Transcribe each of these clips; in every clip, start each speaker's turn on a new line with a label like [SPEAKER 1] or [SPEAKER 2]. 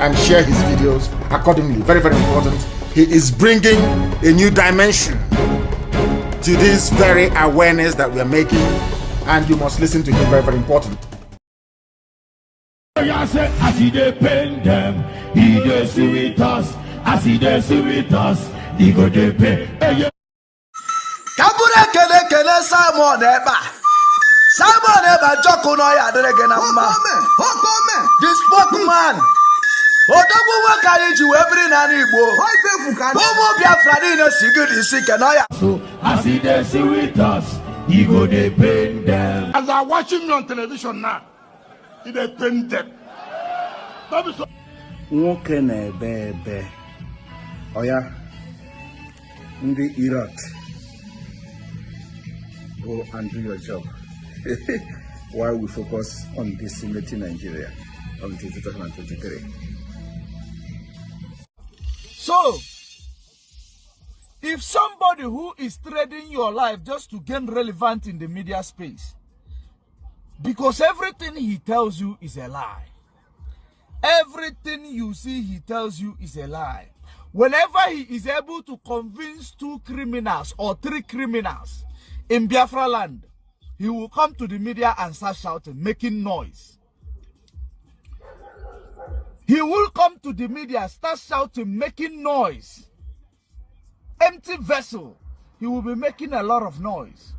[SPEAKER 1] and share his videos accordingly. Very, very important. He is bringing a new dimension to this very awareness that we are making, and you must listen to him. Very, very important.
[SPEAKER 2] As he pain them, he does with us. As he does with us, he go to pay.
[SPEAKER 3] Kabure kele Simon Eba Joko no ya derege na mma. This spokesman. Odogwu wakari ji webiri na Igbo. Omo Biafrans no sigidi sike no ya.
[SPEAKER 2] So as he does with us, he go to pain them.
[SPEAKER 4] As I watching me on television now, he dey pain them.
[SPEAKER 5] Nwoke na-ebe ebe oya ndị Iraq, go and do your job while we focus on decimating Nigeria until 2023.
[SPEAKER 6] So, if somebody who is trading your life just to gain relevance in the media space, because everything he tells you is a lie, everything you see he tells you is a lie. Whenever he is able to convince 2 criminals or 3 criminals in Biafra land, he will come to the media and start shouting, making noise. He will come to the media, start shouting, making noise. Empty vessel. He will be making a lot of noise.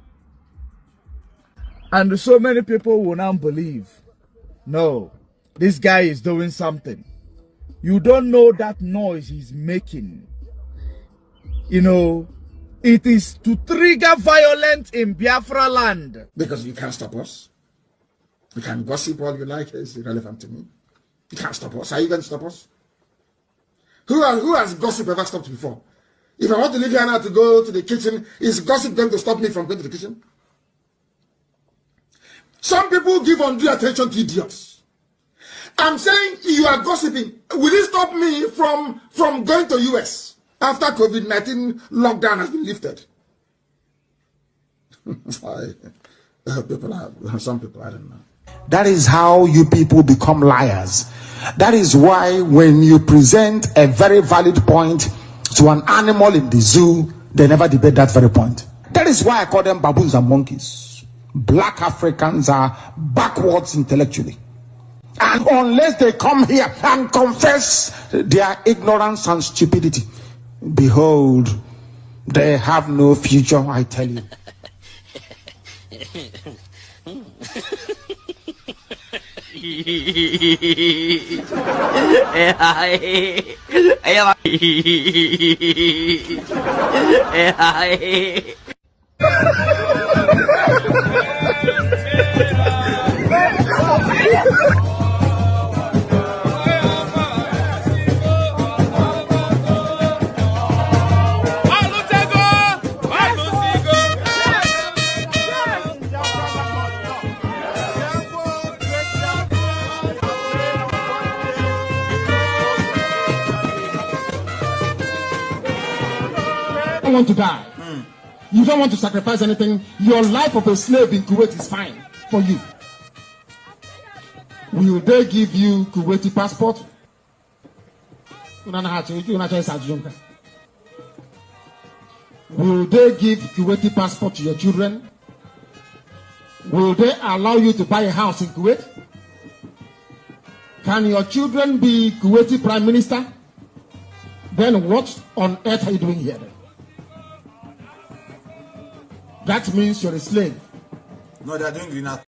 [SPEAKER 6] And so many people will now believe, no, this guy is doing something. You don't know that noise he's making. You know, it is to trigger violence in Biafra land.
[SPEAKER 1] Because you can't stop us. You can gossip all you like. It's irrelevant to me. You can't stop us. Are you going to stop us? Who has gossip ever stopped before? If I want to leave here now to go to the kitchen, is gossip going to stop me from going to the kitchen? Some people give undue attention to idiots. I'm saying you are gossiping. Will it stop me from going to US after COVID-19 lockdown has been lifted? Some people, I don't know. That is how you people become liars. That is why when you present a very valid point to an animal in the zoo, they never debate that very point. That is why I call them baboons and monkeys. Black Africans are backwards intellectually. And unless they come here and confess their ignorance and stupidity, behold, they have no future, I tell you.
[SPEAKER 7] Want to die. You don't want to sacrifice anything. Your life of a slave in Kuwait is fine for you. Will they give you Kuwaiti passport? Will they give Kuwaiti passport to your children? Will they allow you to buy a house in Kuwait? Can your children be Kuwaiti prime minister? Then what on earth are you doing here then? That means you're a slave.
[SPEAKER 3] No, they're doing green art.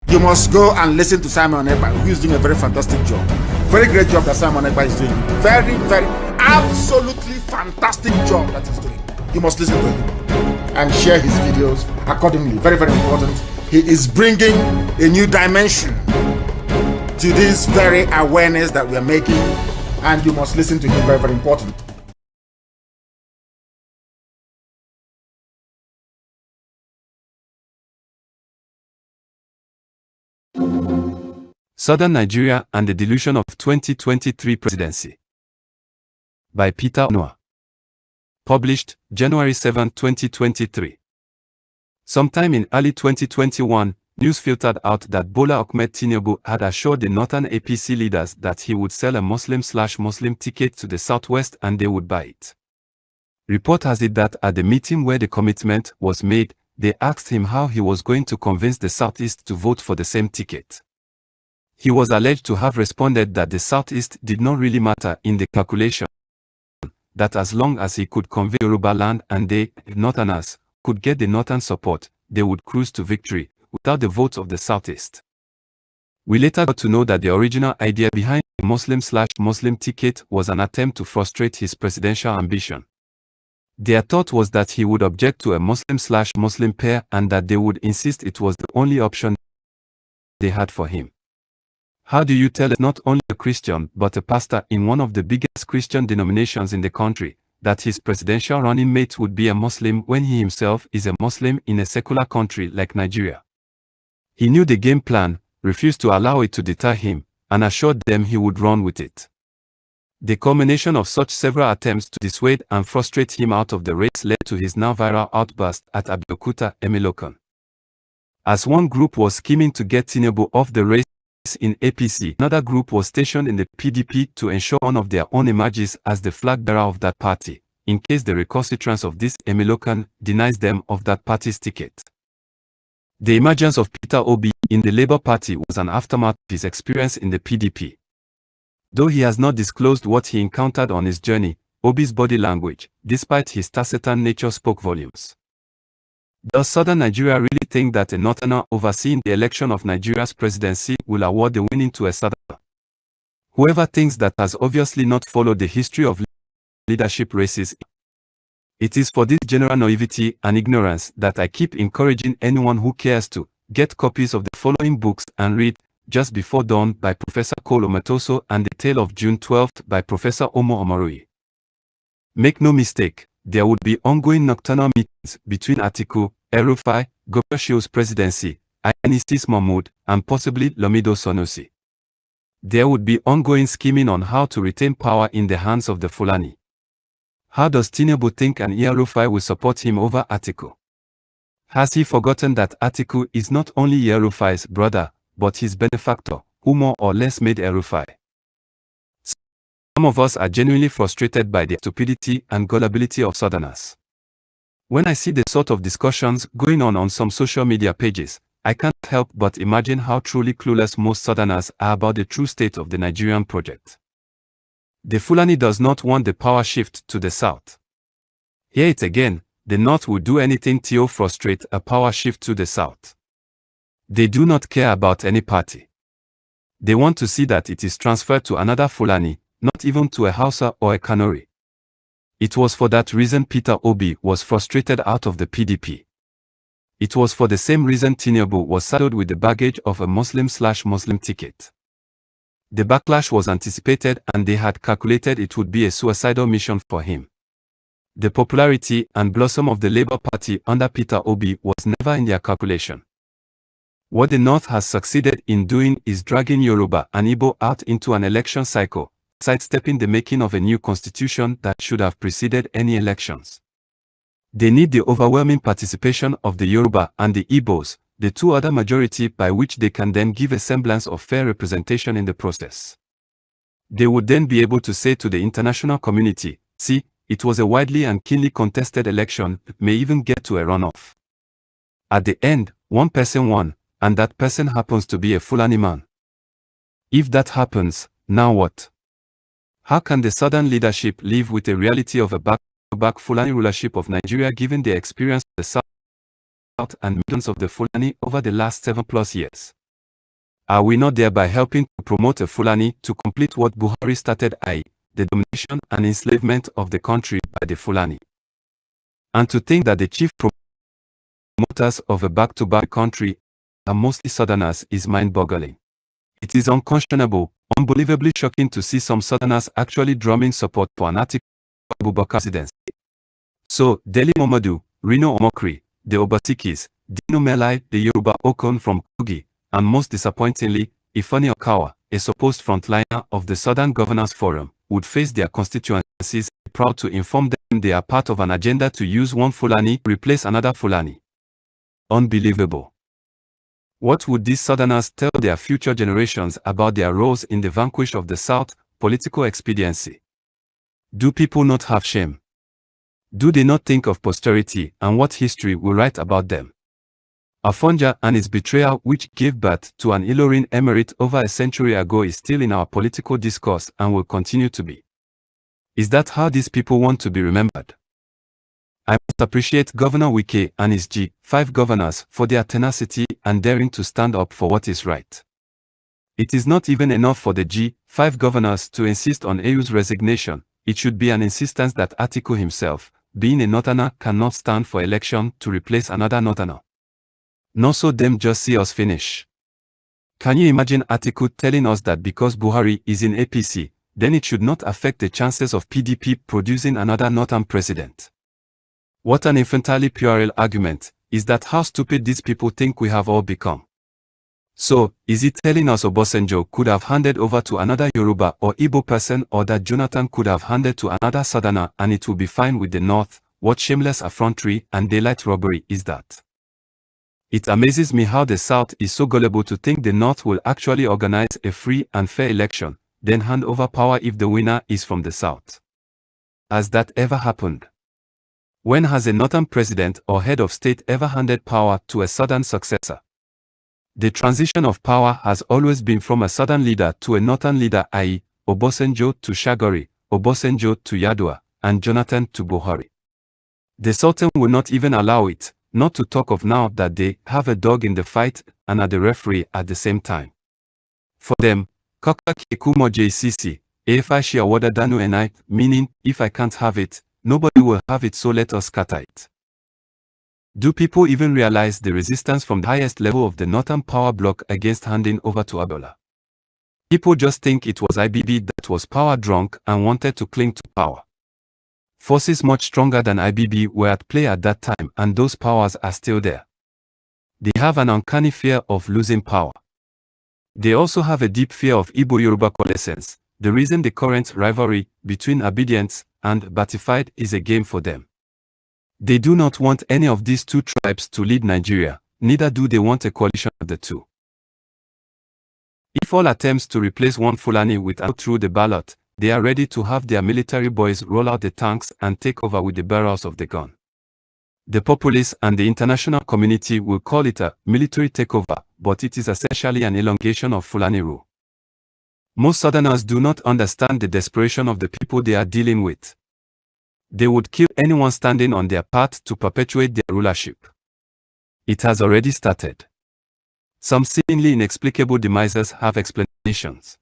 [SPEAKER 1] You must go and listen to Simon Ekpa, who is doing a very fantastic job. Very great job that Simon Ekpa is doing. Very, very, absolutely fantastic job that he's doing. You must listen to him and share his videos accordingly. Very, very important. He is bringing a new dimension to this very awareness that we are making, and you must listen to him. Very, very important.
[SPEAKER 8] Southern Nigeria and the Delusion of 2023 Presidency by Peter Noah. Published January 7, 2023. Sometime in early 2021, news filtered out that Bola Ahmed Tinubu had assured the northern APC leaders that he would sell a Muslim/Muslim ticket to the southwest and they would buy it. Report has it that at the meeting where the commitment was made, they asked him how he was going to convince the southeast to vote for the same ticket. He was alleged to have responded that the southeast did not really matter in the calculation, that as long as he could convey Yoruba land and they, northerners, could get the northern support, they would cruise to victory, without the votes of the southeast. We later got to know that the original idea behind the Muslim/Muslim ticket was an attempt to frustrate his presidential ambition. Their thought was that he would object to a Muslim/Muslim pair and that they would insist it was the only option they had for him. How do you tell not only a Christian but a pastor in one of the biggest Christian denominations in the country that his presidential running mate would be a Muslim when he himself is a Muslim in a secular country like Nigeria? He knew the game plan, refused to allow it to deter him, and assured them he would run with it. The culmination of such several attempts to dissuade and frustrate him out of the race led to his now viral outburst at Abeokuta, Emilokan. As one group was scheming to get Tinubu off the race in APC, another group was stationed in the PDP to ensure one of their own emerges as the flag bearer of that party, in case the recalcitrance of this Emilokan denies them of that party's ticket. The emergence of Peter Obi in the Labour Party was an aftermath of his experience in the PDP. Though he has not disclosed what he encountered on his journey, Obi's body language, despite his taciturn nature, spoke volumes. Does Southern Nigeria really think that a northerner overseeing the election of Nigeria's presidency will award the winning to a southerner? Whoever thinks that has obviously not followed the history of leadership races. It is for this general naivety and ignorance that I keep encouraging anyone who cares to get copies of the following books and read Just Before Dawn by Professor Cole Ometoso and The Tale of June 12th by Professor Omo Omarui. Make no mistake, there would be ongoing nocturnal meetings between Atiku, El-Rufai, Gobashio's presidency, Ainisis Mahmoud, and possibly Lamido Sanusi. There would be ongoing scheming on how to retain power in the hands of the Fulani. How does Tinubu think an El-Rufai will support him over Atiku? Has he forgotten that Atiku is not only El-Rufai's brother, but his benefactor, who more or less made El-Rufai? Some of us are genuinely frustrated by the stupidity and gullibility of Southerners. When I see the sort of discussions going on some social media pages, I can't help but imagine how truly clueless most Southerners are about the true state of the Nigerian project. The Fulani does not want the power shift to the south. Here it again, the North will do anything to frustrate a power shift to the south. They do not care about any party. They want to see that it is transferred to another Fulani, not even to a Hausa or a Kanuri. It was for that reason Peter Obi was frustrated out of the PDP. It was for the same reason Tinubu was saddled with the baggage of a Muslim/Muslim ticket. The backlash was anticipated and they had calculated it would be a suicidal mission for him. The popularity and blossom of the Labour Party under Peter Obi was never in their calculation. What the North has succeeded in doing is dragging Yoruba and Igbo out into an election cycle, sidestepping the making of a new constitution that should have preceded any elections. They need the overwhelming participation of the Yoruba and the Igbos, the two other majority by which they can then give a semblance of fair representation in the process. They would then be able to say to the international community, see, it was a widely and keenly contested election, may even get to a runoff. At the end, one person won, and that person happens to be a Fulani man. If that happens, now what? How can the Southern leadership live with the reality of a back-to-back Fulani rulership of Nigeria given the experience of the South and millions of the Fulani over the last 7+ years? Are we not thereby helping to promote a Fulani to complete what Buhari started, i.e., the domination and enslavement of the country by the Fulani? And to think that the chief promoters of a back-to-back country are mostly Southerners is mind-boggling. It is unconscionable, unbelievably shocking to see some Southerners actually drumming support for an Atiku Abubakar presidency. So, Dele Momodu, Rino Omokri, the Obasikis, Dino Melai, the Yoruba Okon from Kogi, and most disappointingly, Ifeanyi Okawa, a supposed frontliner of the Southern Governors Forum, would face their constituencies proud to inform them they are part of an agenda to use one Fulani to replace another Fulani. Unbelievable. What would these Southerners tell their future generations about their roles in the vanquish of the South? Political expediency. Do people not have shame? Do they not think of posterity and what history will write about them? Afonja and his betrayal, which gave birth to an Ilorin emirate over a century ago, is still in our political discourse and will continue to be. Is that how these people want to be remembered? I must appreciate Governor Wike and his G5 governors for their tenacity and daring to stand up for what is right. It is not even enough for the G5 governors to insist on AU's resignation. It should be an insistence that Atiku himself, being a Northerner, cannot stand for election to replace another Northerner. Not so them just see us finish. Can you imagine Atiku telling us that because Buhari is in APC, then it should not affect the chances of PDP producing another Northern president? What an infantile puerile argument. Is that how stupid these people think we have all become? So, is it telling us Obasanjo could have handed over to another Yoruba or Igbo person, or that Jonathan could have handed to another Southerner and it will be fine with the North? What shameless effrontery and daylight robbery is that? It amazes me how the South is so gullible to think the North will actually organize a free and fair election, then hand over power if the winner is from the South. Has that ever happened? When has a Northern president or head of state ever handed power to a Southern successor? The transition of power has always been from a Southern leader to a Northern leader, i.e., Obasanjo to Shagari, Obasanjo to Yar'Adua, and Jonathan to Buhari. The Sultan will not even allow it, not to talk of now that they have a dog in the fight and are the referee at the same time. For them, Kaka Kekumo JCC, Efashi Awada Danu and I, meaning, if I can't have it, nobody will have it, so let us scatter it. Do people even realize the resistance from the highest level of the Northern power bloc against handing over to Abiola? People just think it was IBB that was power drunk and wanted to cling to power. Forces much stronger than IBB were at play at that time, and those powers are still there. They have an uncanny fear of losing power. They also have a deep fear of Igbo-Yoruba coalescence, the reason the current rivalry between obedience and Batified is a game for them. They do not want any of these two tribes to lead Nigeria, neither do they want a coalition of the two. If all attempts to replace one Fulani with another through the ballot, they are ready to have their military boys roll out the tanks and take over with the barrels of the gun. The populace and the international community will call it a military takeover, but it is essentially an elongation of Fulani rule. Most Southerners do not understand the desperation of the people they are dealing with. They would kill anyone standing on their path to perpetuate their rulership. It has already started. Some seemingly inexplicable demises have explanations.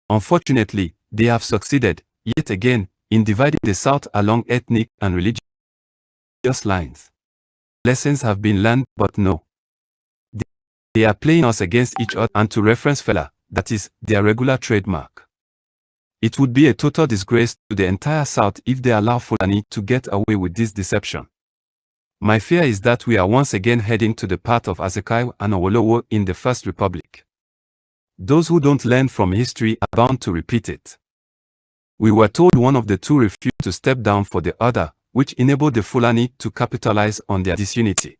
[SPEAKER 8] Unfortunately, they have succeeded, yet again, in dividing the South along ethnic and religious lines. Lessons have been learned, but no. They are playing us against each other, and to reference fella, that is, their regular trademark. It would be a total disgrace to the entire South if they allow Fulani to get away with this deception. My fear is that we are once again heading to the path of Asekai and Awolowo in the First Republic. Those who don't learn from history are bound to repeat it. We were told one of the two refused to step down for the other, which enabled the Fulani to capitalize on their disunity.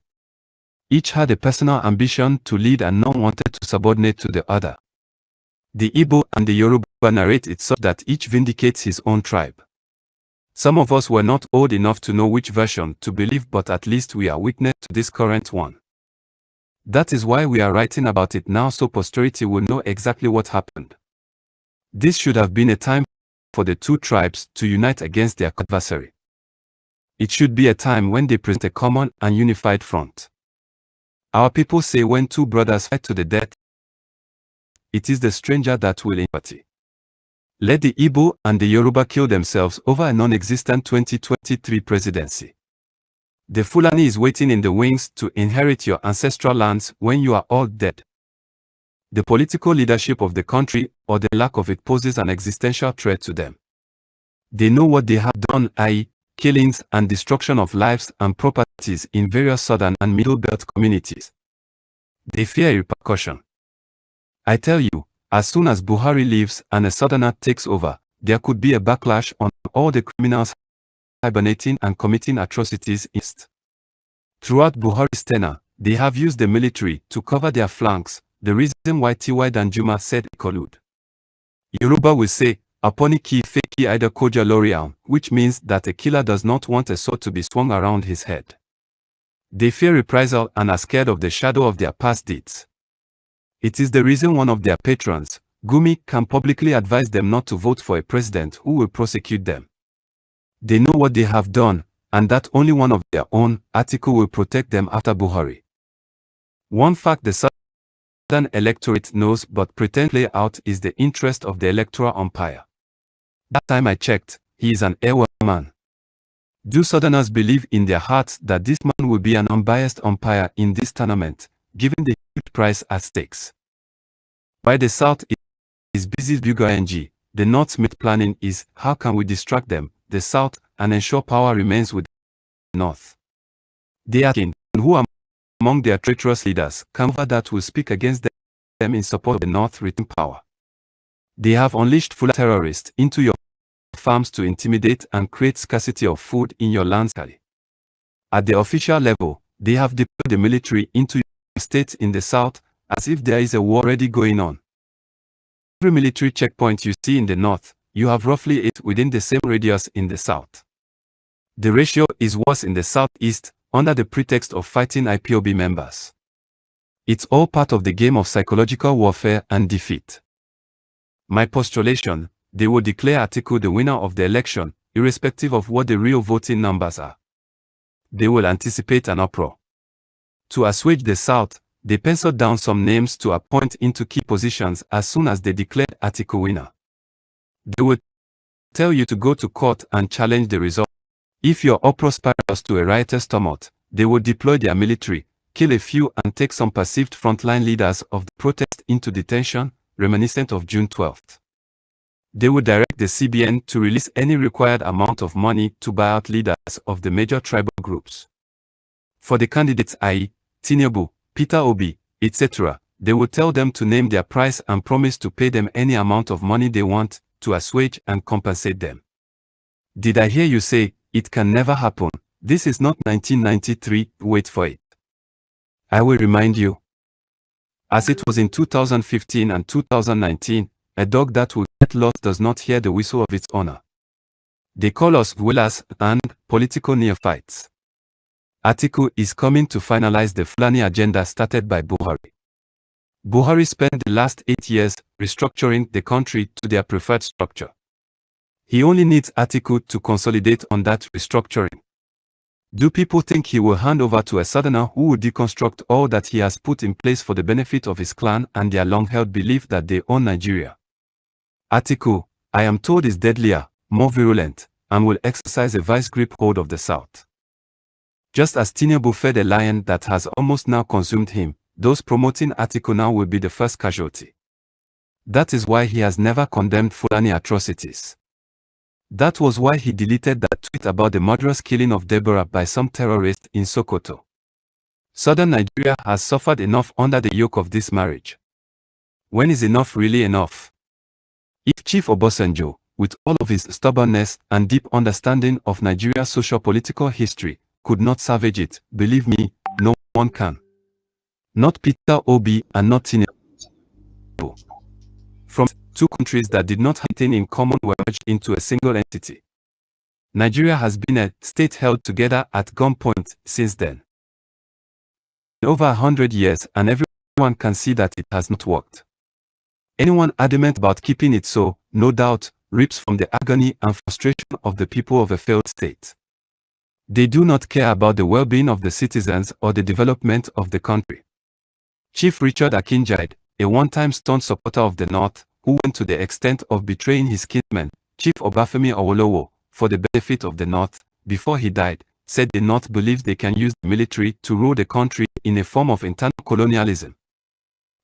[SPEAKER 8] Each had a personal ambition to lead and none wanted to subordinate to the other. The Igbo and the Yoruba narrate it such that each vindicates his own tribe. Some of us were not old enough to know which version to believe, but at least we are witness to this current one. That is why we are writing about it now, so posterity will know exactly what happened. This should have been a time for the two tribes to unite against their adversary. It should be a time when they present a common and unified front. Our people say when two brothers fight to the death, it is the stranger that will empathy. Let the Igbo and the Yoruba kill themselves over a non-existent 2023 presidency. The Fulani is waiting in the wings to inherit your ancestral lands when you are all dead. The political leadership of the country, or the lack of it, poses an existential threat to them. They know what they have done, i.e., killings and destruction of lives and properties in various southern and middle belt communities. They fear repercussion. I tell you, as soon as Buhari leaves and a southerner takes over, there could be a backlash on all the criminals hibernating and committing atrocities east. Throughout Buhari's tenure, they have used the military to cover their flanks, the reason why T.Y. Danjuma said collude. Yoruba will say, Aponi ki feki ida koja lorian, which means that a killer does not want a sword to be swung around his head. They fear reprisal and are scared of the shadow of their past deeds. It is the reason one of their patrons, Gumi, can publicly advise them not to vote for a president who will prosecute them. They know what they have done, and that only one of their own, Atiku, will protect them after Buhari. One fact the Southern electorate knows but pretends play out is the interest of the electoral umpire. That time I checked, he is an Ewa man. Do Southerners believe in their hearts that this man will be an unbiased umpire in this tournament, given the huge prize at stakes? While the South is busy bugaing, the North's main planning is how can we distract them, the South, and ensure power remains with the North. They are asking who among their traitorous leaders can that will speak against them in support of the North retain power. They have unleashed full terrorists into your farms to intimidate and create scarcity of food in your lands. At the official level, they have deployed the military into your states in the South as if there is a war already going on. Every military checkpoint you see in the North, you have roughly 8 within the same radius in the South. The ratio is worse in the Southeast, under the pretext of fighting IPOB members. It's all part of the game of psychological warfare and defeat. My postulation, they will declare Atiku the winner of the election, irrespective of what the real voting numbers are. They will anticipate an uproar. To assuage the South, they penciled down some names to appoint into key positions as soon as they declared Atiku winner. They will tell you to go to court and challenge the result. If your uproar spirals to a riotous tumult, they will deploy their military, kill a few and take some perceived frontline leaders of the protest into detention, reminiscent of June 12th. They will direct the CBN to release any required amount of money to buy out leaders of the major tribal groups. For the candidates i.e., Tinubu, Peter Obi, etc., they will tell them to name their price and promise to pay them any amount of money they want to assuage and compensate them. Did I hear you say, it can never happen? This is not 1993, wait for it. I will remind you. As it was in 2015 and 2019, a dog that will get lost does not hear the whistle of its owner. They call us guerrillas and political neophytes. Atiku is coming to finalize the Fulani agenda started by Buhari. Buhari spent the last 8 years restructuring the country to their preferred structure. He only needs Atiku to consolidate on that restructuring. Do people think he will hand over to a southerner who will deconstruct all that he has put in place for the benefit of his clan and their long-held belief that they own Nigeria? Atiku, I am told, is deadlier, more virulent, and will exercise a vice grip hold of the South. Just as Tinubu fed a lion that has almost now consumed him, those promoting Atiku now will be the first casualty. That is why he has never condemned Fulani atrocities. That was why he deleted that tweet about the murderous killing of Deborah by some terrorist in Sokoto. Southern Nigeria has suffered enough under the yoke of this marriage. When is enough really enough? If Chief Obasanjo, with all of his stubbornness and deep understanding of Nigeria's socio-political history, could not salvage it, believe me, no one can. Not Peter Obi and not Tinubu. From two countries that did not have anything in common were merged into a single entity. Nigeria has been a state held together at gunpoint since then. Over 100 years, and everyone can see that it has not worked. Anyone adamant about keeping it so, no doubt, reaps from the agony and frustration of the people of a failed state. They do not care about the well-being of the citizens or the development of the country. Chief Richard Akinjide, a one-time staunch supporter of the North, who went to the extent of betraying his kinsman, Chief Obafemi Awolowo, for the benefit of the North, before he died, said the North believes they can use the military to rule the country in a form of internal colonialism.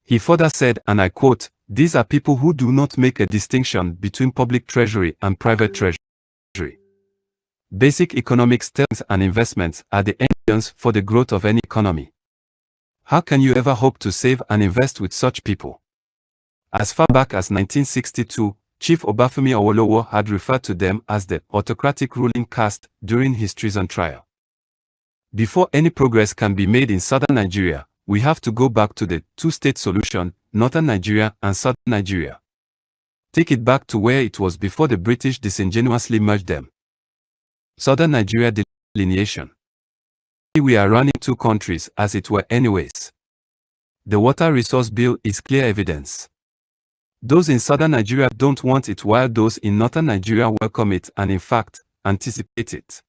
[SPEAKER 8] He further said, and I quote, "These are people who do not make a distinction between public treasury and private treasury. Basic economics terms and investments are the engines for the growth of any economy. How can you ever hope to save and invest with such people?" As far back as 1962, Chief Obafemi Awolowo had referred to them as the autocratic ruling caste during his treason trial. Before any progress can be made in southern Nigeria, we have to go back to the two-state solution, northern Nigeria and southern Nigeria. Take it back to where it was before the British disingenuously merged them. Southern Nigeria delineation. We are running two countries as it were anyways. The Water Resource Bill is clear evidence. Those in southern Nigeria don't want it while those in northern Nigeria welcome it and in fact, anticipate it.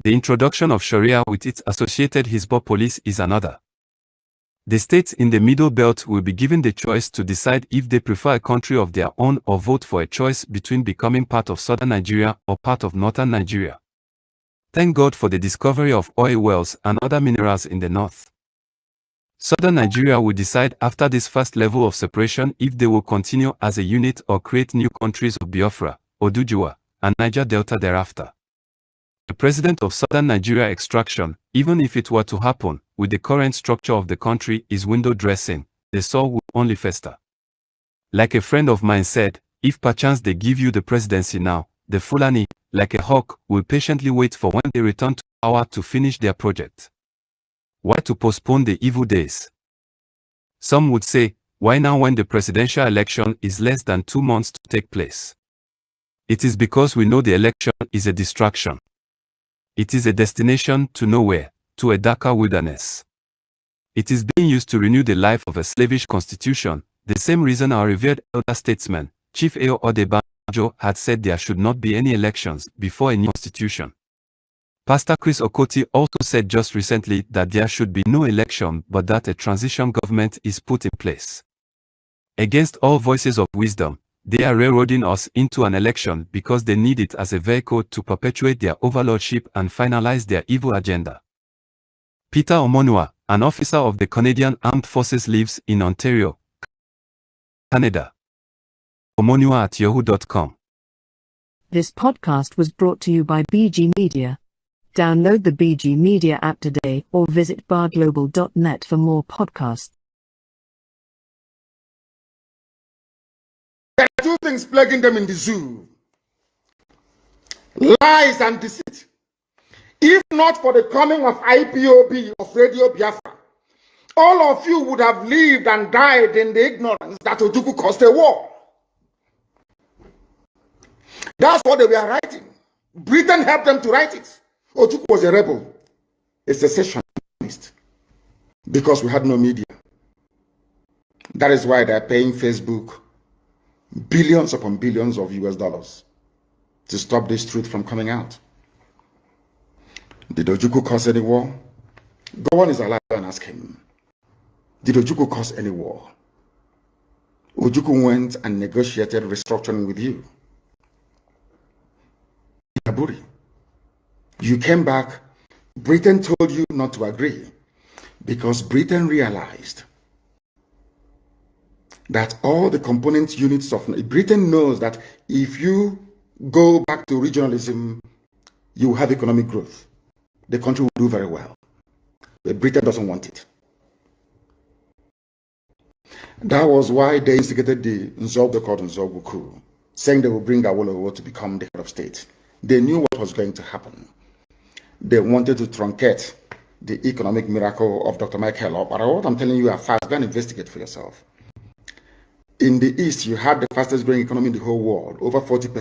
[SPEAKER 8] The introduction of Sharia with its associated Hizbah police is another. The states in the Middle Belt will be given the choice to decide if they prefer a country of their own or vote for a choice between becoming part of southern Nigeria or part of northern Nigeria. Thank God for the discovery of oil wells and other minerals in the north. Southern Nigeria will decide after this first level of separation if they will continue as a unit or create new countries of Biafra, Oduduwa, and Niger Delta thereafter. The president of southern Nigeria extraction, even if it were to happen, with the current structure of the country, is window dressing. The sore will only fester. Like a friend of mine said, if perchance they give you the presidency now, the Fulani, like a hawk, will patiently wait for when they return to power to finish their project. Why to postpone the evil days? Some would say, why now when the presidential election is less than 2 months to take place? It is because we know the election is a distraction. It is a destination to nowhere, to a darker wilderness. It is being used to renew the life of a slavish constitution, the same reason our revered elder statesman, Chief Ayo Odebanjo, had said there should not be any elections before a new constitution. Pastor Chris Okoti also said just recently that there should be no election but that a transition government is put in place. Against all voices of wisdom, they are railroading us into an election because they need it as a vehicle to perpetuate their overlordship and finalize their evil agenda. Peter Omonua, an officer of the Canadian Armed Forces, lives in Ontario, Canada. Omonua@yahoo.com.
[SPEAKER 9] This podcast was brought to you by BG Media. Download the BG Media app today or visit barglobal.net for more podcasts.
[SPEAKER 1] There are two things plaguing them in the zoo: lies and deceit. If not for the coming of IPOB, of Radio Biafra, all of you would have lived and died in the ignorance that Ojukwu caused a war. That's what they were writing. Britain helped them to write it. Ojukwu was a rebel, a secessionist, because we had no media. That is why they're paying Facebook billions upon billions of US dollars to stop this truth from coming out. Did Ojukwu cause any war? Go on is alive and ask him. Did Ojukwu cause any war? Ojukwu went and negotiated restructuring with you. Aburi, you came back. Britain told you not to agree because Britain realized that all the component units of Britain knows that if you go back to regionalism, you have economic growth. The country will do very well. But Britain doesn't want it. That was why they instigated the Nzogbu called Nzogbu coup, saying they will bring Awolowo to become the head of state. They knew what was going to happen. They wanted to truncate the economic miracle of Dr. Michael. But what I'm telling you are fast. Go and investigate for yourself. In the East, you had the fastest growing economy in the whole world, over 40%.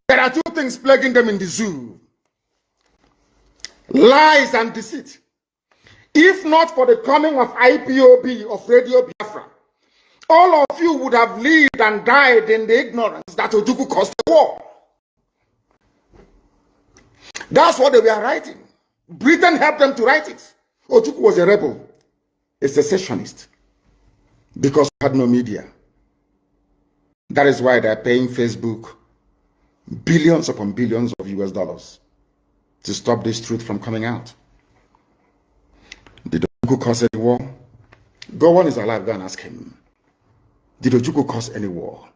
[SPEAKER 1] There are two things plaguing them in the zoo: lies and deceit. If not for the coming of IPOB, of Radio Biafra, all of you would have lived and died in the ignorance that Ojukwu caused the war. That's what they were writing. Britain helped them to write it. Ojukwu was a rebel, a secessionist, because we had no media. That is why they're paying Facebook billions upon billions of US dollars to stop this truth from coming out. Did Ojukwu cause any war? Go on is alive. Go and ask him. Did Ojukwu cause any war?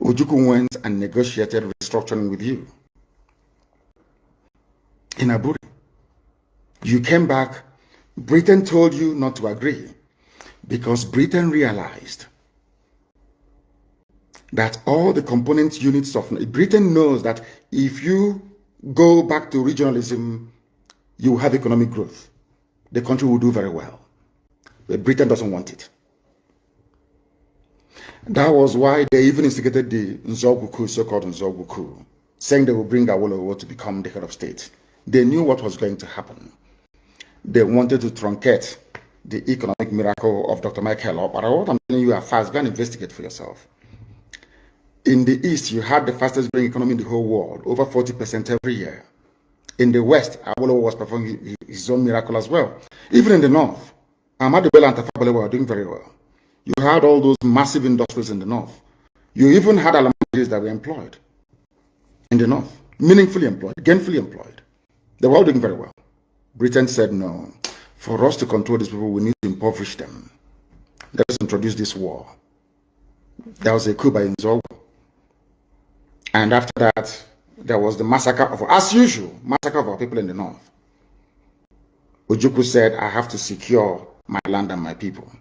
[SPEAKER 1] Ojukwu went and negotiated restructuring with you. In Aburi, you came back. Britain told you not to agree because Britain realized that all the component units of Britain knows that if you go back to regionalism, you will have economic growth. The country will do very well. But Britain doesn't want it. That was why they even instigated the Nzogwu coup, so-called Nzogwu coup, saying they will bring Awolowo to become the head of state. They knew what was going to happen. They wanted to truncate the economic miracle of Dr. Michael. But what I'm telling you are fast. Go and investigate for yourself. In the East, you had the fastest growing economy in the whole world, over 40% every year. In the West, Awolowo was performing his own miracle as well. Even in the North, Ahmadu Bello and Tafawa Balewa were doing very well. You had all those massive industries in the North. You even had Alamanjis that were employed in the North, meaningfully employed, gainfully employed. They were all doing very well. Britain said, no, for us to control these people, we need to impoverish them. Let us introduce this war. There was a coup by Nzogwu. And after that, there was the massacre of, as usual, massacre of our people in the North. Ojukwu said, I have to secure my land and my people.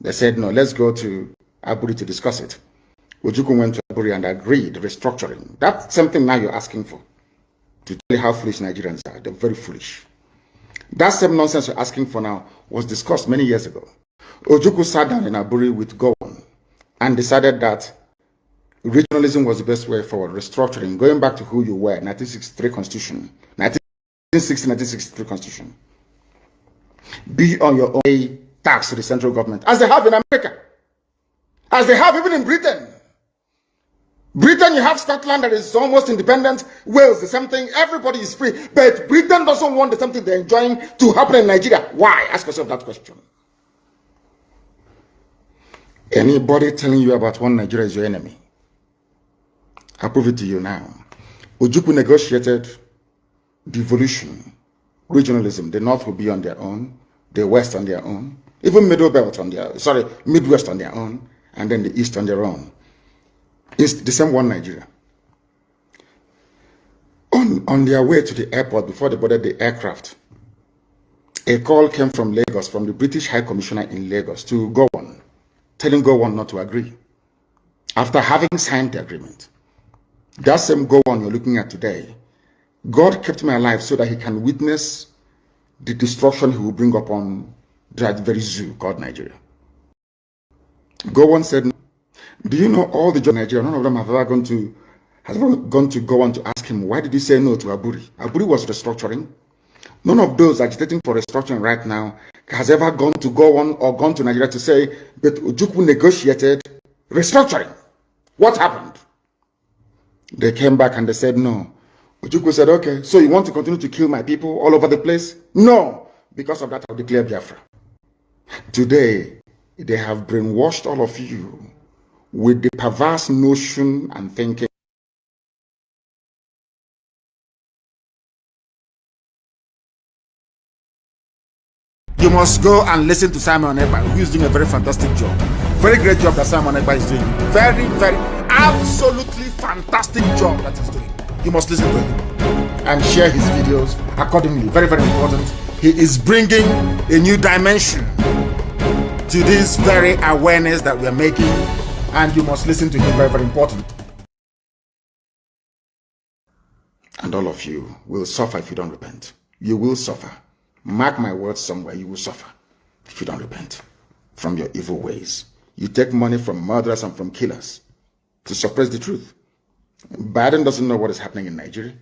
[SPEAKER 1] They said, no, let's go to Aburi to discuss it. Ojukwu went to Aburi and agreed, restructuring. That's something now you're asking for. To tell you how foolish Nigerians are. They're very foolish. That same nonsense you're asking for now was discussed many years ago. Ojukwu sat down in Aburi with Gowon and decided that regionalism was the best way forward, restructuring, going back to who you were, 1963 Constitution, 1960-1963 Constitution. Be on your own, tax to the central government, as they have in America, as they have even in Britain. Britain, you have Scotland that is almost independent, Wales, the same thing, everybody is free, but Britain doesn't want the same thing they're enjoying to happen in Nigeria. Why? Ask yourself that question. Anybody telling you about one Nigeria is your enemy. I'll prove it to you now. Ojukwu negotiated devolution, regionalism. The North will be on their own, the West on their own, even Middle Belt on their, Midwest on their own, and then the East on their own. It's the same one Nigeria. On their way to the airport, before they boarded the aircraft, a call came from Lagos, from the British High Commissioner in Lagos to Gowon, telling Gowon not to agree, after having signed the agreement. That same Gowon you're looking at today, God kept me alive so that he can witness the destruction he will bring upon that very zoo called Nigeria. Gowon said, do you know all the jobs in Nigeria? None of them have ever gone to Gowon to ask him, why did he say no to Aburi? Aburi was restructuring. None of those agitating for restructuring right now has ever gone to Gowon or gone to Nigeria to say, but Ojukwu negotiated restructuring. What happened? They came back and they said no. Ojukwu said, okay, so you want to continue to kill my people all over the place? No. Because of that, I'll declare Biafra. Today, they have brainwashed all of you with the perverse notion and thinking. You must go and listen to Simon Ekpa, who is doing a very fantastic job. Very great job that Simon Ekpa is doing. Very, very, absolutely fantastic job that he's doing. You must listen to him and share his videos accordingly. Very, very important. He is bringing a new dimension to this very awareness that we're making, and you must listen to him. Very, very important. And all of you will suffer if you don't repent. You will suffer. Mark my words somewhere, you will suffer if you don't repent from your evil ways. You take money from murderers and from killers to suppress the truth. Biden doesn't know what is happening in Nigeria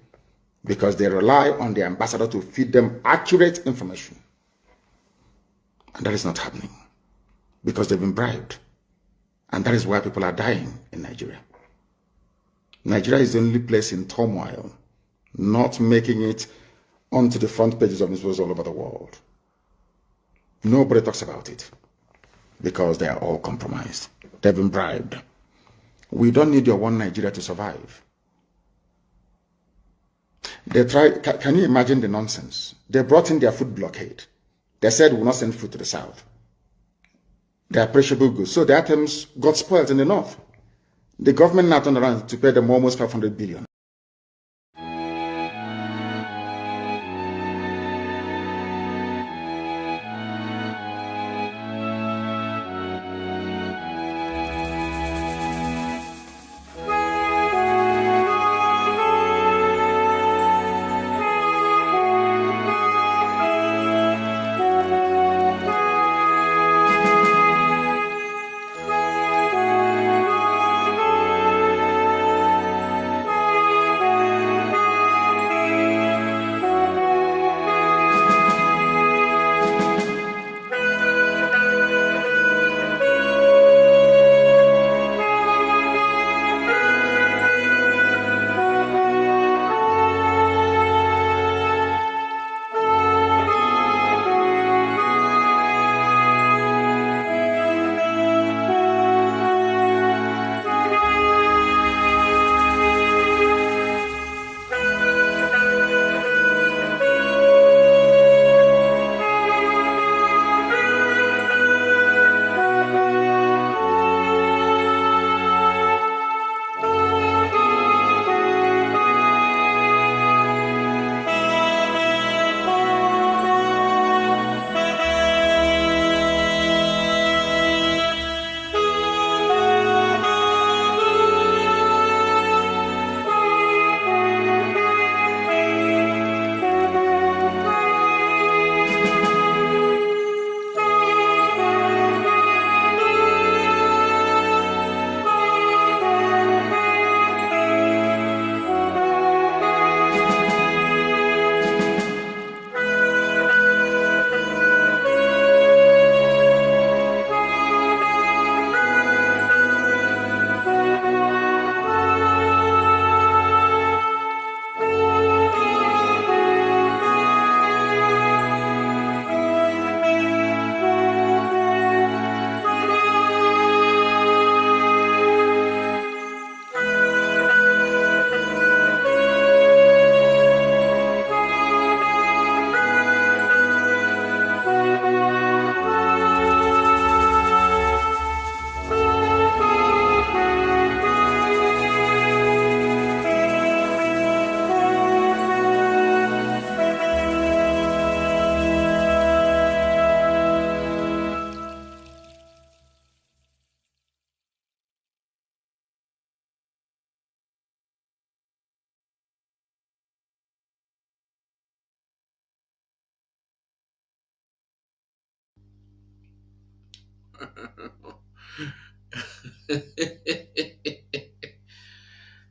[SPEAKER 1] because they rely on the ambassador to feed them accurate information. And that is not happening because they've been bribed. And that is why people are dying in Nigeria. Nigeria is the only place in turmoil, not making it onto the front pages of newspapers all over the world. Nobody talks about it because they are all compromised. They've been bribed. We don't need your one Nigeria to survive. They tried, can you imagine the nonsense? They brought in their food blockade. They said we will not send food to the south. They are perishable goods. So the items got spoiled in the north. The government now turned around to pay them almost 500 billion.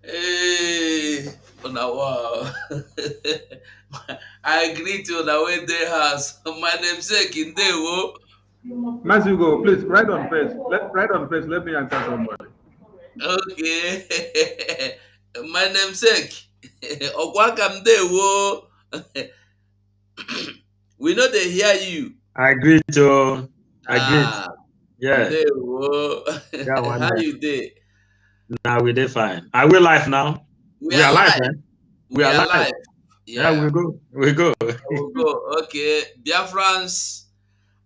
[SPEAKER 10] Hey, wow. I agree to the way they has my namesake in there.
[SPEAKER 5] Masugo, please write on face. Write on face. Let me answer somebody.
[SPEAKER 10] Okay. My namesake. Okwakam Dewo. We know they hear you.
[SPEAKER 11] I agree to agree.
[SPEAKER 10] Ah,
[SPEAKER 11] Yeah.
[SPEAKER 10] Dewo.
[SPEAKER 11] Yeah, one
[SPEAKER 10] How
[SPEAKER 11] day.
[SPEAKER 10] you did?
[SPEAKER 11] Now we did fine. Are we live now?
[SPEAKER 10] We
[SPEAKER 11] are
[SPEAKER 10] are
[SPEAKER 11] live,
[SPEAKER 10] live.
[SPEAKER 11] man.
[SPEAKER 10] We are live.
[SPEAKER 11] Yeah,
[SPEAKER 10] Yeah.
[SPEAKER 11] we go. We go.
[SPEAKER 10] We'll go. Okay. Biafrans,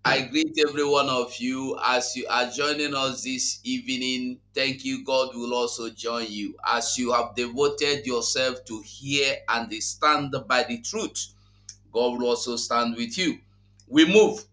[SPEAKER 10] I greet every one of you as you are joining us this evening. Thank you. God will also join you as you have devoted yourself to hear and stand by the truth. God will also stand with you. We move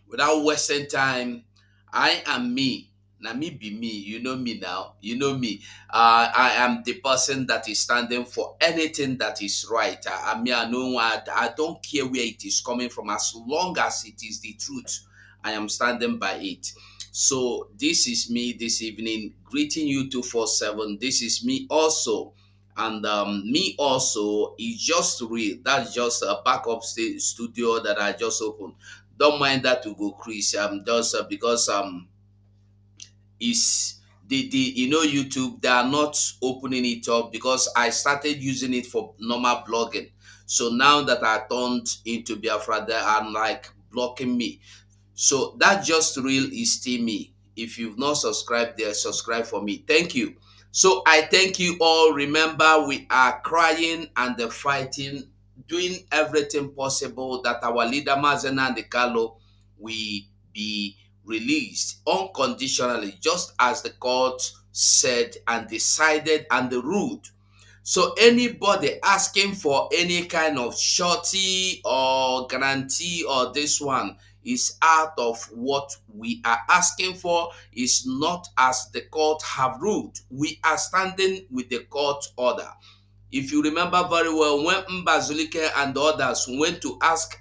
[SPEAKER 10] without wasting time. I am me. Now me be me. You know me now. You know me. I am the person that is standing for anything that is right. I know I don't care where it is coming from, as long as it is the truth. I am standing by it. So this is me this evening, greeting you 247. This is me also. And me also is just real. That's just a backup studio that I just opened. Don't mind that to go, Chris. Just because is the YouTube, they are not opening it up because I started using it for normal blogging. So now that I turned into Biafra, they are like blocking me. So that just real is still me. If you've not subscribed there, subscribe for me. Thank you. So I thank you all. Remember, we are crying and fighting, doing everything possible that our leader Mazena Ndekalo will be released unconditionally, just as the court said and decided and ruled. So anybody asking for any kind of surety or guarantee or this one is out of what we are asking for, is not as the court have ruled. We are standing with the court order. If you remember very well, when Mbazulike and others went to ask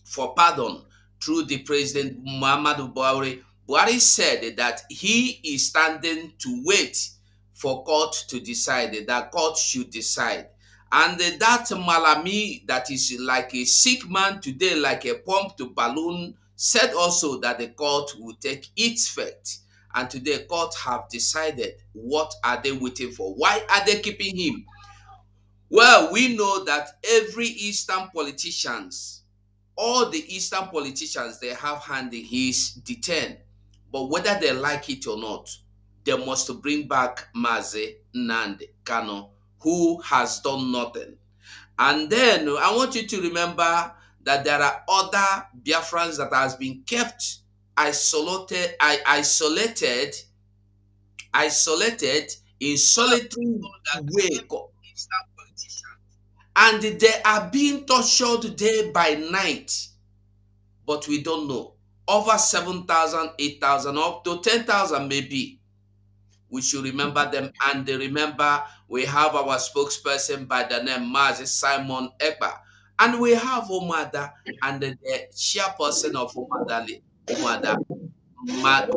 [SPEAKER 10] for pardon through the President Muhammadu Buhari, Buhari said that he is standing to wait for court to decide, that court should decide. And that Malami, that is like a sick man today, like a pump to balloon, said also that the court will take its fate. And today, court have decided. What are they waiting for? Why are they keeping him? Well, we know that every Eastern politicians, all the Eastern politicians, they have hand in his detain. But whether they like it or not, they must bring back Mazi Nnamdi Kanu, who has done nothing. And then I want you to remember that there are other Biafrans that has been kept isolated in solitary way. And they are being tortured day by night. But we don't know. Over 7,000, 8,000, up to 10,000 maybe. We should remember them. And remember, we have our spokesperson by the name Mazi Simon Ekpa. And we have Umada and the chairperson of Umada,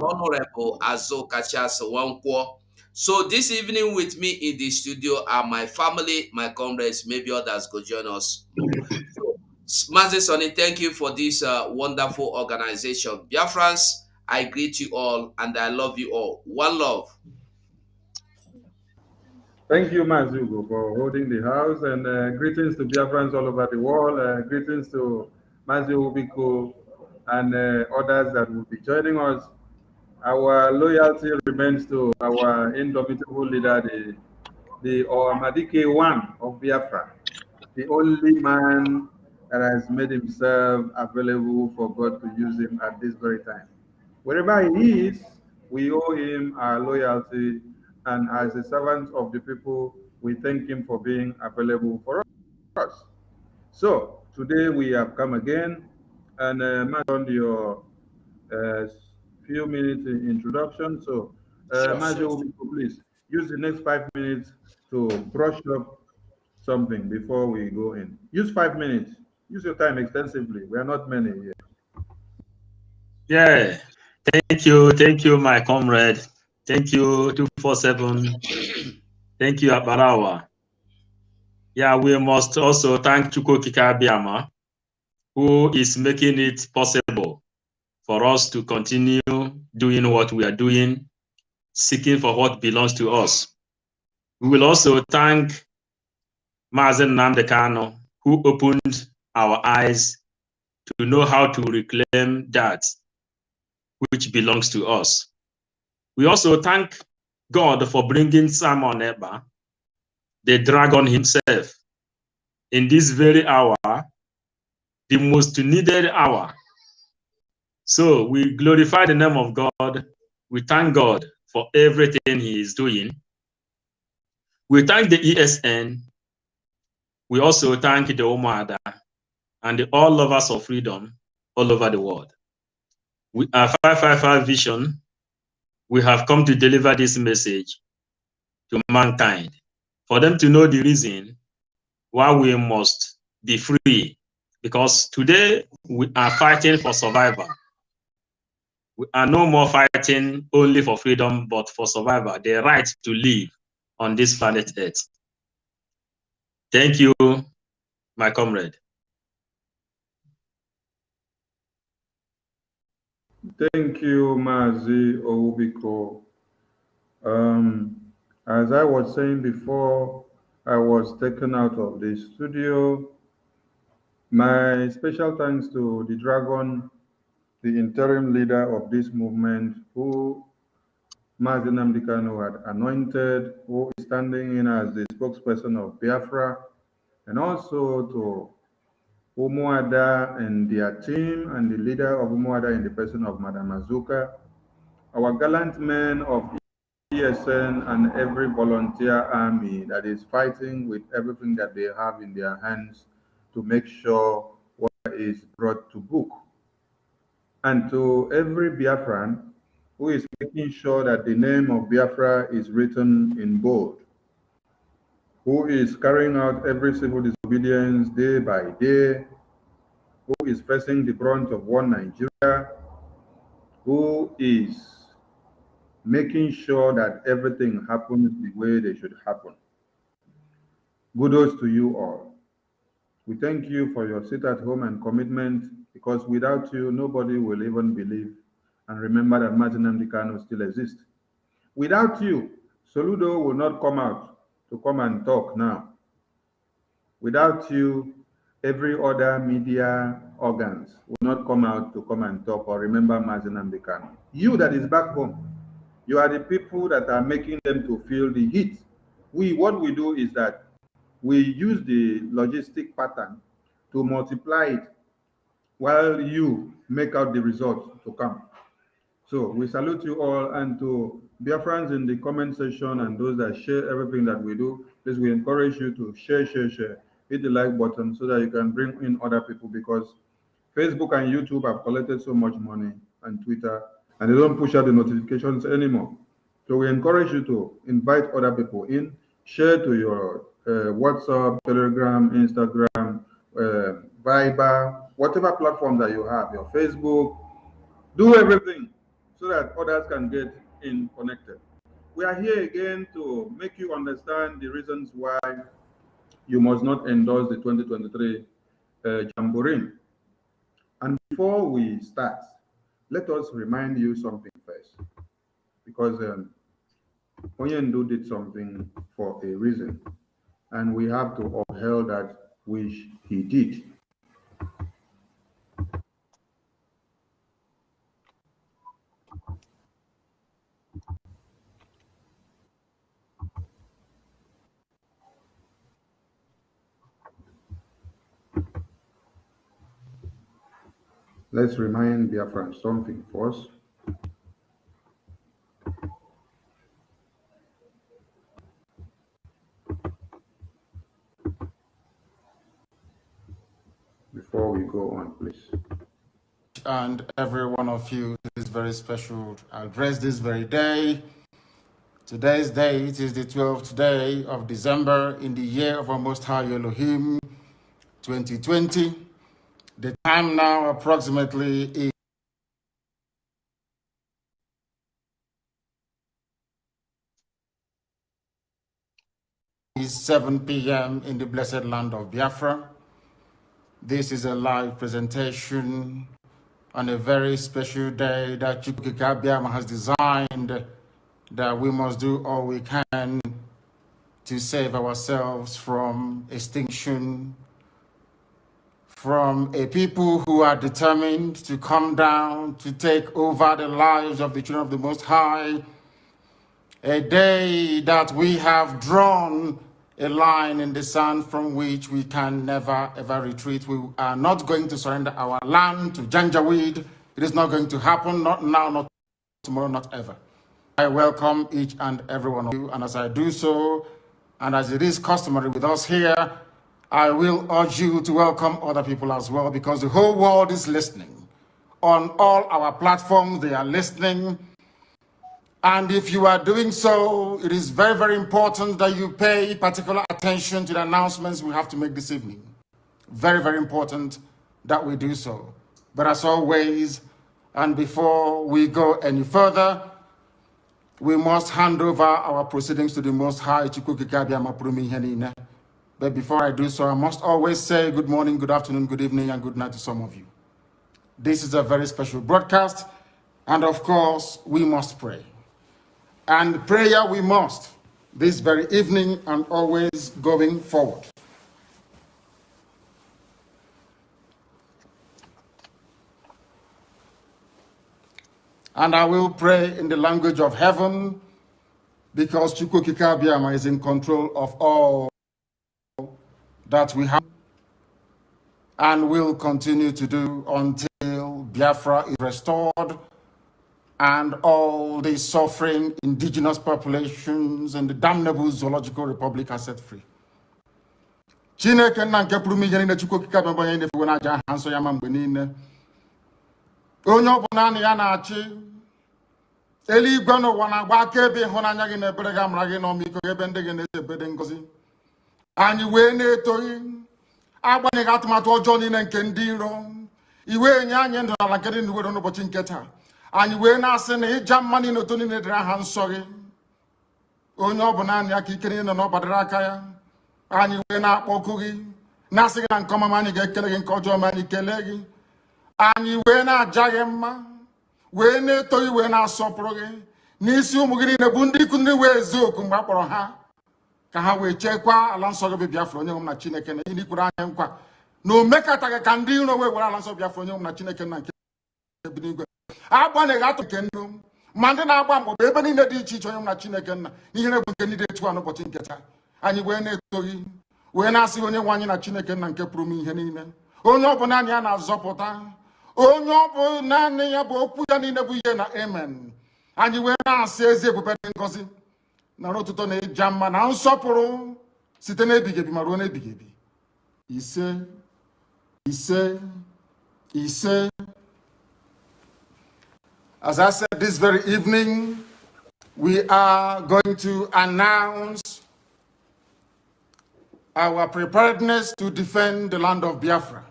[SPEAKER 10] Honorable Azokachas Wankwo. So this evening with me in the studio are my family, my comrades, maybe others go join us more. So, Mazi Sonny, thank you for this wonderful organization. Biafrans, I greet you all and I love you all. One love.
[SPEAKER 5] Thank you, Mazugo, for holding the house, and greetings to Biafrans all over the world. Greetings to Mazi Ubiko and others that will be joining us. Our loyalty remains to our indomitable leader, the Oamadike one of Biafra, the only man that has made himself available for God to use him at this very time. Wherever he is, we owe him our loyalty, and as a servant of the people, we thank him for being available for us. So today we have come again, and on your few minutes in introduction. So, Majo, please use the next 5 minutes to brush up something before we go in. Use 5 minutes. Use your time extensively. We are not many here.
[SPEAKER 11] Yeah. Thank you, my comrade. Thank you, 247. Thank you, Abarawa. Yeah, we must also thank Chuko Kikabiama, who is making it possible for us to continue doing what we are doing, seeking for what belongs to us. We will also thank Mazen Namdekano, who opened our eyes to know how to reclaim that which belongs to us. We also thank God for bringing Simon Eba, the dragon himself, in this very hour, the most needed hour. So we glorify the name of God. We thank God for everything he is doing. We thank the ESN. We also thank the Omada and the all lovers of freedom all over the world. We are 555 Vision. We have come to deliver this message to mankind for them to know the reason why we must be free. Because today we are fighting for survival. We are no more fighting only for freedom, but for survival, the right to live on this planet Earth. Thank you, my comrade.
[SPEAKER 5] Thank you, Mazi Owubiko. As I was saying before, I was taken out of the studio. My special thanks to the Dragon, the interim leader of this movement, who Mazi Nnamdi Kanu had anointed, who is standing in as the spokesperson of Biafra, and also to Umuada and their team, and the leader of Umuada in the person of Madam Azuka, our gallant men of ESN and every volunteer army that is fighting with everything that they have in their hands to make sure what is brought to book. And to every Biafran who is making sure that the name of Biafra is written in bold, who is carrying out every civil disobedience day by day, who is facing the brunt of one Nigeria, who is making sure that everything happens the way they should happen. Kudos to you all. We thank you for your sit at home and commitment, because without you, nobody will even believe and remember that Mazi Nnamdi Kanu still exists. Without you, Soludo will not come out to come and talk now. Without you, every other media organs will not come out to come and talk or remember Mazi Nnamdi Kanu. You that is back home, you are the people that are making them to feel the heat. What we do is that we use the logistic pattern to multiply it while you make out the results to come. So we salute you all, and to Biafrans in the comment section and those that share everything that we do, please, we encourage you to share. Hit the like button so that you can bring in other people, because Facebook and YouTube have collected so much money, and Twitter, and they don't push out the notifications anymore. So we encourage you to invite other people in, share to your WhatsApp, Telegram, Instagram, Viber, whatever platform that you have, your Facebook. Do everything so that others can get in connected. We are here again to make you understand the reasons why you must not endorse the 2023 Jamboree. And before we start, let us remind you something first, because Onyendu did something for a reason, and we have to uphold that which he did. Let's remind Biafran something first. Before we go on, please.
[SPEAKER 7] And every one of you, this very special address this very day. Today's date is the 12th day of December in the year of our Most High Elohim, 2020. The time now approximately is 7 p.m. in the blessed land of Biafra. This is a live presentation on a very special day that Chukwuka Biama has designed, that we must do all we can to save ourselves from extinction, from a people who are determined to come down, to take over the lives of the children of the Most High, a day that we have drawn a line in the sand from which we can never ever retreat. We are not going to surrender our land to Janjaweed. It is not going to happen, not now, not tomorrow, not ever. I welcome each and every one of you, and as I do so, and as it is customary with us here, I will urge you to welcome other people as well, because the whole world is listening. On all our platforms, they are listening. And if you are doing so, it is very, very important that you pay particular attention to the announcements we have to make this evening. Very, very important that we do so. But as always, and before we go any further, we must hand over our proceedings to the Most High. But before I do so, I must always say good morning, good afternoon, good evening, and good night to some of you. This is a very special broadcast, and of course, we must pray. And prayer we must, this very evening and always going forward. And I will pray in the language of heaven, because Chukwuka Biama is in control of all that we have and will continue to do until Biafra is restored and all the suffering indigenous populations and the damnable zoological republic are set free. Chineke na nke pụrụ ihe niile Chukwuka Biama onye na-efe na aja ha nsọ ya ma mgbe niile. Onye ọbụla na ya na-achị eluigwe n'ụwa na-agba akaebe ịhụnanya gị na ebere gị amara gị na ọmịiko gị ebe ndị gị na-ebe ngọzi. Anyị wee na-etoghị agbanyeghị atụmatụ ọjọọ niile nke ndị iro. Iwe nye anyị ndụ n'ala nke dị n'uwere n'ụbọchị nke taa. Anyị wee na-asị na ịja mma niile otu niile dịrị aha nsọ gị. Onye ọ bụ naanị aka ike niile na ọ gbadara aka ya. Anyị wee na-akpọku gị na-asị gị na nke ọma anyị ga-ekele gị, nke ọjọọ ma anyị kelee gị. Anyị wee na-aja gị mma, wee na-eto gị, wee na-asọpụrụ gị n'isi ụmụ gị niile bụ ndị ikwu ndị wee ezu oku mgbe a kpọrọ ha ka ha wee chekwaa ala nsọ gị bụ Biafra onye nwe m na Chineke, na ihe ikwere anya nkwa na o mekataghị ka ndị iro wee were ala nsọ Biafra onye nwe m na Chineke na nke bi n'igwe. Agbanyeghị atụ nke ndụ ma ndị na-agba mgbọ ebe niile dị iche iche onye m na Chineke nna n'ihe na-egwu nke niile etu a n'ụbọchị nke taa. Anyị wee na-eto gị, wee na-asị onye nwe anyị na Chineke nna nke pụrụ m ihe niile, onye ọ bụ naanị ya na-azọpụta, onye ọ bụ naanị ya bụ okwu ya niile bụ ihe na amen. Anyị wee na-asị ezi ebube dị ngọzi na n'ụtụtụ na ịja mma na nsọpụrụ site n'ebighị ebi ma ruo n'ebighị ebi. Ise, ise, ise. As I said, this very evening, we are going to announce our preparedness to defend the land of Biafra.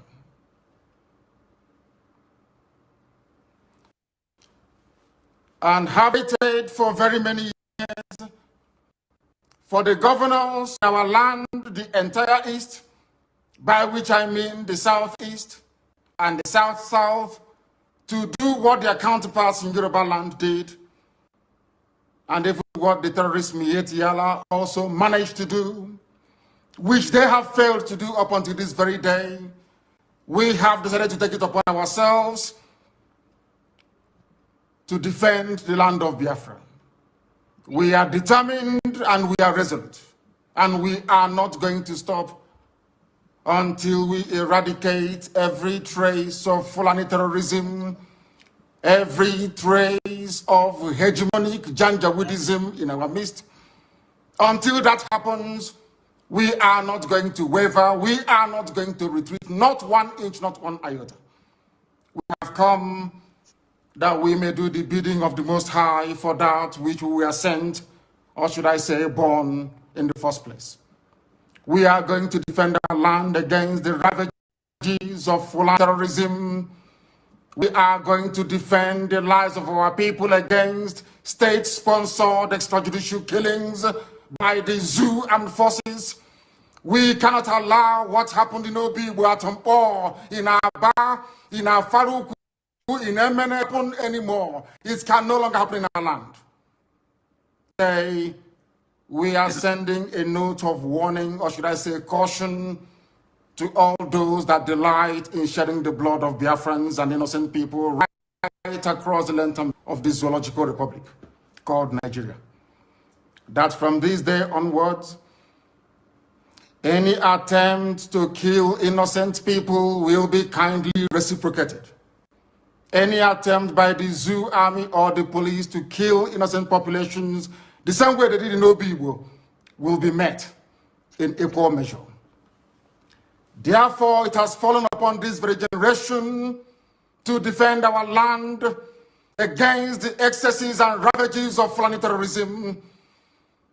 [SPEAKER 7] And habited for very many years for the governors in our land, the entire East, by which I mean the Southeast and the South-South, to do what their counterparts in Yoruba land did, and even what the terrorist Miyetti Allah also managed to do, which they have failed to do up until this very day. We have decided to take it upon ourselves to defend the land of Biafra. We are determined and we are resolute, and we are not going to stop until we eradicate every trace of Fulani terrorism, every trace of hegemonic Janjaweedism in our midst. Until that happens, we are not going to waver, we are not going to retreat, not 1 inch, not 1 iota. We have come that we may do the bidding of the Most High for that which we were sent, or should I say born, in the first place. We are going to defend our land against the ravages of Fulani terrorism. We are going to defend the lives of our people against state-sponsored extrajudicial killings by the zoo and forces. We cannot allow what happened in Obi, Buatompo, in Aba, in Afaruku, in Emene happen anymore. It can no longer happen in our land. Today, we are sending a note of warning, or should I say caution, to all those that delight in shedding the blood of Biafrans and innocent people right across the length of this zoological republic called Nigeria. That from this day onwards, any attempt to kill innocent people will be kindly reciprocated. Any attempt by the zoo army or the police to kill innocent populations the same way they did in Obi will be met in equal measure. Therefore, it has fallen upon this very generation to defend our land against the excesses and ravages of Fulani terrorism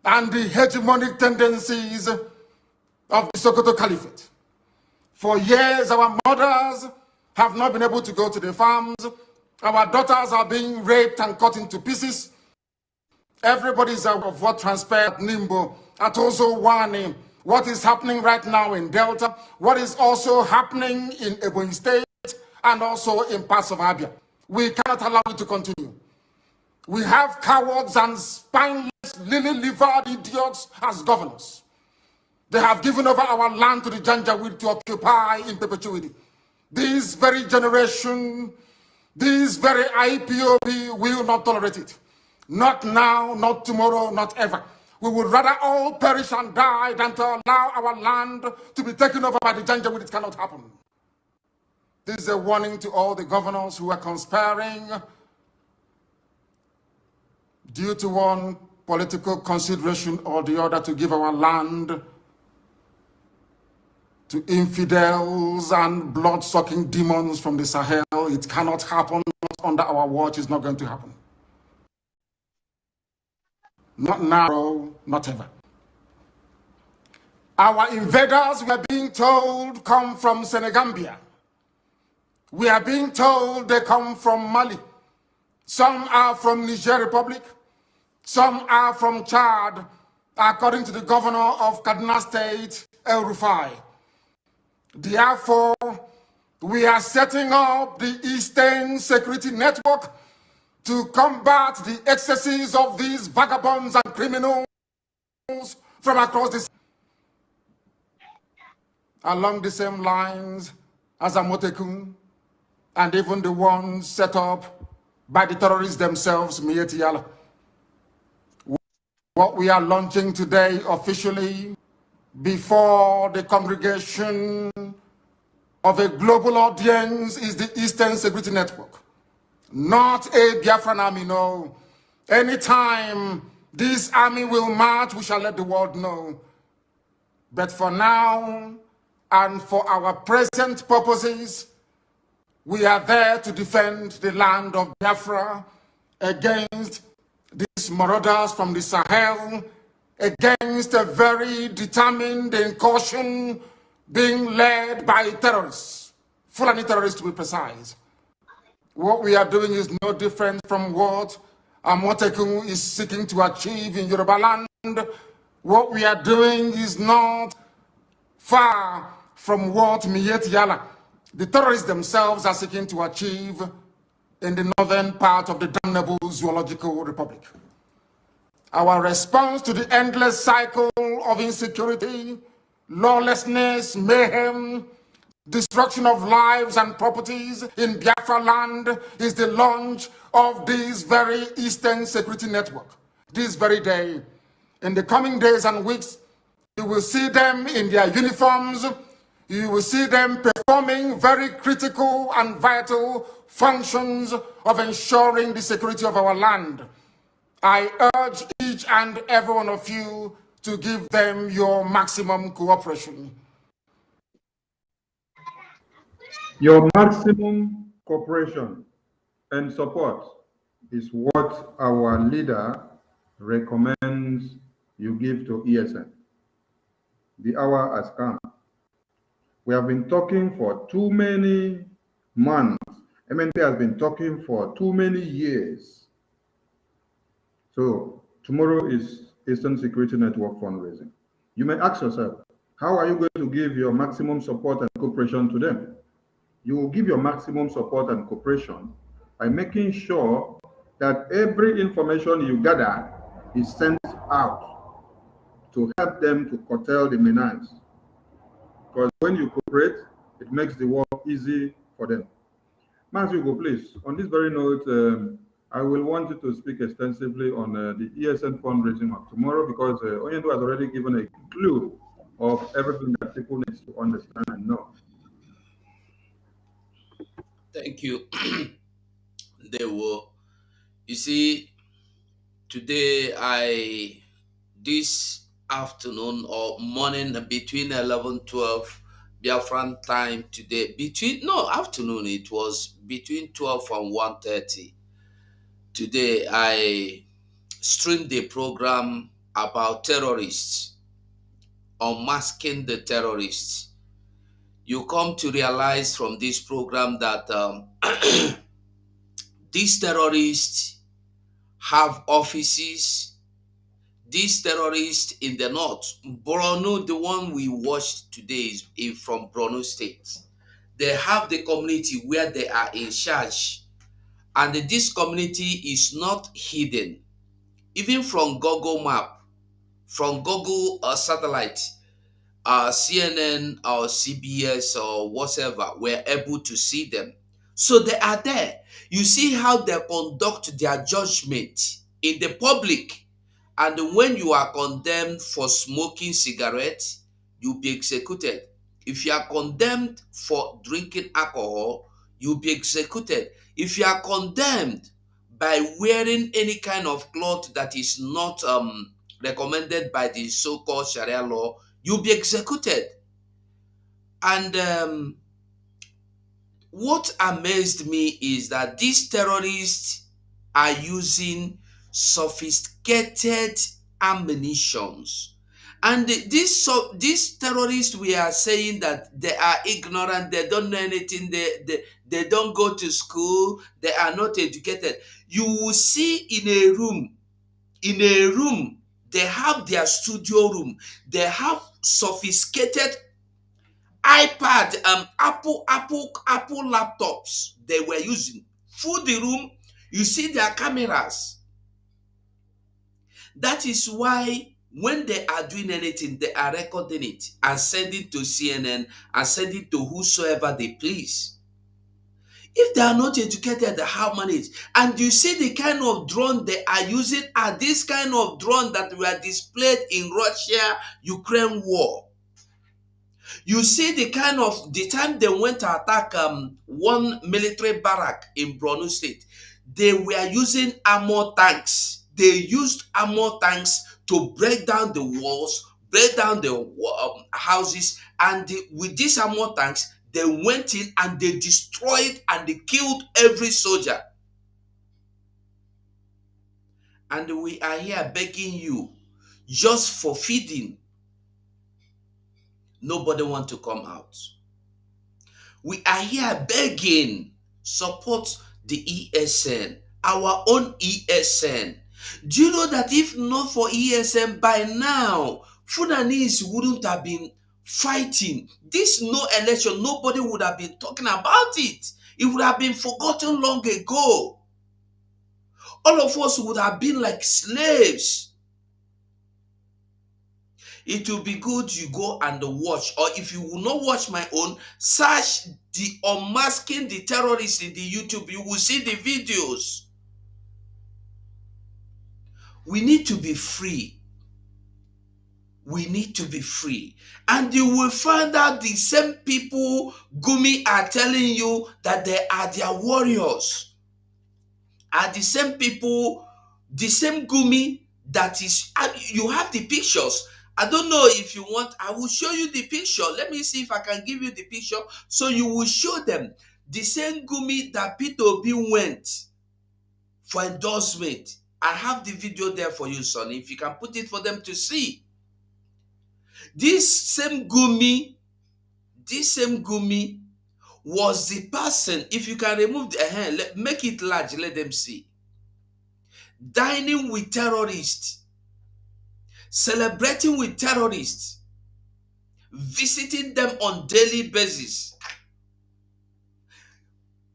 [SPEAKER 7] and the hegemonic tendencies of the Sokoto Caliphate. For years, our mothers have not been able to go to the farms. Our daughters are being raped and cut into pieces. Everybody is aware of what transpired at Nimbo, at Ozo Wani, what is happening right now in Delta, what is also happening in Ebonyi State, and also in parts of Abia. We cannot allow it to continue. We have cowards and spineless, lily-livered idiots as governors. They have given over our land to the Janjaweed to occupy in perpetuity. This very generation, this very IPOB will not tolerate it. Not now, not tomorrow, not ever. We would rather all perish and die than to allow our land to be taken over by the Janjaweed. It cannot happen. This is a warning to all the governors who are conspiring due to one political consideration or the other to give our land to infidels and blood-sucking demons from the Sahel. It cannot happen. Not under our watch. It's not going to happen. Not now, not ever. Our invaders, we are being told, come from Senegambia. We are being told they come from Mali. Some are from Niger Republic. Some are from Chad, according to the governor of Kaduna State, El Rufai. Therefore, we are setting up the Eastern Security Network to combat the excesses of these vagabonds and criminals from across this, along the same lines as Amotekun, and even the ones set up by the terrorists themselves, Mieti Yala. What we are launching today officially before the congregation of a global audience is the Eastern Security Network. Not a Biafran army, no. Anytime this army will march, we shall let the world know. But for now, and for our present purposes, we are there to defend the land of Biafra against these marauders from the Sahel, against a very determined incursion being led by terrorists, Fulani terrorists to be precise. What we are doing is no different from what Amotekun is seeking to achieve in Yoruba land. What we are doing is not far from what Mieti Yala, the terrorists themselves, are seeking to achieve in the northern part of the damnable zoological republic. Our response to the endless cycle of insecurity, lawlessness, mayhem, destruction of lives and properties in Biafra land is the launch of this very Eastern Security Network. This very day, in the coming days and weeks, you will see them in their uniforms. You will see them performing very critical and vital functions of ensuring the security of our land. I urge each and every one of you to give them your maximum cooperation.
[SPEAKER 5] Your maximum cooperation and support is what our leader recommends you give to ESN. The hour has come. We have been talking for too many months. MNP has been talking for too many years. So tomorrow is Eastern Security Network fundraising. You may ask yourself, how are you going to give your maximum support and cooperation to them? You will give your maximum support and cooperation by making sure that every information you gather is sent out to help them to curtail the menace. Because when you cooperate, it makes the work easy for them. Hugo, please, on this very note, I will want you to speak extensively on the ESN fundraising of tomorrow, because Onyendu has already given a clue of everything that people need to understand and know.
[SPEAKER 10] Thank you. They will. You see, today this afternoon or morning between 11:12 Biafran time today, afternoon, it was between 12 and 1:30. Today I streamed a program about terrorists, unmasking the terrorists. You come to realize from this program that these terrorists have offices. These terrorists in the north, Borno, the one we watched today is from Borno State. They have the community where they are in charge, and this community is not hidden. Even from Google Map, from Google satellite, CNN or CBS or whatever, we're able to see them. So they are there. You see how they conduct their judgment in the public. And when you are condemned for smoking cigarettes, you'll be executed. If you are condemned for drinking alcohol, you'll be executed. If you are condemned by wearing any kind of cloth that is not recommended by the so-called Sharia law, you'll be executed. And what amazed me is that these terrorists are using sophisticated ammunitions. And these terrorists, we are saying that they are ignorant, they don't know anything, they don't go to school, they are not educated. You will see in a room, they have their studio room, they have sophisticated iPad, Apple laptops they were using. Full the room, you see their cameras. That is why when they are doing anything, they are recording it and sending to CNN and sending to whosoever they please. If they are not educated, how manage? And you see the kind of drone they are using are this kind of drone that were displayed in Russia-Ukraine war. You see the time they went to attack one military barrack in Borno State, they were using armor tanks. They used armor tanks to break down the walls, break down the houses, and with these armor tanks, they went in and they destroyed and they killed every soldier. And we are here begging you just for feeding. Nobody wants to come out. We are here begging, support the ESN, our own ESN. Do you know that if not for ESN, by now, Fulanese wouldn't have been fighting. This no election, nobody would have been talking about it. It would have been forgotten long ago. All of us would have been like slaves. It will be good you go and watch, or if you will not watch my own, search the unmasking the terrorists in the YouTube. You will see the videos. We need to be free. We need to be free. And you will find out the same people Gumi are telling you that they are their warriors are the same people, the same Gumi that is, you have the pictures. I don't know if you want, I will show you the picture. Let me see if I can give you the picture. So you will show them the same Gumi that Peter Obi went for endorsement. I have the video there for you, son. If you can put it for them to see. This same Gumi was the person, if you can remove the hand, make it large, let them see. Dining with terrorists. celebrating with terrorists, visiting them on daily basis,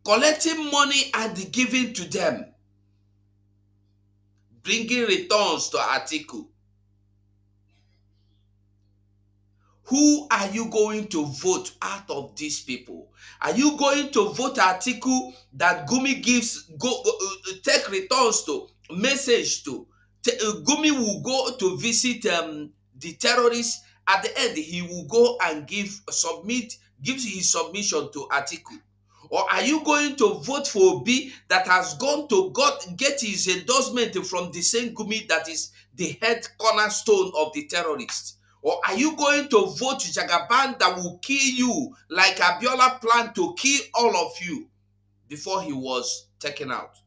[SPEAKER 10] collecting money and giving to them, bringing returns to Atiku. Who are you going to vote out of these people? Are you going to vote Atiku that Gumi gives, take returns to, message to? Gumi will go to visit the terrorists. At the end, he will go and gives his submission to Atiku. Or are you going to vote for Obi that has gone to get his endorsement from the same Gumi that is the head cornerstone of the terrorists? Or are you going to vote Jagaban that will kill you like Abiola planned to kill all of you before he was taken out?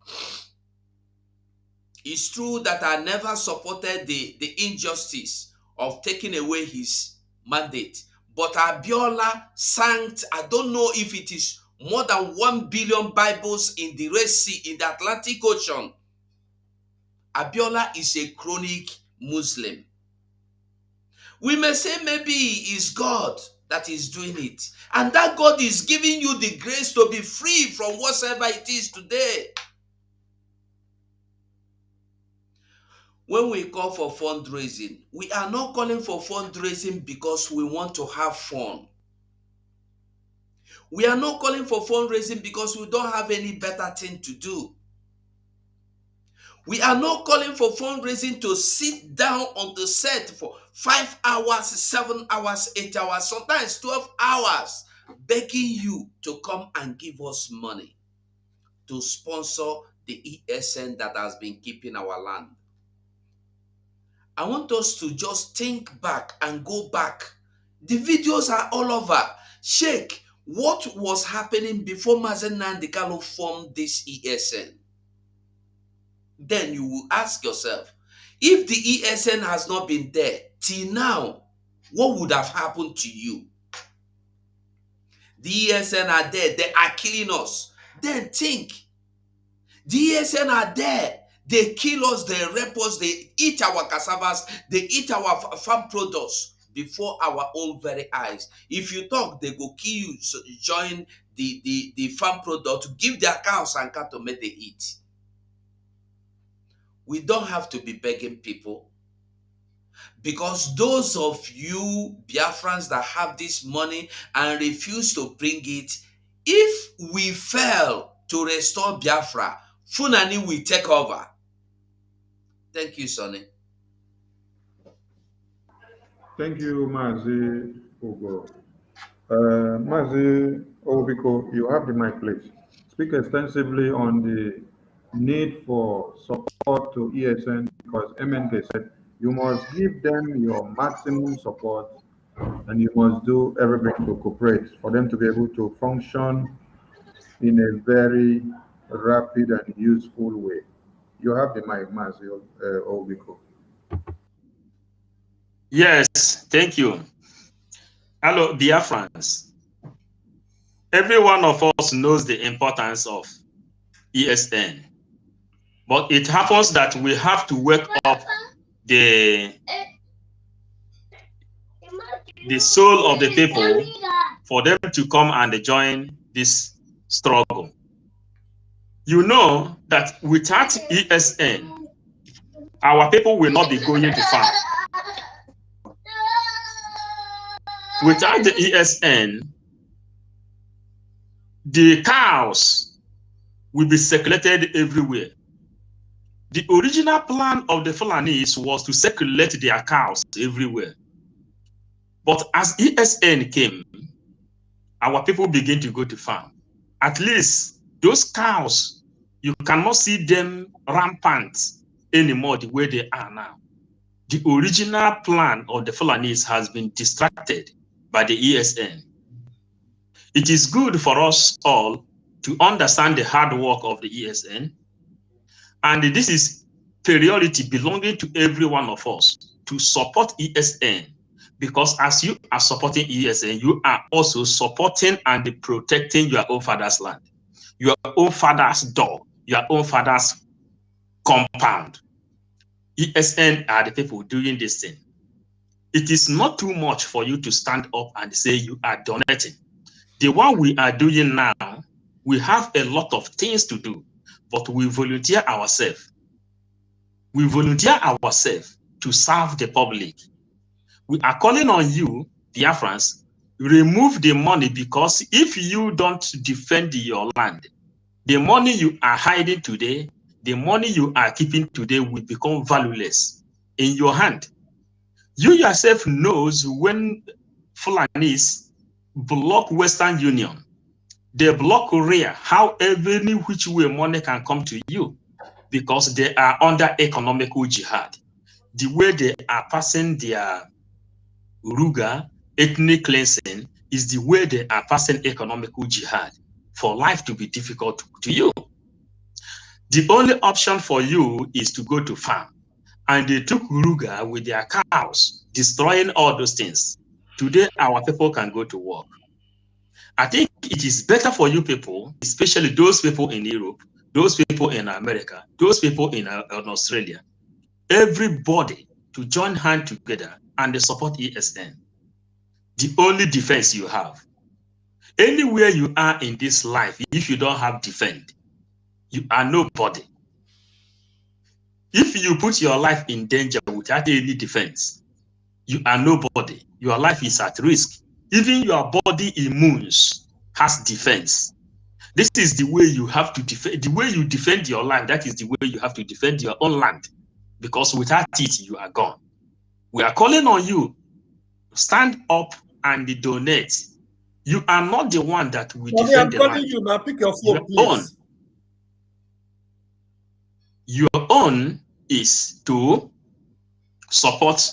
[SPEAKER 10] It's true that I never supported the injustice of taking away his mandate. But Abiola sank, I don't know if it is more than 1 billion Bibles in the Red Sea, in the Atlantic Ocean. Abiola is a chronic Muslim. We may say maybe it is God that is doing it. And that God is giving you the grace to be free from whatever it is today. When we call for fundraising, we are not calling for fundraising because we want to have fun. We are not calling for fundraising because we don't have any better thing to do. We are not calling for fundraising to sit down on the set for 5 hours, 7 hours, 8 hours, sometimes 12 hours, begging you to come and give us money to sponsor the ESN that has been keeping our land. I want us to just think back and go back. The videos are all over. Sheikh, what was happening before Mazen Nnamdi Kanu formed this ESN? Then you will ask yourself, if the ESN has not been there till now, what would have happened to you? The ESN are there, they are killing us. Then think, the ESN are there, they kill us, they rape us, they eat our cassavas, they eat our farm products before our own very eyes. If you talk, they go kill you, so join the farm product, give their cows and cattle, make they eat. We don't have to be begging people, because those of you Biafrans that have this money and refuse to bring it, if we fail to restore Biafra, Funani will take over. Thank you, Sonny.
[SPEAKER 5] Thank you, Mazi Ugo. Mazi Obiko, you have the mic, please. Speak extensively on the need for support to ESN, because MNK said you must give them your maximum support and you must do everything to cooperate for them to be able to function in a very rapid and useful way. You have the mic, Mazi Obiko.
[SPEAKER 11] Yes, thank you. Hello, Biafrans. Every one of us knows the importance of ESN, but it happens that we have to wake up the soul of the people for them to come and join this struggle. You know that without ESN, our people will not be going to farm. Without the ESN, the cows will be circulated everywhere. The original plan of the Fulanis was to circulate their cows everywhere. But as ESN came, our people begin to go to farm. At least those cows, you cannot see them rampant anymore the way they are now. The original plan of the Fulanis has been distracted by the ESN. It is good for us all to understand the hard work of the ESN, and this is priority belonging to every one of us to support ESN, because as you are supporting ESN, you are also supporting and protecting your own father's land, your own father's dog, your own father's compound. ESN are the people doing this thing. it is not too much for you to stand up and say you are donating. The one we are doing now, we have a lot of things to do, but we volunteer ourselves. We volunteer ourselves to serve the public. We are calling on you, Biafrans, remove the money, because if you don't defend your land, the money you are hiding today, the money you are keeping today will become valueless in your hand. You yourself knows when Fulanis block Western Union, they block Korea, how any which way money can come to you, because they are under economical jihad. The way they are passing their Uruga, ethnic cleansing, is the way they are passing economical jihad for life to be difficult to you. The only option for you is to go to farm. And they took Uruga with their cows, destroying all those things. Today, our people can go to work. I think it is better for you people, especially those people in Europe, those people in America, those people in Australia, everybody to join hands together and support ESN. The only defense you have. Anywhere you are in this life, if you don't have defense, you are nobody. If you put your life in danger without any defense, you are nobody. Your life is at risk. Even your body immunes has defense. This is the way you have to defend. The way you defend your life, that is the way you have to defend your own land. Because without it, you are gone. We are calling on you. Stand up and donate. You are not the one that will defend the land. I'm calling
[SPEAKER 12] you now. Pick your phone, please.
[SPEAKER 11] Your own is to support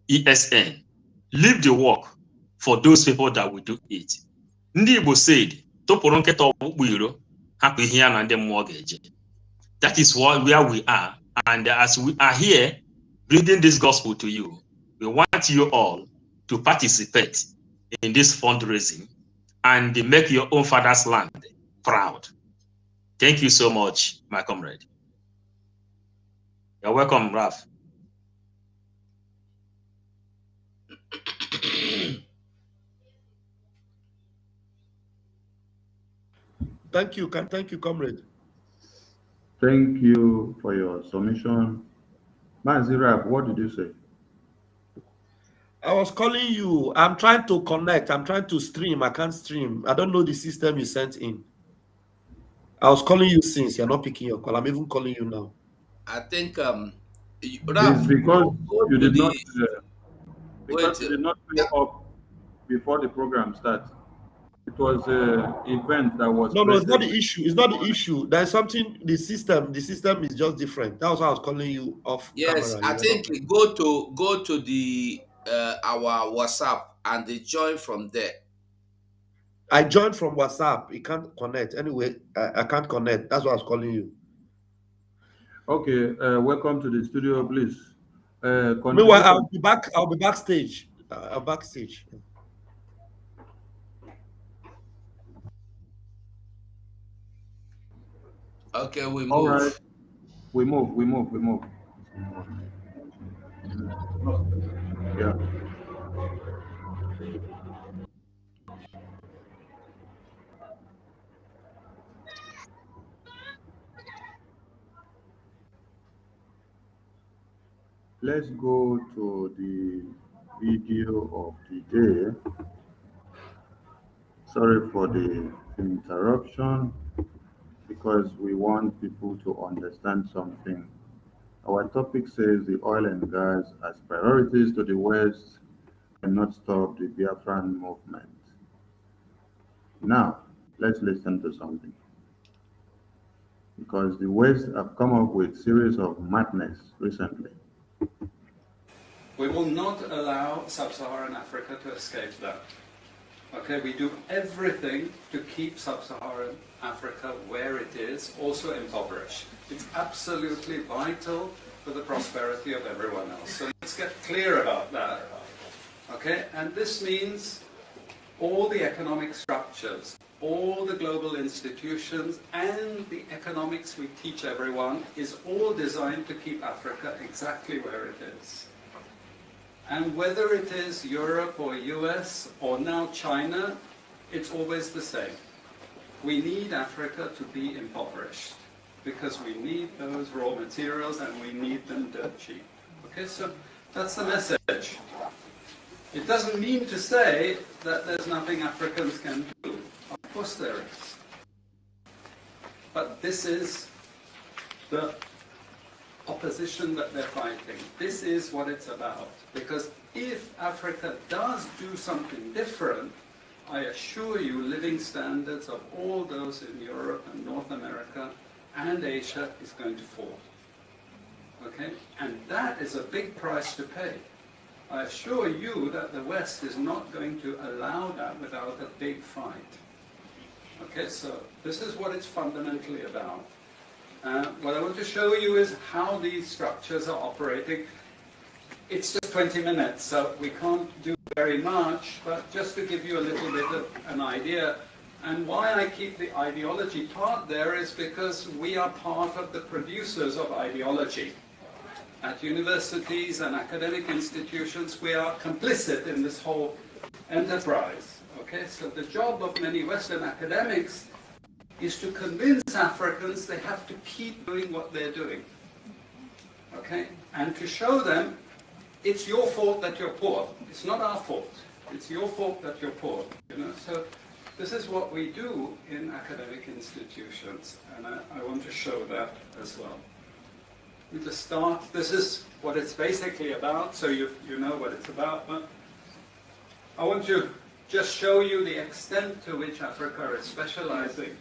[SPEAKER 11] ESN. Leave the work for those people that will do it. Ndị Igbo said, that is where we are. And as we are here bringing this gospel to you, we want you all to participate in this fundraising and make your own father's land proud. Thank you so much, my comrade. You're welcome, Raf.
[SPEAKER 12] Thank you, comrade.
[SPEAKER 5] Thank you for your submission. Manzirab, what did you say?
[SPEAKER 12] I was calling you. I'm trying to connect. I'm trying to stream. I can't stream. I don't know the system you sent in. I was calling you since you're not picking your call. I'm even calling you now.
[SPEAKER 10] I think
[SPEAKER 5] Raf, it's because you did not you did not play up before the program starts. It was an event that was.
[SPEAKER 12] No, it's not the issue. It's not the issue. There's something. The system is just different. That was why I was calling you off.
[SPEAKER 10] Yes,
[SPEAKER 12] camera.
[SPEAKER 10] I think go to the our WhatsApp and they join from there.
[SPEAKER 12] I joined from WhatsApp. It can't connect. Anyway, I can't connect. That's why I was calling you.
[SPEAKER 5] Okay. Welcome to the studio, please.
[SPEAKER 12] Meanwhile, I'll be back. I'll be backstage. Backstage.
[SPEAKER 10] Okay, we move.
[SPEAKER 5] All right. We move. Yeah. Let's go to the video of the day. Sorry for the interruption, because we want people to understand something. Our topic says the oil and gas as priorities to the West cannot stop the Biafran movement. Now, let's listen to something. Because the West have come up with a series of madness recently.
[SPEAKER 13] We will not allow sub-Saharan Africa to escape that. Okay, we do everything to keep sub-Saharan Africa where it is, also impoverished. It's absolutely vital for the prosperity of everyone else. So let's get clear about that. Okay, and this means all the economic structures, all the global institutions, and the economics we teach everyone is all designed to keep Africa exactly where it is. And whether it is Europe or US or now China, it's always the same. We need Africa to be impoverished because we need those raw materials and we need them dirt cheap. Okay, so that's the message. It doesn't mean to say that there's nothing Africans can do. Of course there is. But this is the opposition that they're fighting. This is what it's about. Because if Africa does do something different, I assure you living standards of all those in Europe and North America and Asia is going to fall. Okay? And that is a big price to pay. I assure you that the West is not going to allow that without a big fight. Okay, so this is what it's fundamentally about. What I want to show you is how these structures are operating. It's just 20 minutes, so we can't do very much, but just to give you a little bit of an idea. And why I keep the ideology part there is because we are part of the producers of ideology. At universities and academic institutions, we are complicit in this whole enterprise. Okay, so the job of many Western academics is to convince Africans they have to keep doing what they're doing. Okay, and to show them it's your fault that you're poor. It's not our fault. It's your fault that you're poor. You know, so this is what we do in academic institutions, and I want to show that as well. Let me just start. This is what it's basically about, so you know what it's about. But I want to just show you the extent to which Africa is specializing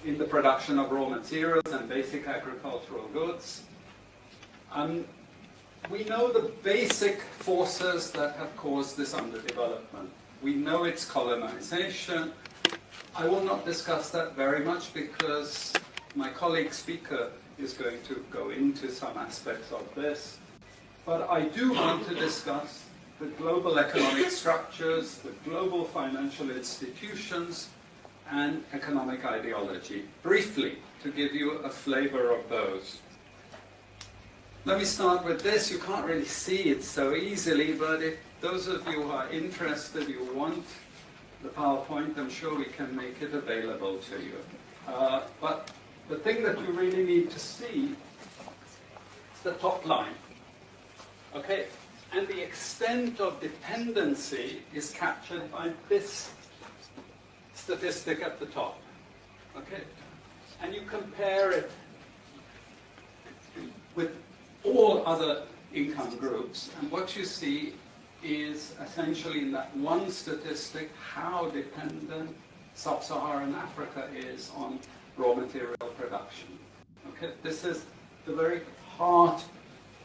[SPEAKER 13] in the production of raw materials and basic agricultural goods. We know the basic forces that have caused this underdevelopment. We know it's colonization. I will not discuss that very much because my colleague speaker is going to go into some aspects of this. But I do want to discuss the global economic structures, the global financial institutions, and economic ideology, briefly, to give you a flavor of those. Let me start with this. You can't really see it so easily, but if those of you who are interested, you want the PowerPoint, I'm sure we can make it available to you. But the thing that you really need to see is the top line. Okay? And the extent of dependency is captured by this statistic at the top. Okay? And you compare it with all other income groups, and what you see is essentially in that one statistic how dependent sub-Saharan Africa is on raw material production. Okay? This is the very heart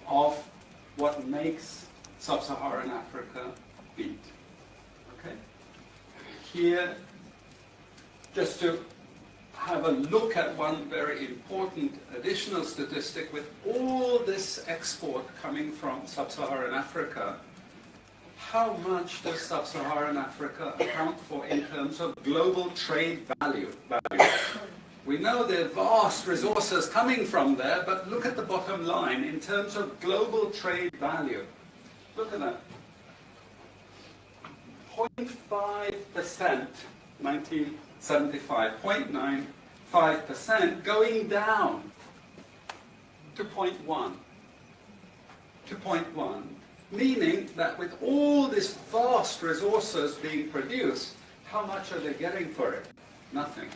[SPEAKER 13] of what makes sub-Saharan Africa beat. Okay? Here, just to have a look at one very important additional statistic, with all this export coming from sub-Saharan Africa, how much does sub-Saharan Africa account for in terms of global trade value? We know there are vast resources coming from there, but look at the bottom line in terms of global trade value. Look at that. 0.5%, 1975, 0.95%, going down to 0.1. To 0.1. Meaning that with all these vast resources being produced, how much are they getting for it? Nothing.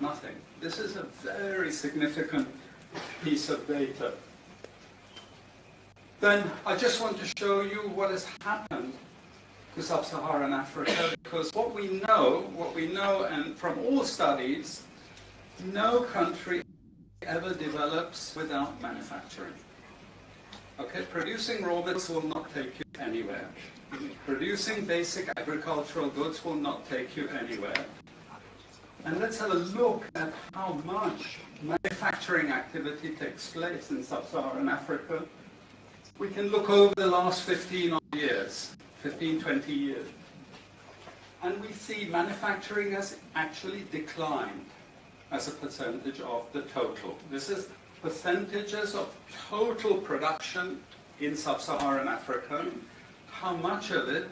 [SPEAKER 13] Nothing. This is a very significant piece of data. Then I just want to show you what has happened to sub-Saharan Africa, because what we know, and from all studies, no country ever develops without manufacturing. Okay, producing raw materials will not take you anywhere. Producing basic agricultural goods will not take you anywhere. And let's have a look at how much manufacturing activity takes place in sub-Saharan Africa. We can look over the last 15 years, 15, 20 years. And we see manufacturing has actually declined as a percentage of the total. This is percentages of total production in sub-Saharan Africa, how much of it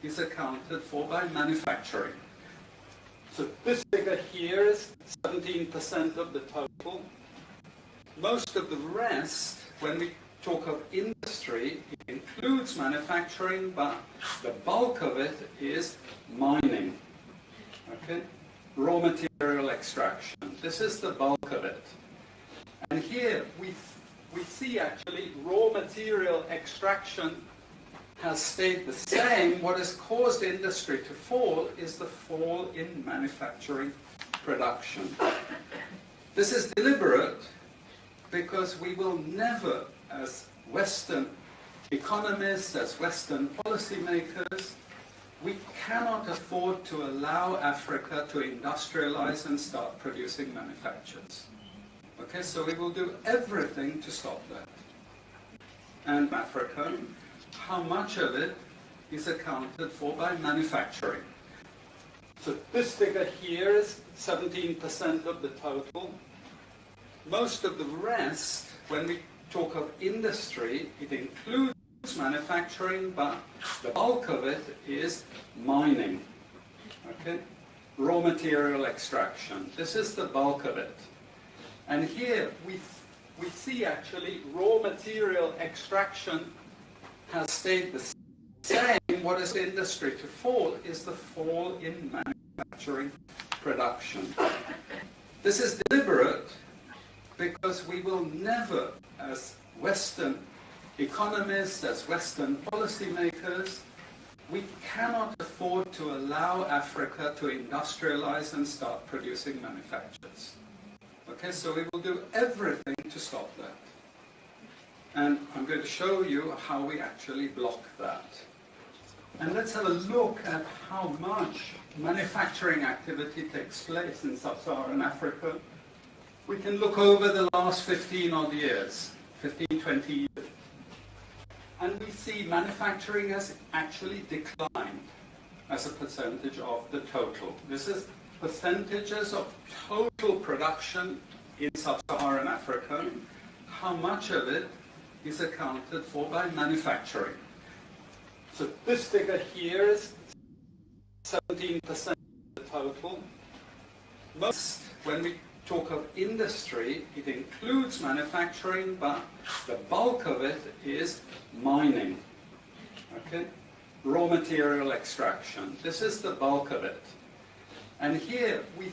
[SPEAKER 13] is accounted for by manufacturing? So this figure here is 17% of the total. Most of the rest, when we talk of industry, it includes manufacturing, but the bulk of it is mining. Okay? Raw material extraction. This is the bulk of it. And here we see actually raw material extraction has stayed the same. What has caused industry to fall is the fall in manufacturing production. This is deliberate because we will never, as Western economists, as Western policymakers, we cannot afford to allow Africa to industrialize and start producing manufactures. Okay, so we will do everything to stop that. And Africa, how much of it is accounted for by manufacturing? So this figure here is 17% of the total. Most of the rest, when we talk of industry, it includes manufacturing, but the bulk of it is mining. Okay? Raw material extraction. This is the bulk of it. And here we see actually raw material extraction has stayed the same. What is industry to fall is the fall in manufacturing production. This is deliberate because we will never, as Western economists, as Western policymakers, we cannot afford to allow Africa to industrialize and start producing manufactures. Okay, so we will do everything to stop that. And I'm going to show you how we actually block that. And let's have a look at how much manufacturing activity takes place in sub-Saharan Africa. We can look over the last 15 odd years, 15, 20 years. And we see manufacturing has actually declined as a percentage of the total. This is percentages of total production in sub-Saharan Africa. How much of it is accounted for by manufacturing? So this figure here is 17% of the total. Most, when we talk of industry, it includes manufacturing, but the bulk of it is mining. Okay? Raw material extraction. This is the bulk of it. And here we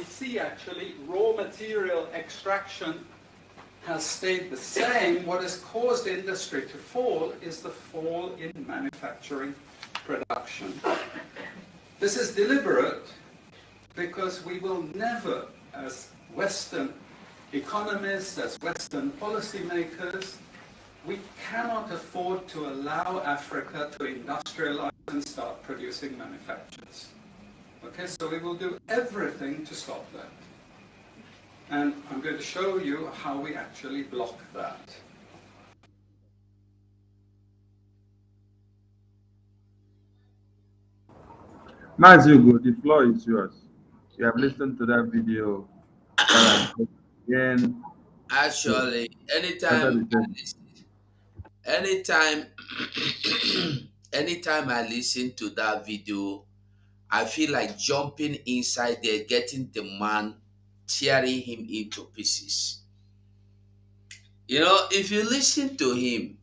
[SPEAKER 13] see actually raw material extraction has stayed the same. What has caused industry to fall is the fall in manufacturing production. This is deliberate because we will never, as Western economists, as Western policymakers, we cannot afford to allow Africa to industrialize and start producing manufactures. Okay, so we will do everything to stop that. And I'm going to show you how we actually block that.
[SPEAKER 5] Mazugo, the floor is yours. You have listened to that video again.
[SPEAKER 10] Actually, anytime anytime I listen to that video, I feel like jumping inside there, getting the man, tearing him into pieces. You know, if you listen to him,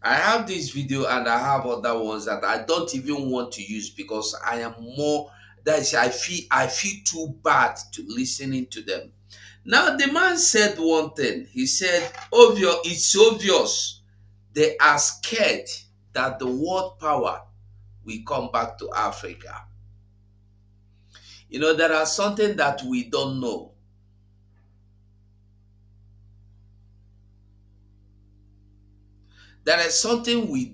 [SPEAKER 10] I have this video and I have other ones that I don't even want to use because I am more, I feel too bad to listening to them. Now the man said one thing. He said, it's obvious they are scared that the world power will come back to Africa. You know, there are something that we don't know. There is something we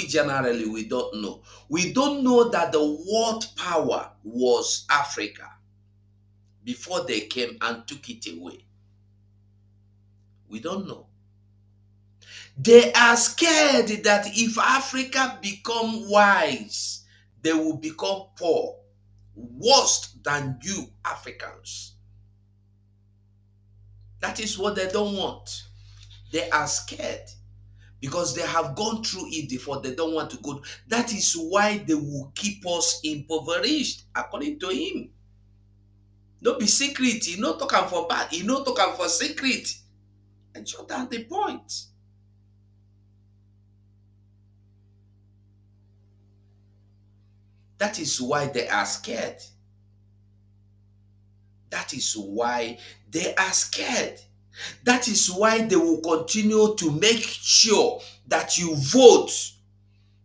[SPEAKER 10] generally we don't know. We don't know that the world power was Africa before they came and took it away. We don't know. They are scared that if Africa become wise, they will become poor, worse than you Africans. That is what they don't want. They are scared because they have gone through it before. They don't want to go. That is why they will keep us impoverished, according to him. No be secret. He no talk am for bad. He no talk am for secret. And shut down the point. That is why they are scared. That is why they are scared. That is why they will continue to make sure that you vote.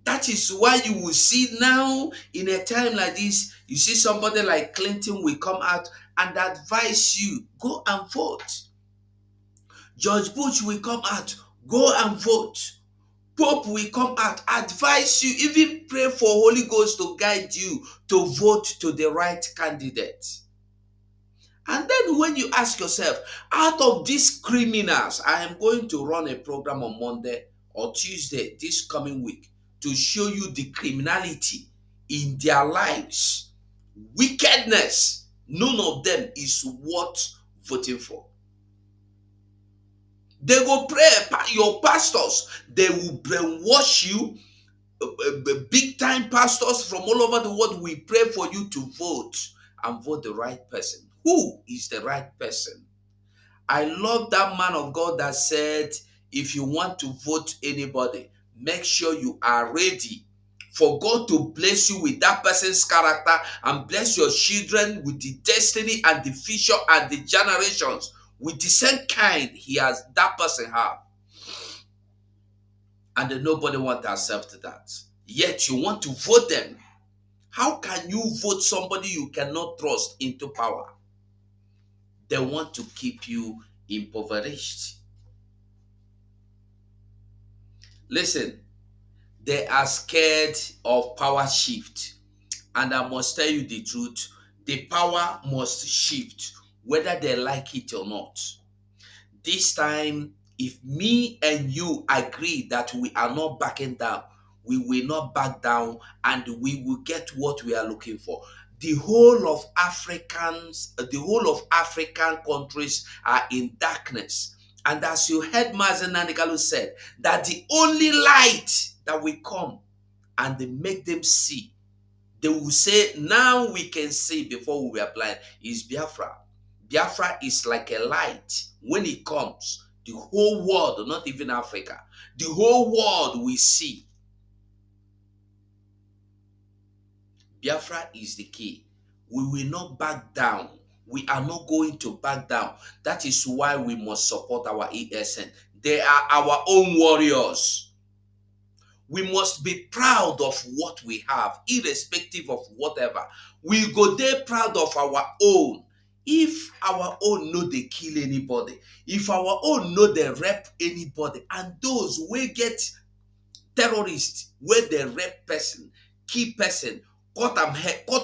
[SPEAKER 10] That is why you will see now in a time like this, you see somebody like Clinton will come out and advise you, go and vote. George Bush will come out, go and vote. Pope will come out, advise you, even pray for Holy Ghost to guide you to vote to the right candidate. And then when you ask yourself, out of these criminals, I am going to run a program on Monday or Tuesday this coming week to show you the criminality in their lives, wickedness. None of them is worth voting for. They go pray, your pastors, they will brainwash you. Big time pastors from all over the world will pray for you to vote and vote the right person. Who is the right person? I love that man of God that said, if you want to vote anybody, make sure you are ready for God to bless you with that person's character and bless your children with the destiny and the future and the generations with the same kind he has, that person have. And then nobody want to accept that. Yet you want to vote them. How can you vote somebody you cannot trust into power? They want to keep you impoverished. Listen, they are scared of power shift. And I must tell you the truth, the power must shift, whether they like it or not. This time, if me and you agree that we are not backing down, we will not back down and we will get what we are looking for. The whole of Africans, the whole of African countries are in darkness. And as you heard Mazen Nanikalu said, that the only light that will come and they make them see, they will say, now we can see before we were blind, is Biafra. Biafra is like a light. When it comes, the whole world, not even Africa, the whole world will see. Biafra is the key. We will not back down. We are not going to back down. That is why we must support our ESN. They are our own warriors. We must be proud of what we have, irrespective of whatever. We go there proud of our own. If our own know they kill anybody, if our own know they rape anybody, and those will get terrorists where they rape person, kill person, cut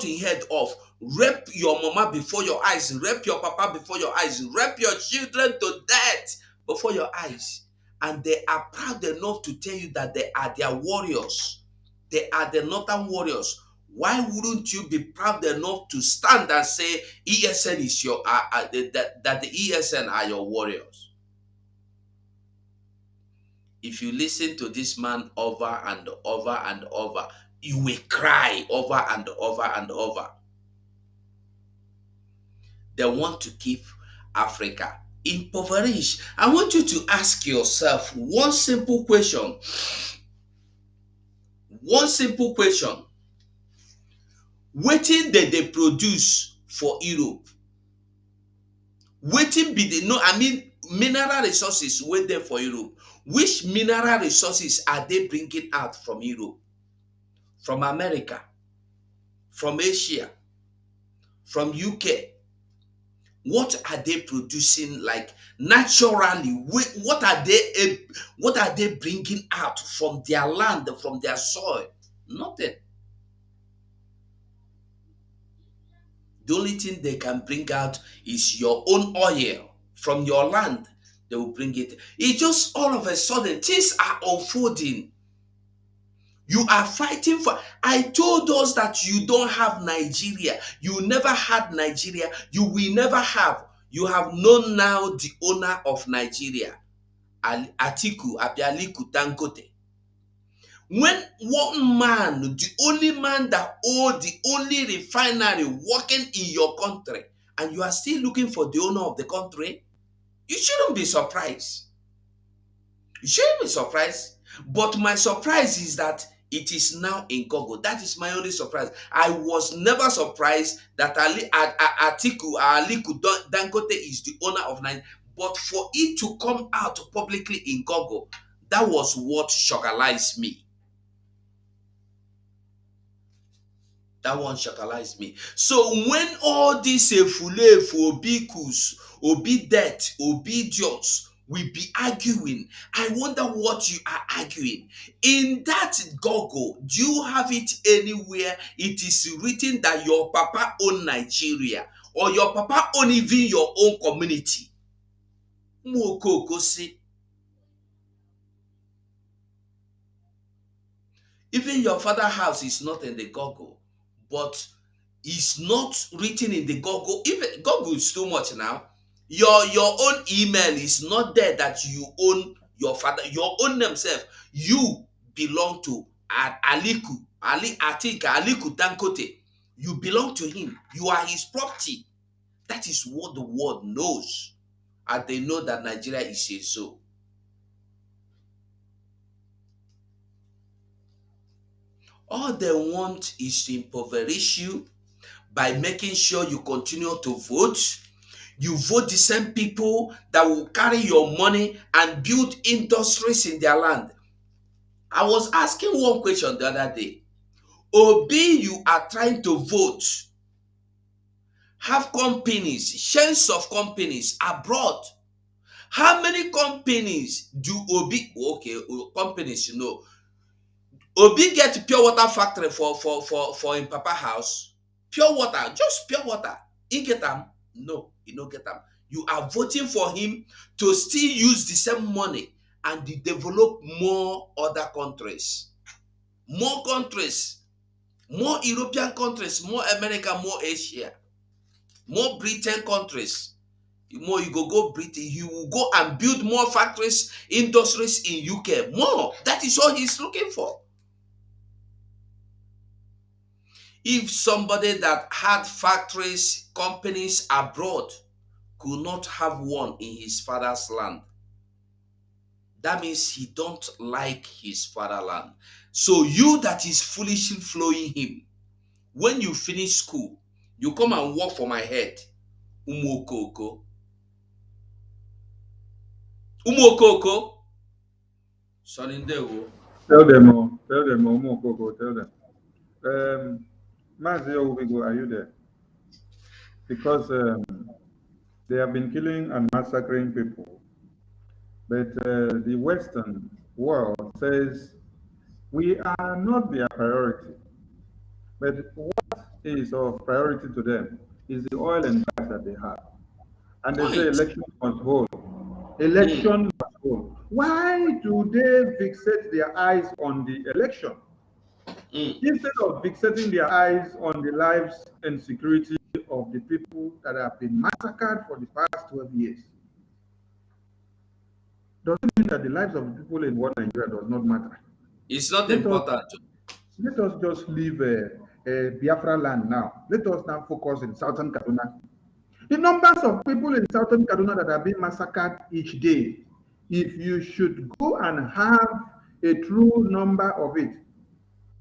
[SPEAKER 10] him head off, rape your mama before your eyes, rape your papa before your eyes, rape your children to death before your eyes. And they are proud enough to tell you that they are their warriors. They are the northern warriors. Why wouldn't you be proud enough to stand and say ESN is your that the ESN are your warriors? If you listen to this man over and over and over, you will cry over and over and over. They want to keep Africa impoverished. I want you to ask yourself one simple question. One simple question. Wetin did they produce for Europe? Wetin be the no? I mean, mineral resources were there for Europe. Which mineral resources are they bringing out from Europe? From America? From Asia? From UK? What are they producing like naturally? What are they bringing out from their land, from their soil? Nothing. The only thing they can bring out is your own oil from your land. They will bring it. It's just all of a sudden, things are unfolding. You are fighting for. I told us that you don't have Nigeria. You never had Nigeria. You will never have. You have known now the owner of Nigeria, Atiku Abbialiku Dangote. When one man, the only man that owns the only refinery working in your country, and you are still looking for the owner of the country, you shouldn't be surprised. You shouldn't be surprised. But my surprise is that it is now in Congo. That is my only surprise. I was never surprised that Atiku Dangote is the owner of Nigeria. But for it to come out publicly in Congo, that was what shockalized me. That one shockalized me. So when all these Efulefu, Obikus, Obidet, Obidios will be arguing, I wonder what you are arguing. In that Google, do you have it anywhere? It is written that your papa own Nigeria, or your papa own even your own community. Even your father's house is not in the Google, but it's not written in the Google. Even Google is too much now. Your own email is not there that you own your father, your own themselves. You belong to Aliku Dangote. You belong to him. You are his property. That is what the world knows, and they know that Nigeria is a zoo. All they want is to impoverish you by making sure you continue to vote. You vote the same people that will carry your money and build industries in their land. I was asking one question the other day. Obi, you are trying to vote, have companies, shares of companies abroad. How many companies do Obi, okay, companies, you know, Obi get pure water factory for in Papa house? Pure water, just pure water. He get them? No, he don't get them. You are voting for him to still use the same money and develop more other countries. More countries. More European countries, more America, more Asia. More Britain countries. More you go Britain, you will go and build more factories, industries in UK. More. That is all he's looking for. If somebody that had factories, companies abroad could not have one in his father's land, that means he don't like his fatherland. So you that is foolishly following him, when you finish school, you come and work for my head. Umokoko. Umokoko. Sonindego.
[SPEAKER 5] Tell them, Umokoko, tell them. Mazio Ubigo, are you there? Because they have been killing and massacring people. But the Western world says we are not their priority. But what is of priority to them is the oil and gas that they have. And they say election must hold. Election must hold. Why do they fixate their eyes on the election? Instead of fixating their eyes on the lives and security of the people that have been massacred for the past 12 years? Doesn't mean that the lives of the people in one Nigeria does not matter.
[SPEAKER 10] It's not important.
[SPEAKER 5] Let us just leave Biafra land now. Let us now focus in Southern Kaduna. The numbers of people in Southern Kaduna that are being massacred each day, if you should go and have a true number of it,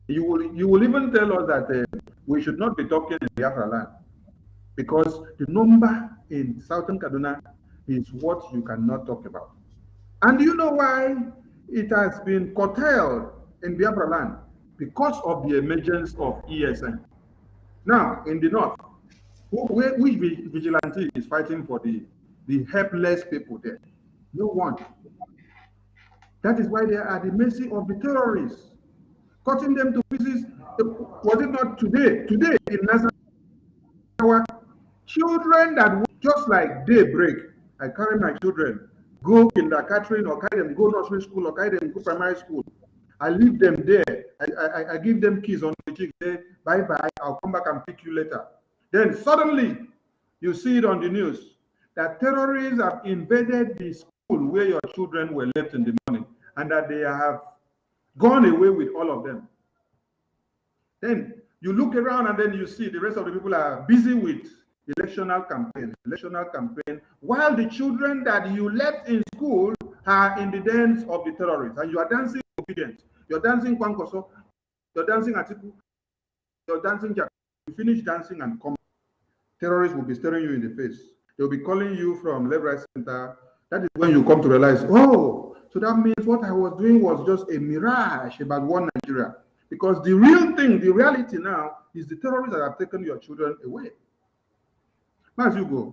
[SPEAKER 5] you will even tell us that we should not be talking in Biafra land, because the number in Southern Kaduna is what you cannot talk about. And do you know why it has been curtailed in Biafra land? Because of the emergence of ESN. Now, in the north, which vigilante is fighting for the helpless people there? No one. That is why they are at the mercy of the terrorists, cutting them to pieces. Was it not today? Today in Nasarawa, children that just like daybreak, I carry my children, go kindergarten or carry them go nursery school or carry them go primary school. I leave them there. I give them keys on the cheek. Say, bye-bye, I'll come back and pick you later. Then suddenly, you see it on the news. that terrorists have invaded the school where your children were left in the morning, and that they have gone away with all of them. Then you look around and then you see the rest of the people are busy with electoral campaign, while the children that you left in school are in the dens of the terrorists, and you are dancing obedient. You're dancing Kwankoso, you're dancing Atiku, you're dancing Jack. You finish dancing and come. Terrorists will be staring you in the face. They'll be calling you from left, right, center. That is when you come to realize, oh, so that means what I was doing was just a mirage about one Nigeria. Because the real thing, the reality now, is the terrorists that have taken your children away. Mazio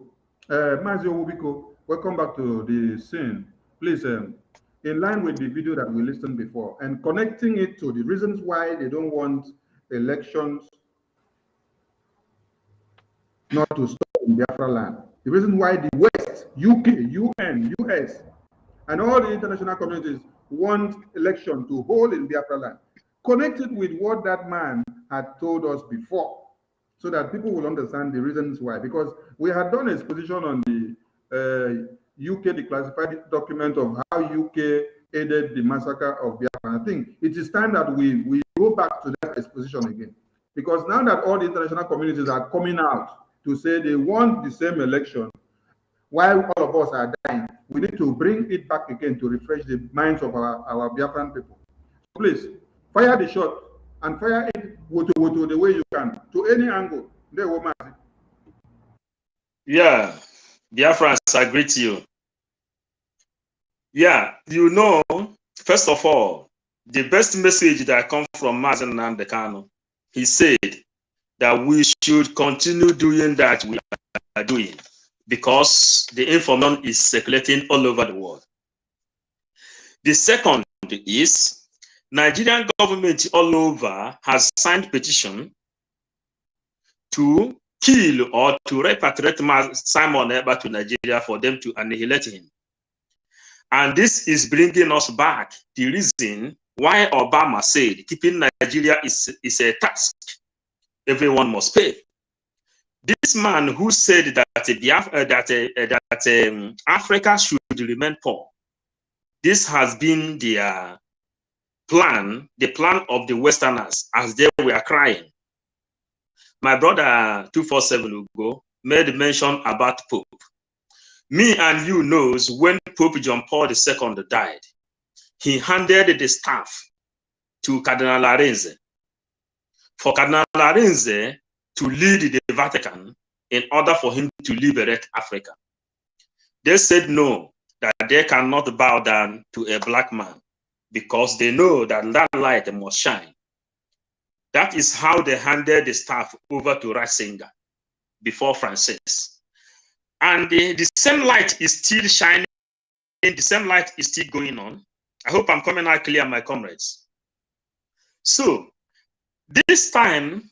[SPEAKER 5] Wubiko, welcome back to the scene. Please, in line with the video that we listened before, and connecting it to the reasons why they don't want elections not to stop in Biafra land. The reason why the West, UK, UN, US, and all the international communities want election to hold in Biafra land. Connected with what that man had told us before, so that people will understand the reasons why. Because we had done an exposition on the UK declassified document of how UK aided the massacre of Biafra. I think it is time that we go back to that exposition again. Because now that all the international communities are coming out to say they want the same election, while all of us are dying, we need to bring it back again to refresh the minds of our Biafran people. So please, fire the shot and fire it the way you can, to any angle.
[SPEAKER 11] Yeah, Biafrans, I greet you. Yeah, you know, first of all, the best message that comes from Mazen Namdekano, he said that we should continue doing that we are doing, because the information is circulating all over the world. The second is Nigerian government all over has signed petition to kill or to repatriate Simon Eba to Nigeria for them to annihilate him. And this is bringing us back the reason why Obama said keeping Nigeria is a task everyone must pay. This man who said that Africa should remain poor, this has been their plan, the plan of the Westerners as they were crying. My brother 247 Ugo made mention about Pope. Me and you knows when Pope John Paul II died, he handed the staff to Cardinal Arenze for Cardinal Arenze to lead the Vatican in order for him to liberate Africa. They said no, that they cannot bow down to a black man because they know that that light must shine. That is how they handed the staff over to Ratzinger before Francis. And the same light is still shining, the same light is still going on. I hope I'm coming out clear, my comrades. So, this time,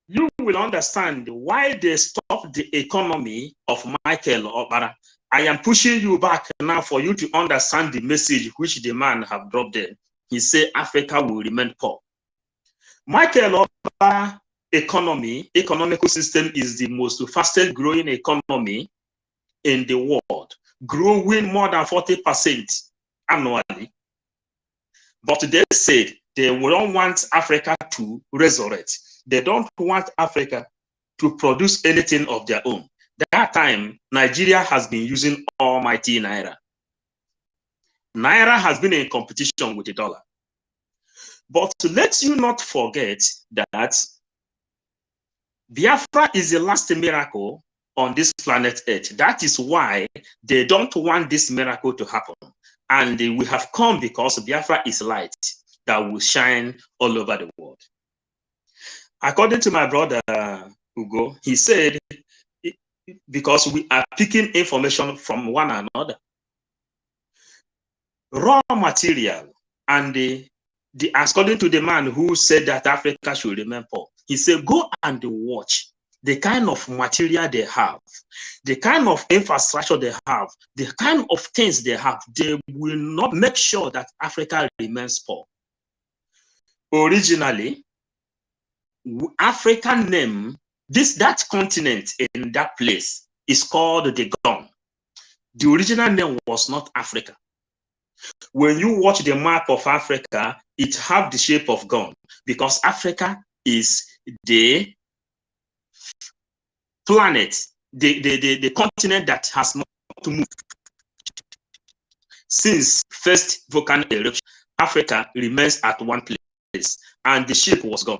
[SPEAKER 11] you will understand why they stopped the economy of Michael Obara. I am pushing you back now for you to understand the message which the man have dropped there. He said Africa will remain poor. Michael Obara economical system is the most fastest growing economy in the world, growing more than 40% annually. But they said they don't want Africa to resurrect. They don't want Africa to produce anything of their own. That time, Nigeria has been using almighty Naira. Naira has been in competition with the dollar. But let you not forget that Biafra is the last miracle on this planet Earth. That is why they don't want this miracle to happen. And we have come because Biafra is light that will shine all over the world. According to my brother Ugo, he said, because we are picking information from one another. Raw material, and according to the man who said that Africa should remain poor, he said, go and watch the kind of material they have, the kind of infrastructure they have, the kind of things they have. They will not make sure that Africa remains poor. Originally, African name, that continent in that place is called the Gong. The original name was not Africa. When you watch the map of Africa, it have the shape of gun because Africa is the planet, the continent that has not moved since first volcano eruption. Africa remains at one place, and the shape was gone.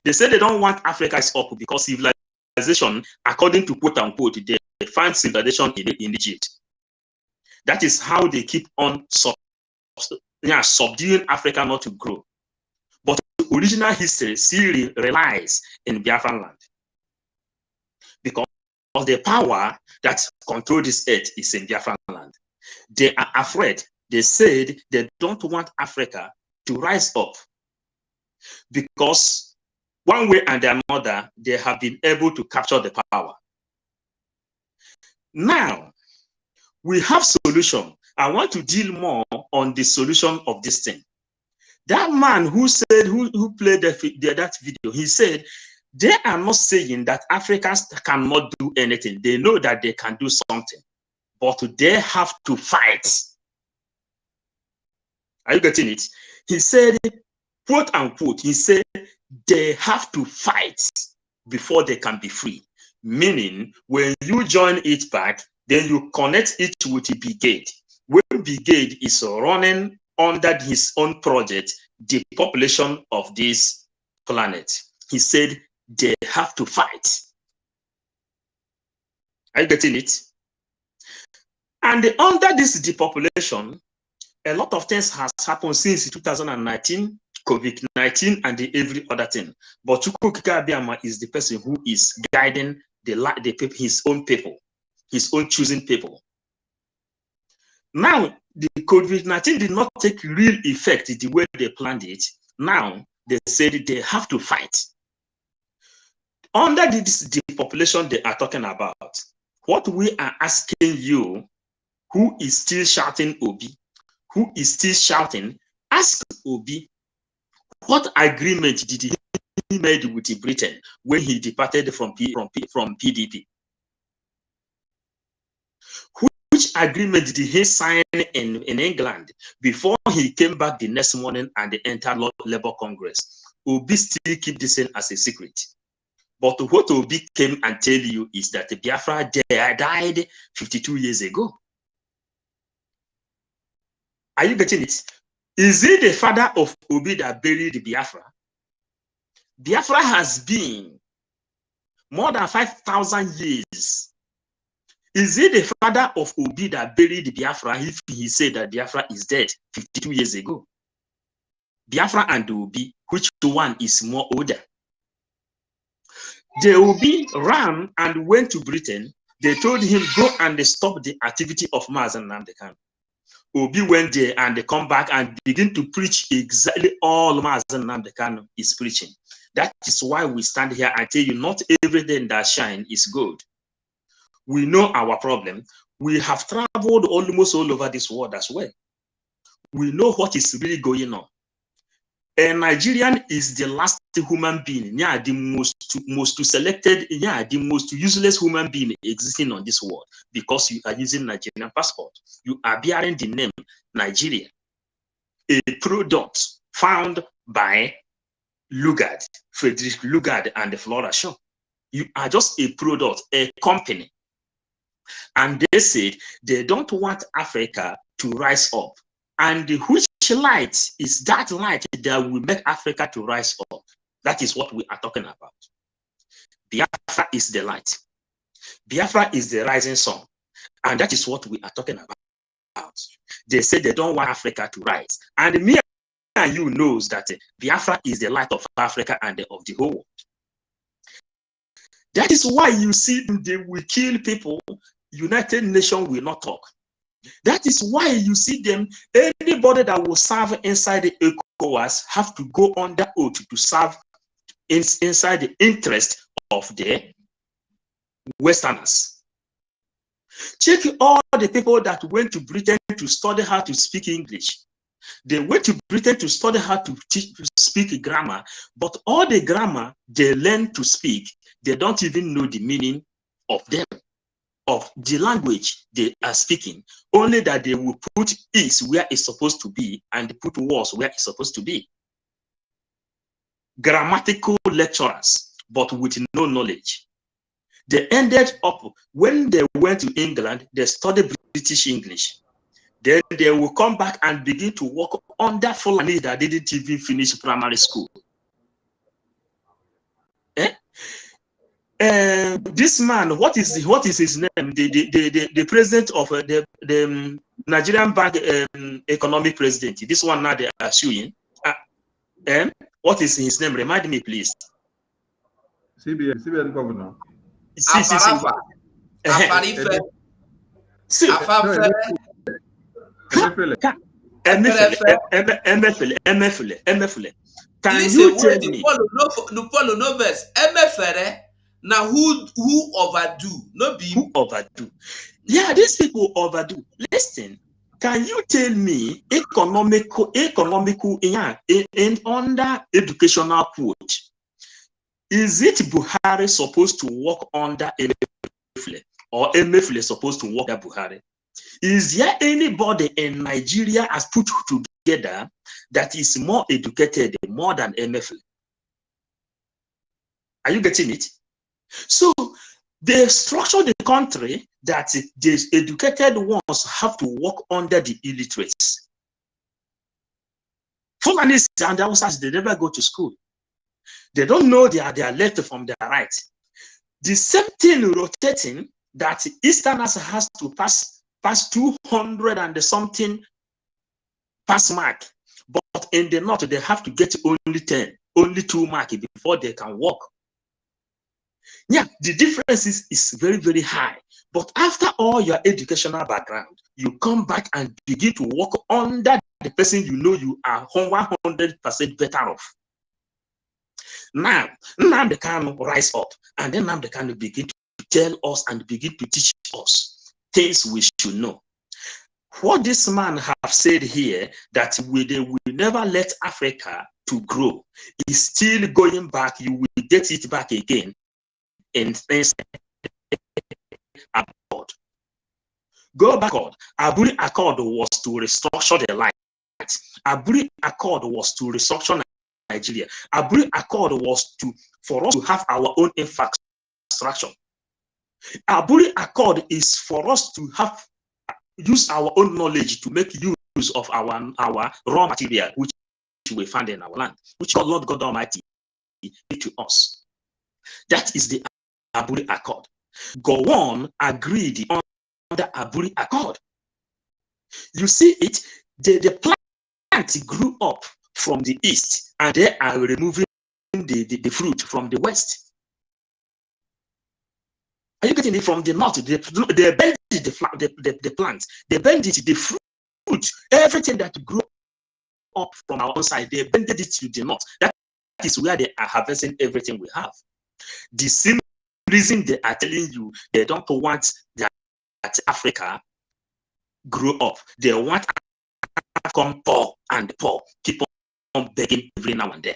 [SPEAKER 11] They say they don't want Africa is up because civilization, according to quote unquote, they find civilization in Egypt. That is how they keep on subduing Africa not to grow. But the original history still relies in Biafran land. Because the power that controls this earth is in Biafran land. They are afraid. They said they don't want Africa to rise up because one way and another, they have been able to capture the power. Now, we have solution. I want to deal more on the solution of this thing. That man who said, who played that video, he said, they are not saying that Africans cannot do anything. They know that they can do something, but they have to fight. Are you getting it? He said, quote unquote, he said, they have to fight before they can be free. Meaning, when you join it back, then you connect it with the brigade. When brigade is running under his own project, the population of this planet, he said they have to fight. Are you getting it? And under this depopulation, a lot of things has happened since 2019, COVID-19, and every other thing. But Chukwuka Abiyama is the person who is guiding the people, his own people, his own choosing people. Now, the COVID-19 did not take real effect the way they planned it. Now, they said they have to fight. Under this depopulation they are talking about, what we are asking you, who is still shouting Obi, who is still shouting, ask Obi, what agreement did he made with Britain when he departed from PDP? Which agreement did he sign in England before he came back the next morning and entered Labour Congress? Obi still keep this thing as a secret. But what Obi came and tell you is that Biafra died 52 years ago. Are you getting it? Is it the father of Obi that buried Biafra? Biafra has been more than 5,000 years. Is it the father of Obi that buried Biafra if he said that Biafra is dead 52 years ago? Biafra and Obi, which one is more older? The Obi ran and went to Britain. They told him, go and stop the activity of Mazen Nnamdi Kanu. Obi went there and they come back and begin to preach exactly all Mazen Nnamdi Kanu is preaching. That is why we stand here and tell you not everything that shines is gold. We know our problem. We have traveled almost all over this world as well. We know what is really going on. A Nigerian is the last human being, the most selected, the most useless human being existing on this world because you are using Nigerian passport. You are bearing the name Nigeria, a product found by Lugard, Frederick Lugard and the Flora Shaw. You are just a product, a company. And they said they don't want Africa to rise up. And which light is that light that will make Africa to rise up? That is what we are talking about. Biafra is the light. Biafra is the rising sun. And that is what we are talking about. They say they don't want Africa to rise. And me and you knows that Biafra is the light of Africa and of the whole world. That is why you see they will kill people. United Nations will not talk. That is why you see them, anybody that will serve inside the ECOWAS have to go under oath to serve inside the interest of the Westerners. Check all the people that went to Britain to study how to speak English. They went to Britain to study how to speak grammar, but all the grammar they learn to speak, they don't even know the meaning of them. of the language they are speaking, only that they will put is where it's supposed to be and put was where it's supposed to be. Grammatical lecturers, but with no knowledge. They ended up, when they went to England, they studied British English. Then they will come back and begin to work under Fulani that didn't even finish primary school. This man, what is his name? The president of the Nigerian Bank economic president. This one now they are suing. What is his name? Remind me, please.
[SPEAKER 5] CBN governor.
[SPEAKER 11] Can you tell me?
[SPEAKER 10] Now who overdo? No be
[SPEAKER 11] who overdo. Yeah, these people overdo. Listen, can you tell me economical and under educational quote? Is it Buhari supposed to work under Emefle or Emefle supposed to work under Buhari? Is there anybody in Nigeria as put together that is more educated more than Emefle? Are you getting it? So they structure the country that the educated ones have to work under the illiterates. Fulanis and the Hausas, they never go to school. They don't know they are left from their right. The same thing rotating that Easterners has to pass 200 and something pass mark, but in the North they have to get only 10, only 2 marks before they can walk. Yeah, the difference is very, very high. But after all your educational background, you come back and begin to work under the person you know you are 100% better off. Now, Nnamdi Kanu rise up, and then Nnamdi Kanu begin to tell us and begin to teach us things we should know. What this man have said here, that they will never let Africa to grow, is still going back. You will get it back again in things abroad. Go backward. Aburi Accord was to restructure the light. Aburi Accord was to restructure Nigeria. Aburi Accord was for us to have our own infrastructure. Aburi Accord is for us to use our own knowledge to make use of our raw material, which we find in our land, which Lord God Almighty gave to us. That is the Aburi Accord. Gowon agreed on the Aburi Accord. You see it, the plant grew up from the east, and they are removing the fruit from the west. Are you getting it? From the north? They bend the plant, they bend it, the fruit, everything that grew up from our own side, they bended it to the north. That is where they are harvesting everything we have. The same reason they are telling you they don't want that Africa grow up. They want to become poor and poor, keep on begging every now and then.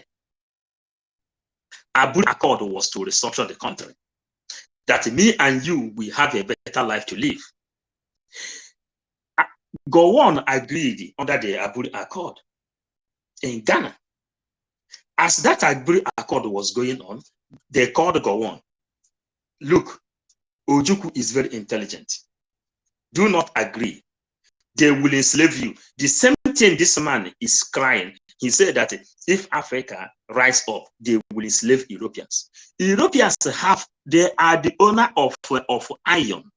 [SPEAKER 11] Aburi Accord was to restructure the country, that me and you, we have a better life to live. Gowon agreed under the Aburi Accord in Ghana. As that Aburi Accord was going on, they called Gowon. Look, Ojukwu is very intelligent. Do not agree. They will enslave you. The same thing this man is crying. He said that if Africa rise up, they will enslave Europeans. Europeans they are the owner of iron.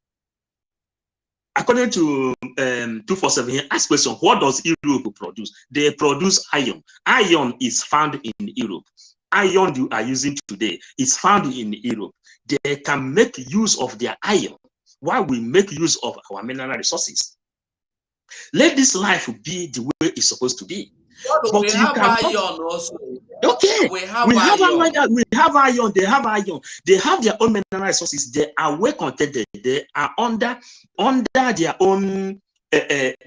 [SPEAKER 11] According to 247, he asked question, what does Europe produce? They produce iron. Iron is found in Europe. Iron you are using today is found in Europe. They can make use of their iron while we make use of our mineral resources. Let this life be the way it's supposed to be. But
[SPEAKER 10] we have iron also.
[SPEAKER 11] Okay,
[SPEAKER 10] we have iron.
[SPEAKER 11] We have iron. They have iron. They have their own mineral resources. They are well contented. They are under their own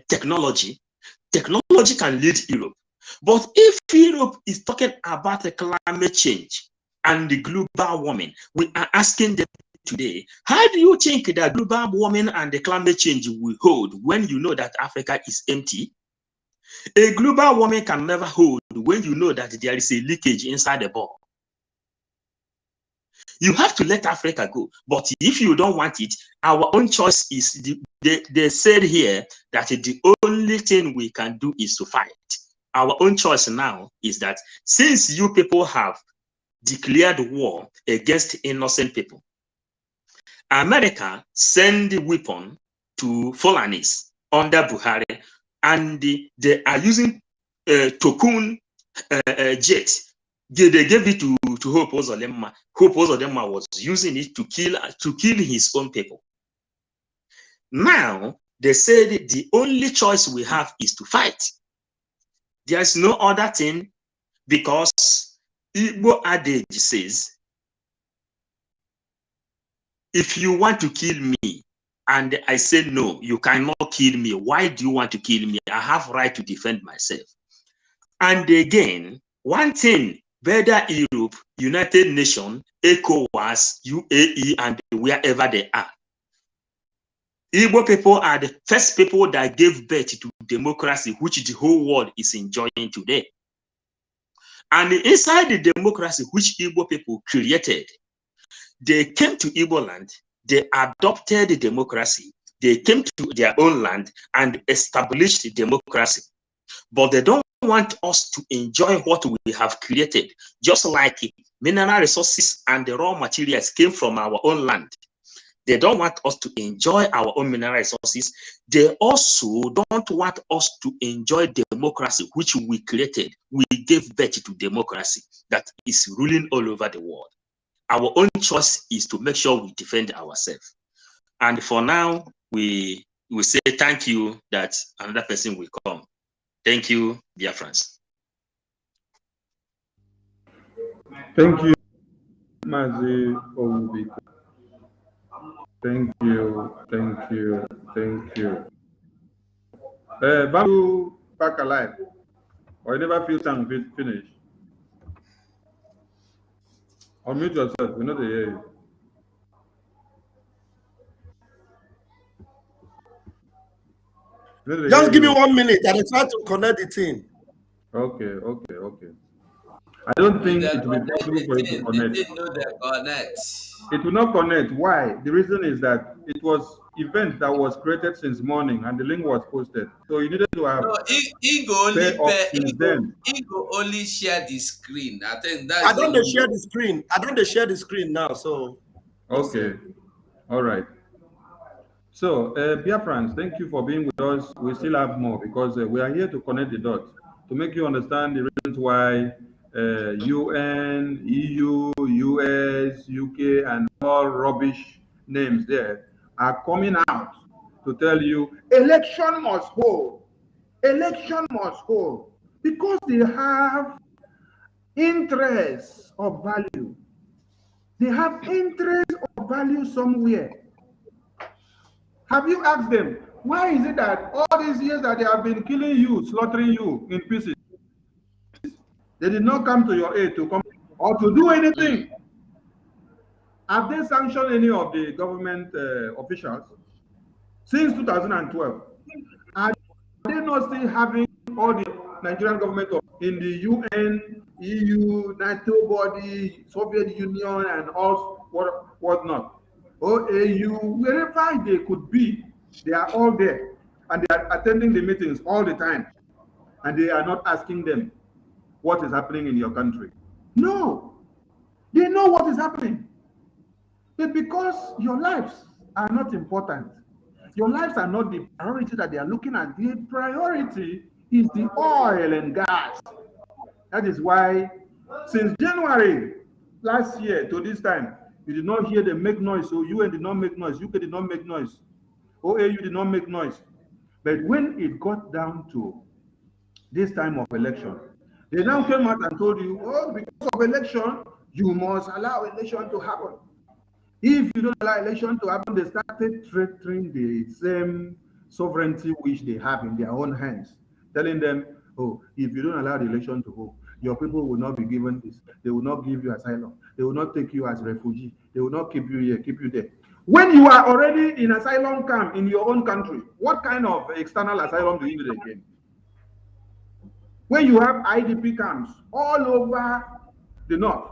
[SPEAKER 11] technology. Technology can lead Europe. But if Europe is talking about the climate change and the global warming, we are asking them today, how do you think that global warming and the climate change will hold when you know that Africa is empty? A global warming can never hold when you know that there is a leakage inside the ball. You have to let Africa go. But if you don't want it, our own choice is, they said here that the only thing we can do is to fight. Our own choice now is that since you people have declared war against innocent people, America send weapon to Fulanis under Buhari, and they are using Tokun jet. They gave it to Hope Ozodinma. Hope Ozodinma was using it to kill his own people. Now they said the only choice we have is to fight. There is no other thing, because Igbo adage says, if you want to kill me and I say no, you cannot kill me. Why do you want to kill me? I have right to defend myself. And again, one thing, whether Europe, United Nations, ECOWAS, UAE, and wherever they are, Igbo people are the first people that gave birth to democracy, which the whole world is enjoying today. And inside the democracy which Igbo people created, they came to Igbo land, they adopted the democracy, they came to their own land and established the democracy. But they don't want us to enjoy what we have created, just like mineral resources and the raw materials came from our own land. They don't want us to enjoy our own mineral resources. They also don't want us to enjoy democracy, which we created. We gave birth to democracy that is ruling all over the world. Our own choice is to make sure we defend ourselves. And for now, we say thank you that another person will come. Thank you, Biafrans.
[SPEAKER 5] Thank you, Mazi Owubiko. Thank you, thank you, thank you. Bamboo back alive. Or you never feel time finish. Unmute yourself, we know they hear you.
[SPEAKER 12] Just give me 1 minute and I try to connect the thing.
[SPEAKER 5] Okay. I don't think it will be possible for you to connect. It will not connect. Why? The reason is that it was event that was created since morning and the link was posted. So you needed to have.
[SPEAKER 10] No, Ingo only share the screen. I think that's.
[SPEAKER 12] I don't share the screen. I don't share the screen now. So.
[SPEAKER 5] Okay. All right. So, Biafrans, thank you for being with us. We still have more because we are here to connect the dots to make you understand the reasons why UN, EU, US, UK, and all rubbish names there are coming out to tell you election must hold. Election must hold because they have interests of value. They have interests of value somewhere. Have you asked them, why is it that all these years that they have been killing you, slaughtering you in pieces, they did not come to your aid to come or to do anything? Have they sanctioned any of the government officials since 2012? Are they not still having all the Nigerian government in the UN, EU, NATO body, Soviet Union, and all whatnot? OAU, wherever they could be, they are all there and they are attending the meetings all the time, and they are not asking them what is happening in your country. No, they know what is happening, but because your lives are not important, your lives are not the priority that they are looking at. The priority is the oil and gas. That is why since January last year to this time, you did not hear them make noise. So UN did not make noise. UK did not make noise. OAU did not make noise. But when it got down to this time of election, they now came out and told you, oh, because of election, you must allow election to happen. If you don't allow election to happen, they started threatening the same sovereignty which they have in their own hands, telling them, oh, if you don't allow the election to hold, your people will not be given this. They will not give you asylum. They will not take you as refugee. They will not keep you here, keep you there. When you are already in asylum camp in your own country, what kind of external asylum do you need again? When you have IDP camps all over the north,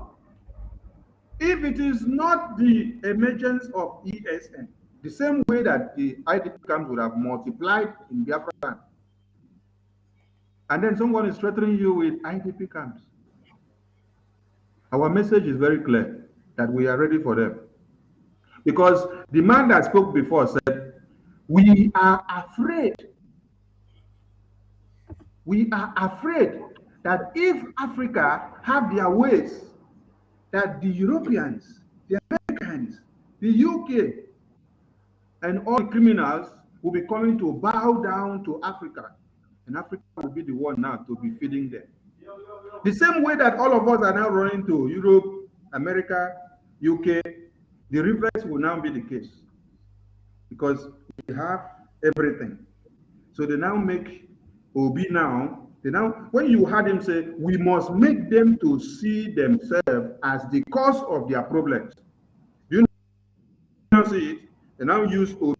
[SPEAKER 5] if it is not the emergence of ESN, the same way that the IDP camps would have multiplied in Biafra, and then someone is threatening you with IDP camps. Our message is very clear that we are ready for them. Because the man that spoke before said, we are afraid. We are afraid that if Africa have their ways, that the Europeans, the Americans, the UK, and all the criminals will be coming to bow down to Africa. And Africa will be the one now to be feeding them. The same way that all of us are now running to Europe, America, UK, the reverse will now be the case. Because we have everything. So they now make Obi now, when you heard him say, we must make them to see themselves as the cause of their problems. You now see it, they now use Obi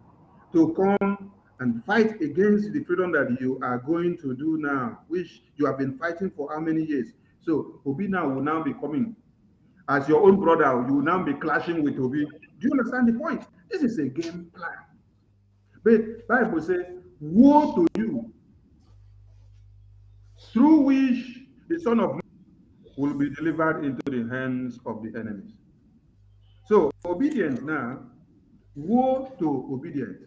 [SPEAKER 5] to come and fight against the freedom that you are going to do now, which you have been fighting for how many years? So Obi now will now be coming. As your own brother, you will now be clashing with Obi. Do you understand the point? This is a game plan. But Bible says, woe to you, through which the Son of Man will be delivered into the hands of the enemies. So obedience now, woe to obedience,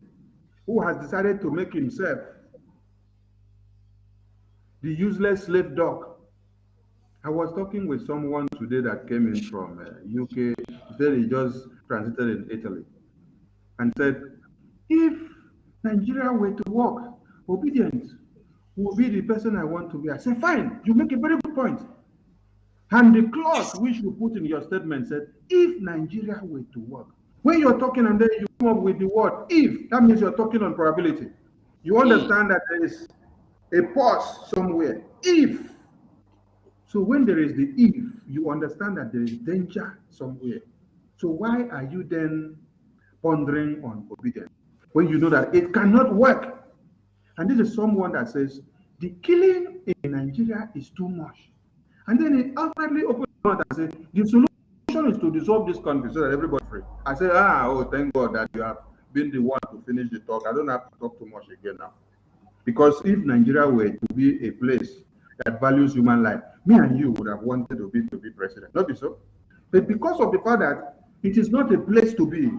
[SPEAKER 5] who has decided to make himself the useless slave dog. I was talking with someone today that came in from UK. He said he just transited in Italy and said, if Nigeria were to work, obedience will be the person I want to be. I said, fine, you make a very good point. And the clause which you put in your statement said, if Nigeria were to work. When you're talking and then you come up with the word if, that means you're talking on probability. You understand that there is a pause somewhere. If. So when there is the if, you understand that there is danger somewhere. So why are you then pondering on obedience when you know that it cannot work? And this is someone that says, the killing in Nigeria is too much. And then it ultimately opens the mouth and says, the solution is to dissolve this country so that everybody's free. I say, thank God that you have been the one to finish the talk. I don't have to talk too much again now. Because if Nigeria were to be a place that values human life, me and you would have wanted to be president. Not be so. But because of the fact that it is not a place to be,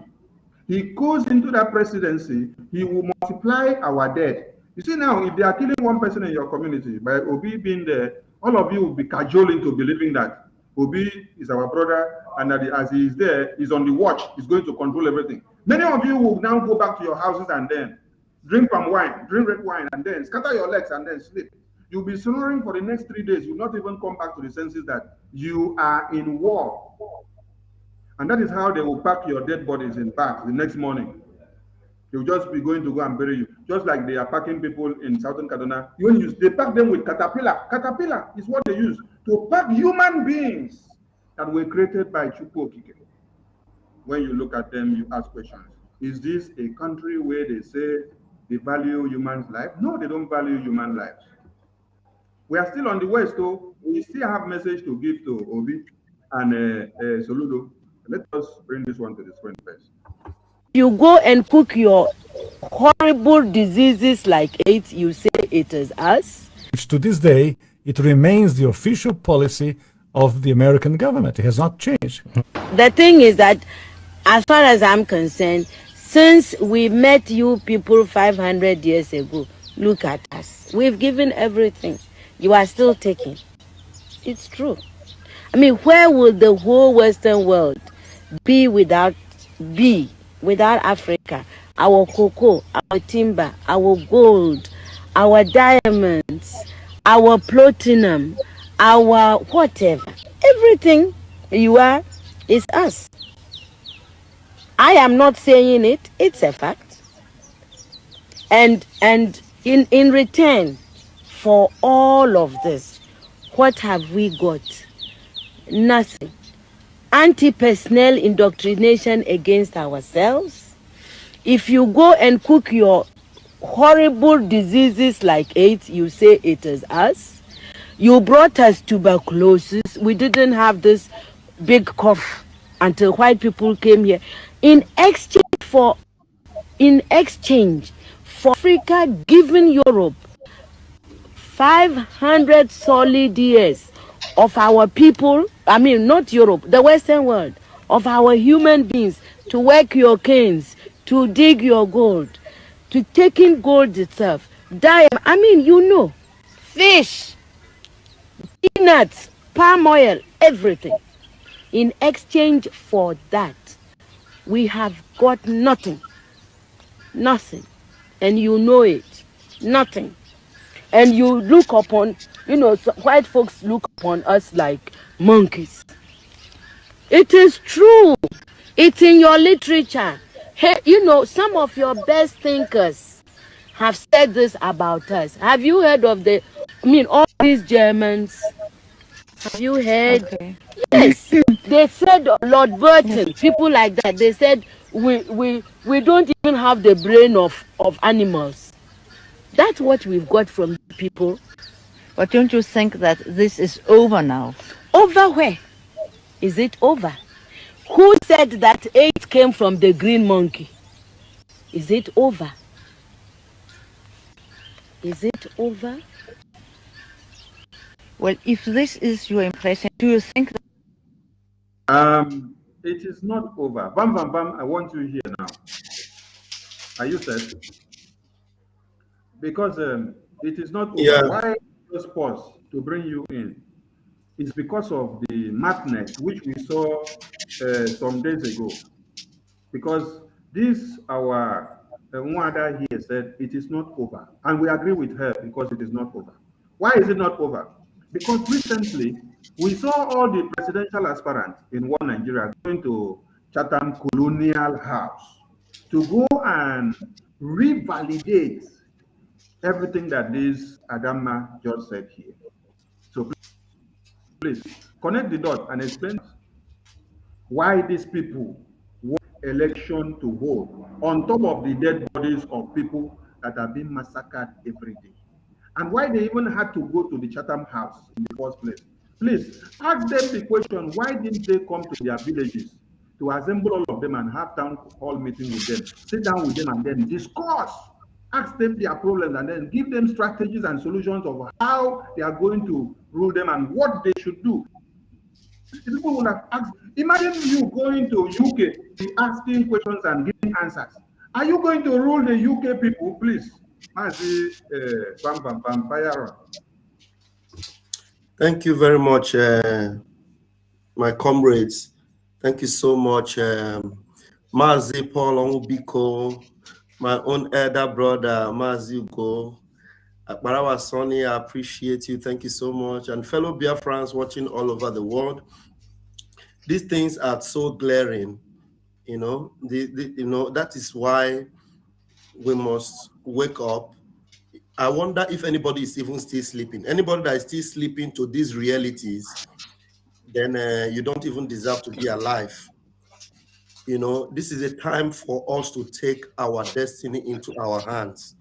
[SPEAKER 5] he goes into that presidency, he will multiply our dead. You see now, if they are killing one person in your community, by Obi being there, all of you will be cajoling to believing that Obi is our brother, and that as he is there, he's on the watch, he's going to control everything. Many of you will now go back to your houses and then drink palm wine, drink red wine, and then scatter your legs and then sleep. You'll be snoring for the next 3 days. You'll not even come back to the senses that you are in war. And that is how they will pack your dead bodies in bags the next morning. They'll just be going to go and bury you. Just like they are packing people in Southern Kaduna. They pack them with caterpillar. Caterpillar is what they use to pack human beings that were created by Chukwu Okike. When you look at them, you ask questions. Is this a country where they say they value human life? No, they don't value human lives. We are still on the West, though. We still have message to give to Obi and Soludo. Let us bring this one to the screen first.
[SPEAKER 14] You go and cook your horrible diseases like AIDS, you say it is us?
[SPEAKER 15] To this day, it remains the official policy of the American government. It has not changed.
[SPEAKER 14] The thing is that, as far as I'm concerned, since we met you people 500 years ago, look at us. We've given everything. You are still taking. It's true. I mean, where would the whole Western world be without Africa? Our cocoa, our timber, our gold, our diamonds, our platinum, our whatever. Everything you are is us. I am not saying it, it's a fact. And in return for all of this, what have we got? Nothing. Anti-personnel indoctrination against ourselves. If you go and cook your horrible diseases like AIDS, you say it is us. You brought us tuberculosis. We didn't have this big cough until white people came here. In exchange for Africa giving Europe 500 solid years of our people, I mean not Europe, the Western world, of our human beings to work your canes, to dig your gold, to taking gold itself, I mean, you know, fish, peanuts, palm oil, everything. In exchange for that, we have got nothing. Nothing. And you know it. Nothing. And you look upon, you know, white folks look upon us like monkeys. It is true. It's in your literature. Hey, you know, some of your best thinkers have said this about us. Have you heard of all these Germans? Have you heard?
[SPEAKER 16] Okay.
[SPEAKER 14] Yes. They said Lord Burton, people like that, they said we don't even have the brain of animals. That's what we've got from people.
[SPEAKER 16] But don't you think that this is over now?
[SPEAKER 14] Over where? Is it over? Who said that AIDS came from the green monkey? Is it over? Is it over?
[SPEAKER 16] Well, if this is your impression, do you think
[SPEAKER 5] that... it is not over. Bam, bam, bam, I want you here now. Are you set? Because it is not over.
[SPEAKER 12] Yeah.
[SPEAKER 5] Why just pause to bring you in? It's because of the madness which we saw some days ago. Because this, our Mwada here said, it is not over. And we agree with her because it is not over. Why is it not over? Because recently, we saw all the presidential aspirants in one Nigeria going to Chatham Colonial House to go and revalidate everything that this Adama just said here. So please connect the dots and explain why these people want election to hold on top of the dead bodies of people that are being massacred every day. And why they even had to go to the Chatham House in the first place. Please ask them the question, why didn't they come to their villages to assemble all of them and have town hall meeting with them, sit down with them and then discuss, ask them their problems and then give them strategies and solutions of how they are going to rule them and what they should do. People would have asked, imagine you going to UK, asking questions and giving answers. Are you going to rule the UK people, please?
[SPEAKER 12] Thank you very much, my comrades. Thank you so much, Mazi Paul Onwubiko, my own elder brother, Mazi Ugo, Barawa Sonny, I appreciate you. Thank you so much. And fellow Biafrans watching all over the world. These things are so glaring, you know, that is why we must wake up. I wonder if anybody is even still sleeping. Anybody that is still sleeping to these realities, then you don't even deserve to be alive. You know, this is a time for us to take our destiny into our hands,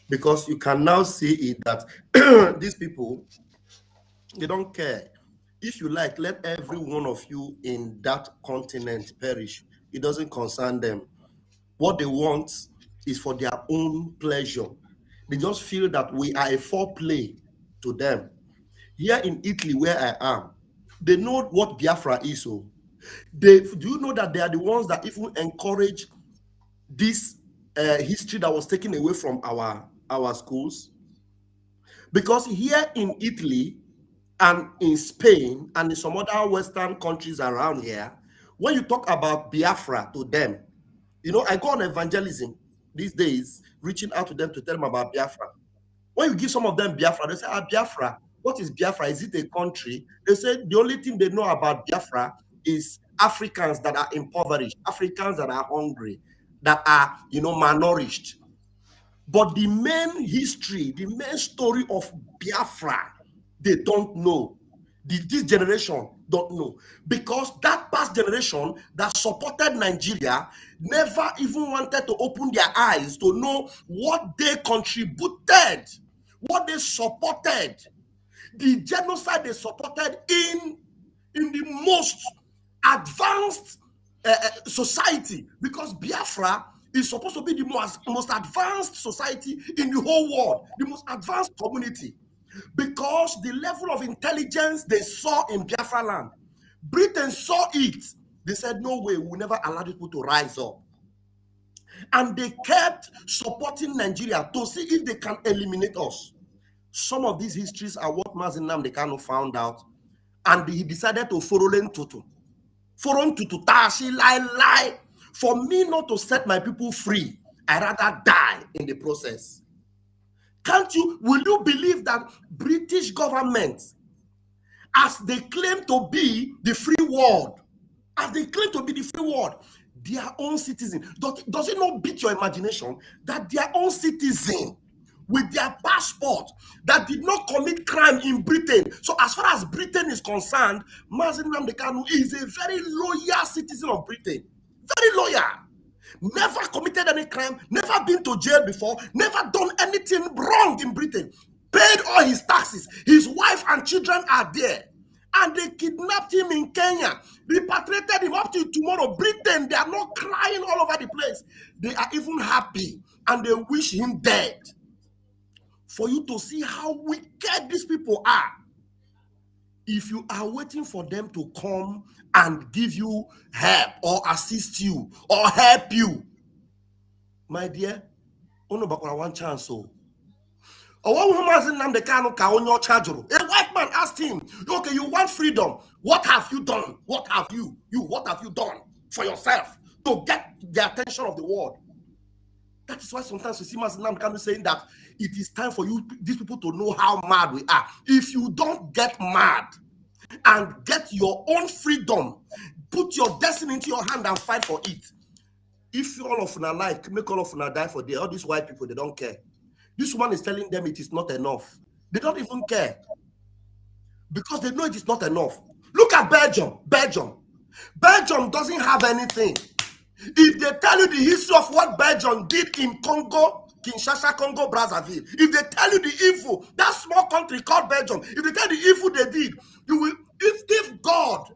[SPEAKER 12] because you can now see it that these people, they don't care. If you like, let every one of you in that continent perish. It doesn't concern them. What they want is for their own pleasure. They just feel that we are a foreplay to them. Here in Italy, where I am, they know what Biafra is. So do you know that they are the ones that even encourage this history that was taken away from our schools? Because here in Italy and in Spain and in some other Western countries around here, when you talk about Biafra to them, you know, I go on evangelism these days, reaching out to them to tell them about Biafra. When you give some of them Biafra, they say, Biafra, what is Biafra? Is it a country? They say the only thing they know about Biafra is Africans that are impoverished, Africans that are hungry, that are, you know, malnourished. But the main history, the main story of Biafra, they don't know. This generation don't know, because that past generation that supported Nigeria never even wanted to open their eyes to know what they contributed, what they supported, the genocide they supported in the most advanced society, because Biafra is supposed to be the most advanced society in the whole world, the most advanced community. Because the level of intelligence they saw in Biafra land, Britain saw it. They said, no way, we'll never allow people to rise up. And they kept supporting Nigeria to see if they can eliminate us. Some of these histories are what Mazi Nnamdi Kanu found out, and he decided to Forolen Tutu. Foron Tutu Tashi lie. For me not to set my people free, I rather die in the process. Will you believe that British government, as they claim to be the free world, their own citizen, does it not beat your imagination that their own citizen with their passport that did not commit crime in Britain? So as far as Britain is concerned, Mazi Nnamdi Kanu is a very loyal citizen of Britain. Very loyal. Never committed any crime, never been to jail before, never done anything wrong in Britain, paid all his taxes. His wife and children are there. And they kidnapped him in Kenya, repatriated him up to tomorrow. Britain, they are not crying all over the place. They are even happy and they wish him dead. For you to see how wicked these people are. If you are waiting for them to come and give you help or assist you or help you, my dear, only one chance. So, a white man asked him, okay, you want freedom. What have you done? What have you done for yourself to get the attention of the world? That is why sometimes we see Mazi Nnamdi Kanu saying that it is time for these people to know how mad we are. If you don't get mad and get your own freedom, put your destiny into your hand and fight for it. If all of them like, make all of them die for all these white people, they don't care. This woman is telling them it is not enough. They don't even care. Because they know it is not enough. Look at Belgium. Belgium doesn't have anything. If they tell you the history of what Belgium did in Congo, Kinshasa, Congo, Brazzaville, if they tell you the evil, that small country called Belgium, if they tell you the evil they did, you will, if God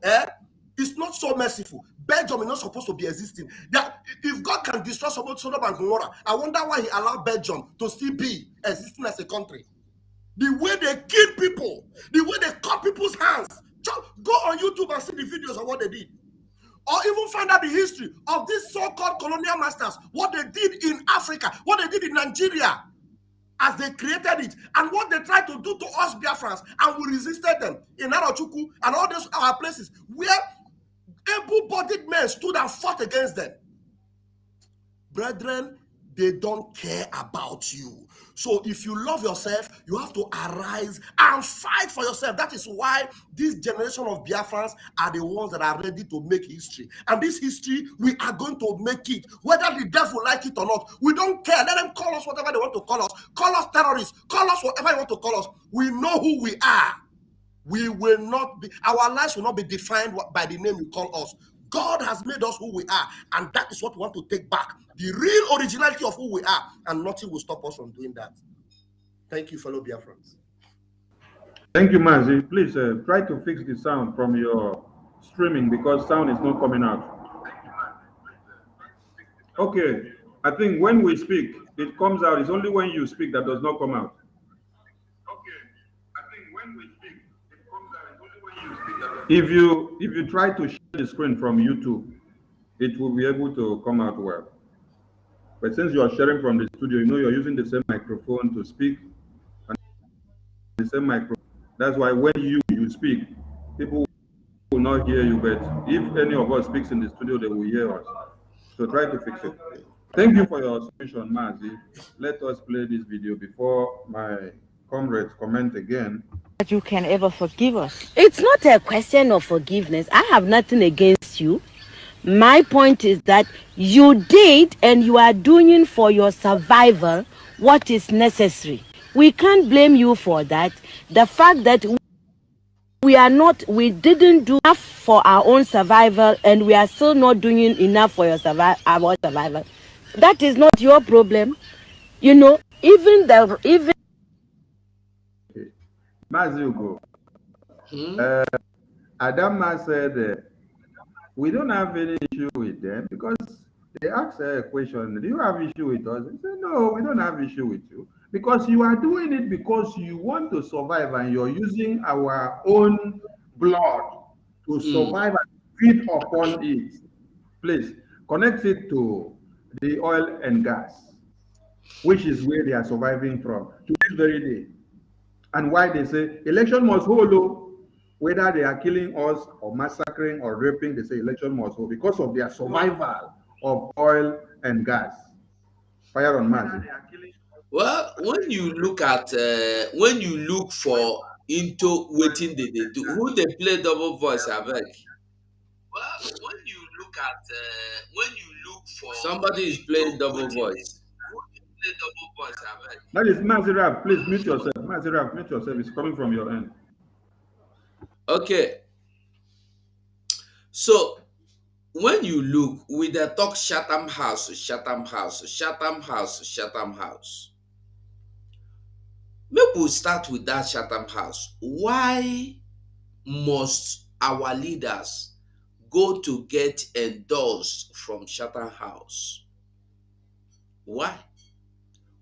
[SPEAKER 12] is not so merciful, Belgium is not supposed to be existing. That if God can destroy Sodom and Gomorrah, I wonder why he allowed Belgium to still be existing as a country. The way they kill people, the way they cut people's hands. Just go on YouTube and see the videos of what they did. Or even find out the history of these so-called colonial masters, what they did in Africa, what they did in Nigeria as they created it, and what they tried to do to us Biafrans, and we resisted them in Arochukwu and all those other places where able-bodied men stood and fought against them. Brethren, they don't care about you. So if you love yourself, you have to arise and fight for yourself. That is why this generation of Biafrans are the ones that are ready to make history. And this history, we are going to make it. Whether the devil like it or not, we don't care. Let them call us whatever they want to call us. Call us terrorists. Call us whatever they want to call us. We know who we are. We will not be, our lives will not be defined by the name you call us. God has made us who we are, and that is what we want to take back. The real originality of who we are, and nothing will stop us from doing that. Thank you, fellow Biafrans.
[SPEAKER 5] Thank you, Mazi. Please try to fix the sound from your streaming because sound is not coming out. Okay, I think when we speak, it comes out. It's only when you speak that does not come out. If you try to share the screen from YouTube, it will be able to come out well. But since you are sharing from the studio, you know you're using the same microphone to speak, and the same microphone. That's why when you speak, people will not hear you. But if any of us speaks in the studio, they will hear us. So try to fix it. Thank you for your submission, Mazi. Let us play this video before my comrades comment again.
[SPEAKER 16] That you can ever forgive us.
[SPEAKER 14] It's not a question of forgiveness. I have nothing against you. My point is that you did and you are doing for your survival what is necessary. We can't blame you for that. The fact that We didn't do enough for our own survival, and we are still not doing enough for our survival. That is not your problem. You know, even
[SPEAKER 5] Mazugo,
[SPEAKER 10] Hmm?
[SPEAKER 5] Adama said, we don't have any issue with them because they asked a question, do you have issue with us? He said, no, we don't have issue with you because you are doing it because you want to survive and you're using our own blood to survive and feed upon it. Please connect it to the oil and gas, which is where they are surviving from to this very day. And why they say election must hold, whether they are killing us or massacring or raping, they say election must hold because of their survival of oil and gas. Fire on Mazi.
[SPEAKER 10] Well, when you look for into waiting they do, who they play double voice, I beg.
[SPEAKER 17] Well, when you look at when you look for
[SPEAKER 10] Somebody is playing double voice.
[SPEAKER 17] play double voice, I beg.
[SPEAKER 5] That is Mazirab. Please mute yourself. Mazirab, mute yourself. It's coming from your end.
[SPEAKER 10] Okay. So when you look with the talk Chatham House, Chatham House, Chatham House, Chatham House. Maybe we'll start with that Chatham House. Why must our leaders go to get endorsed from Chatham House? Why?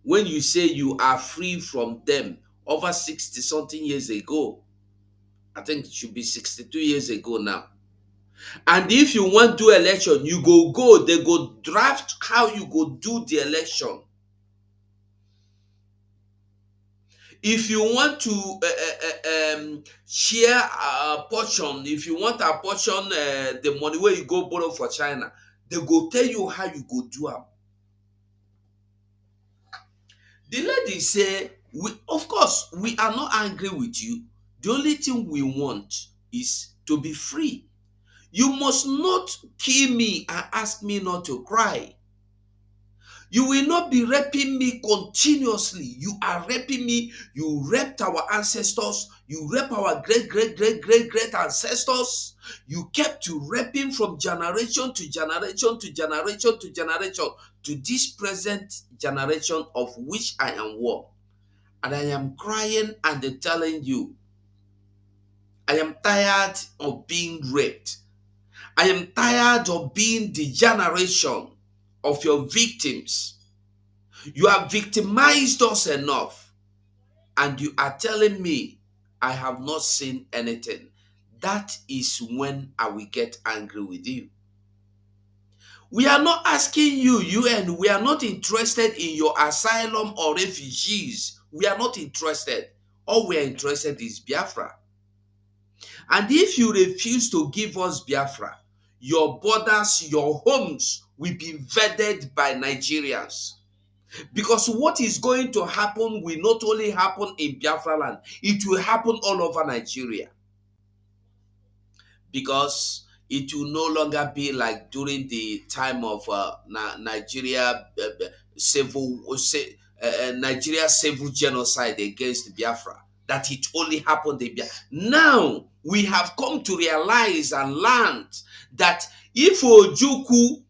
[SPEAKER 10] When you say you are free from them over 60 something years ago, I think it should be 62 years ago now. And if you want to do election, you go, they go draft how you go do the election. If you want to share a portion, if you want a portion, the money where you go borrow for China, they go tell you how you go do it. The lady say, of course, we are not angry with you. The only thing we want is to be free. You must not kill me and ask me not to cry. You will not be raping me continuously. You are raping me. You raped our ancestors. You raped our great ancestors. You kept raping from generation to generation to generation to generation to this present generation of which I am one. And I am crying and telling you, I am tired of being raped. I am tired of being the generation of your victims. You have victimized us enough, and you are telling me I have not seen anything. That is when I will get angry with you. We are not asking you, UN, we are not interested in your asylum or refugees. We are not interested. All we are interested is Biafra. And if you refuse to give us Biafra, your borders, your homes will be invaded by Nigerians. Because what is going to happen will not only happen in Biafra land, it will happen all over Nigeria. Because it will no longer be like during the time of Nigeria civil genocide against Biafra, that it only happened in Biafra. Now we have come to realize and learn that if Ojukwu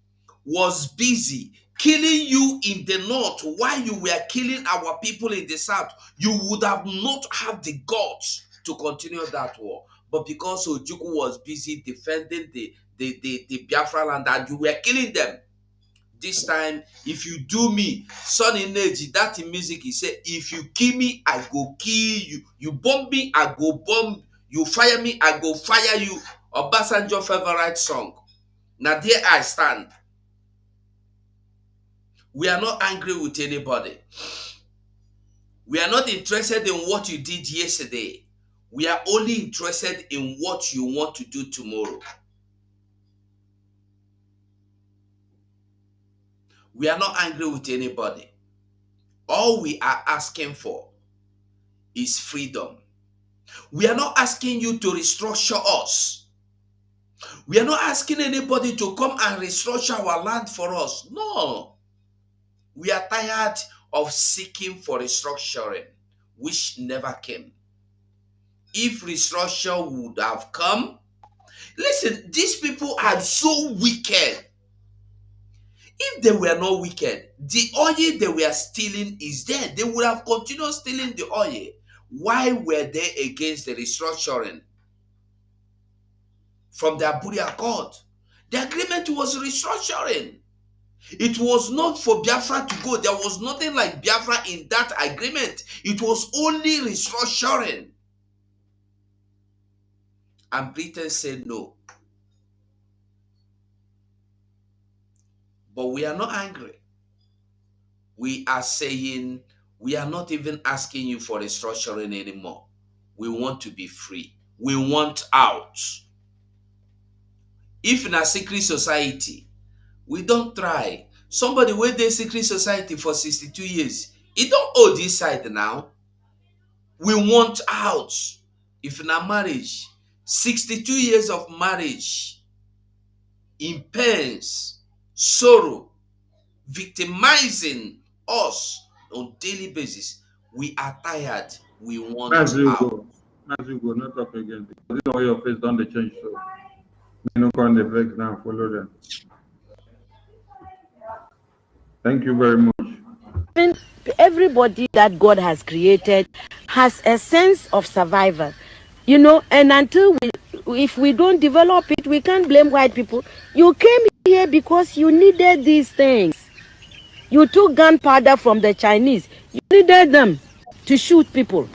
[SPEAKER 10] was busy killing you in the north while you were killing our people in the south, you would have not had the guts to continue that war. But because Ojukwu was busy defending the Biafra land and you were killing them, this time, if you do me, Sonny Neji, that in music, he said, if you kill me, I go kill you. You bomb me, I go bomb. You fire me, I go fire you. Obasanjo favorite song. Now there I stand. We are not angry with anybody. We are not interested in what you did yesterday. We are only interested in what you want to do tomorrow. We are not angry with anybody. All we are asking for is freedom. We are not asking you to restructure us. We are not asking anybody to come and restructure our land for us. No. We are tired of seeking for restructuring, which never came. if restructure would have come. Listen, these people are so wicked. If they were not wicked, the oil they were stealing is there. They would have continued stealing the oil. Why were they against the restructuring from the Aburi Accord? The agreement was restructuring. It was not for Biafra to go. There was nothing like Biafra in that agreement. It was only restructuring. And Britain said no. But we are not angry. We are saying we are not even asking you for restructuring anymore. We want to be free. We want out. If in a secret society, we don't try. Somebody went in secret society for 62 years. He don't owe this side now. We want out. If in a marriage, 62 years of marriage, in pains, sorrow, victimizing us on daily basis, we are tired. We want
[SPEAKER 5] As you
[SPEAKER 10] out.
[SPEAKER 5] go, not talk again. This is how your face don't change. So, you know, on the vex now, follow them. Thank you very much.
[SPEAKER 14] Everybody that God has created has a sense of survival, you know, and until if we don't develop it, we can't blame white people. You came here because you needed these things. You took gunpowder from the Chinese. You needed them to shoot people.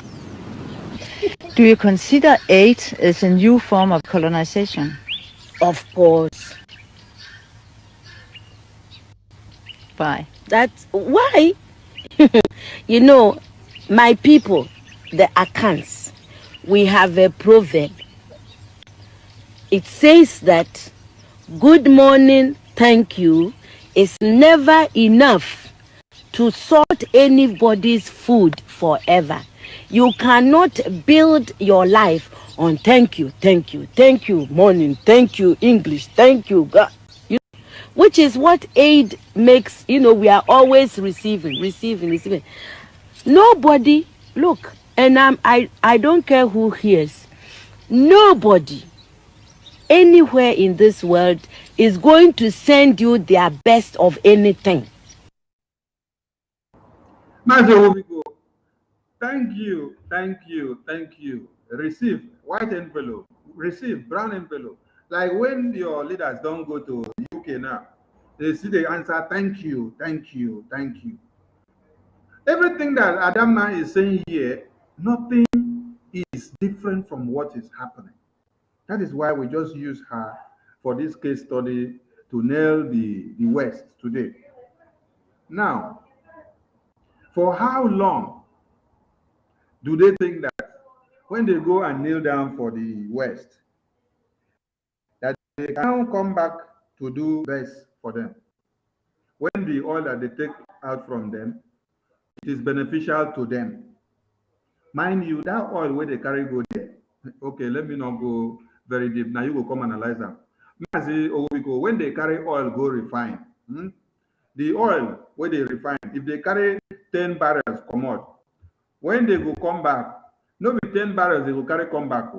[SPEAKER 16] Do you consider aid as a new form of colonization?
[SPEAKER 14] Of course.
[SPEAKER 16] Why?
[SPEAKER 14] That's why. You know, my people, the Akans, we have a proverb. It says that good morning, thank you is never enough to sort anybody's food forever. You cannot build your life on thank you, morning, thank you, English, thank you, God. Which is what aid makes, you know, we are always receiving. Nobody, look, and I don't care who hears, nobody anywhere in this world is going to send you their best of anything.
[SPEAKER 5] Thank you. Receive white envelope, receive brown envelope. Like when your leaders don't go to UK now, they see the answer, thank you. Everything that Adama is saying here, nothing is different from what is happening. That is why we just use her for this case study to nail the West today. Now, for how long do they think that when they go and kneel down for the West, that they can come back to do best for them? When the oil that they take out from them, it is beneficial to them. Mind you, that oil where they carry go there. Okay, let me not go very deep. Now you will come analyze them. When they carry oil go refine, the oil where they refine, if they carry 10 barrels come out, when they go come back, no be 10 barrels they will carry come back.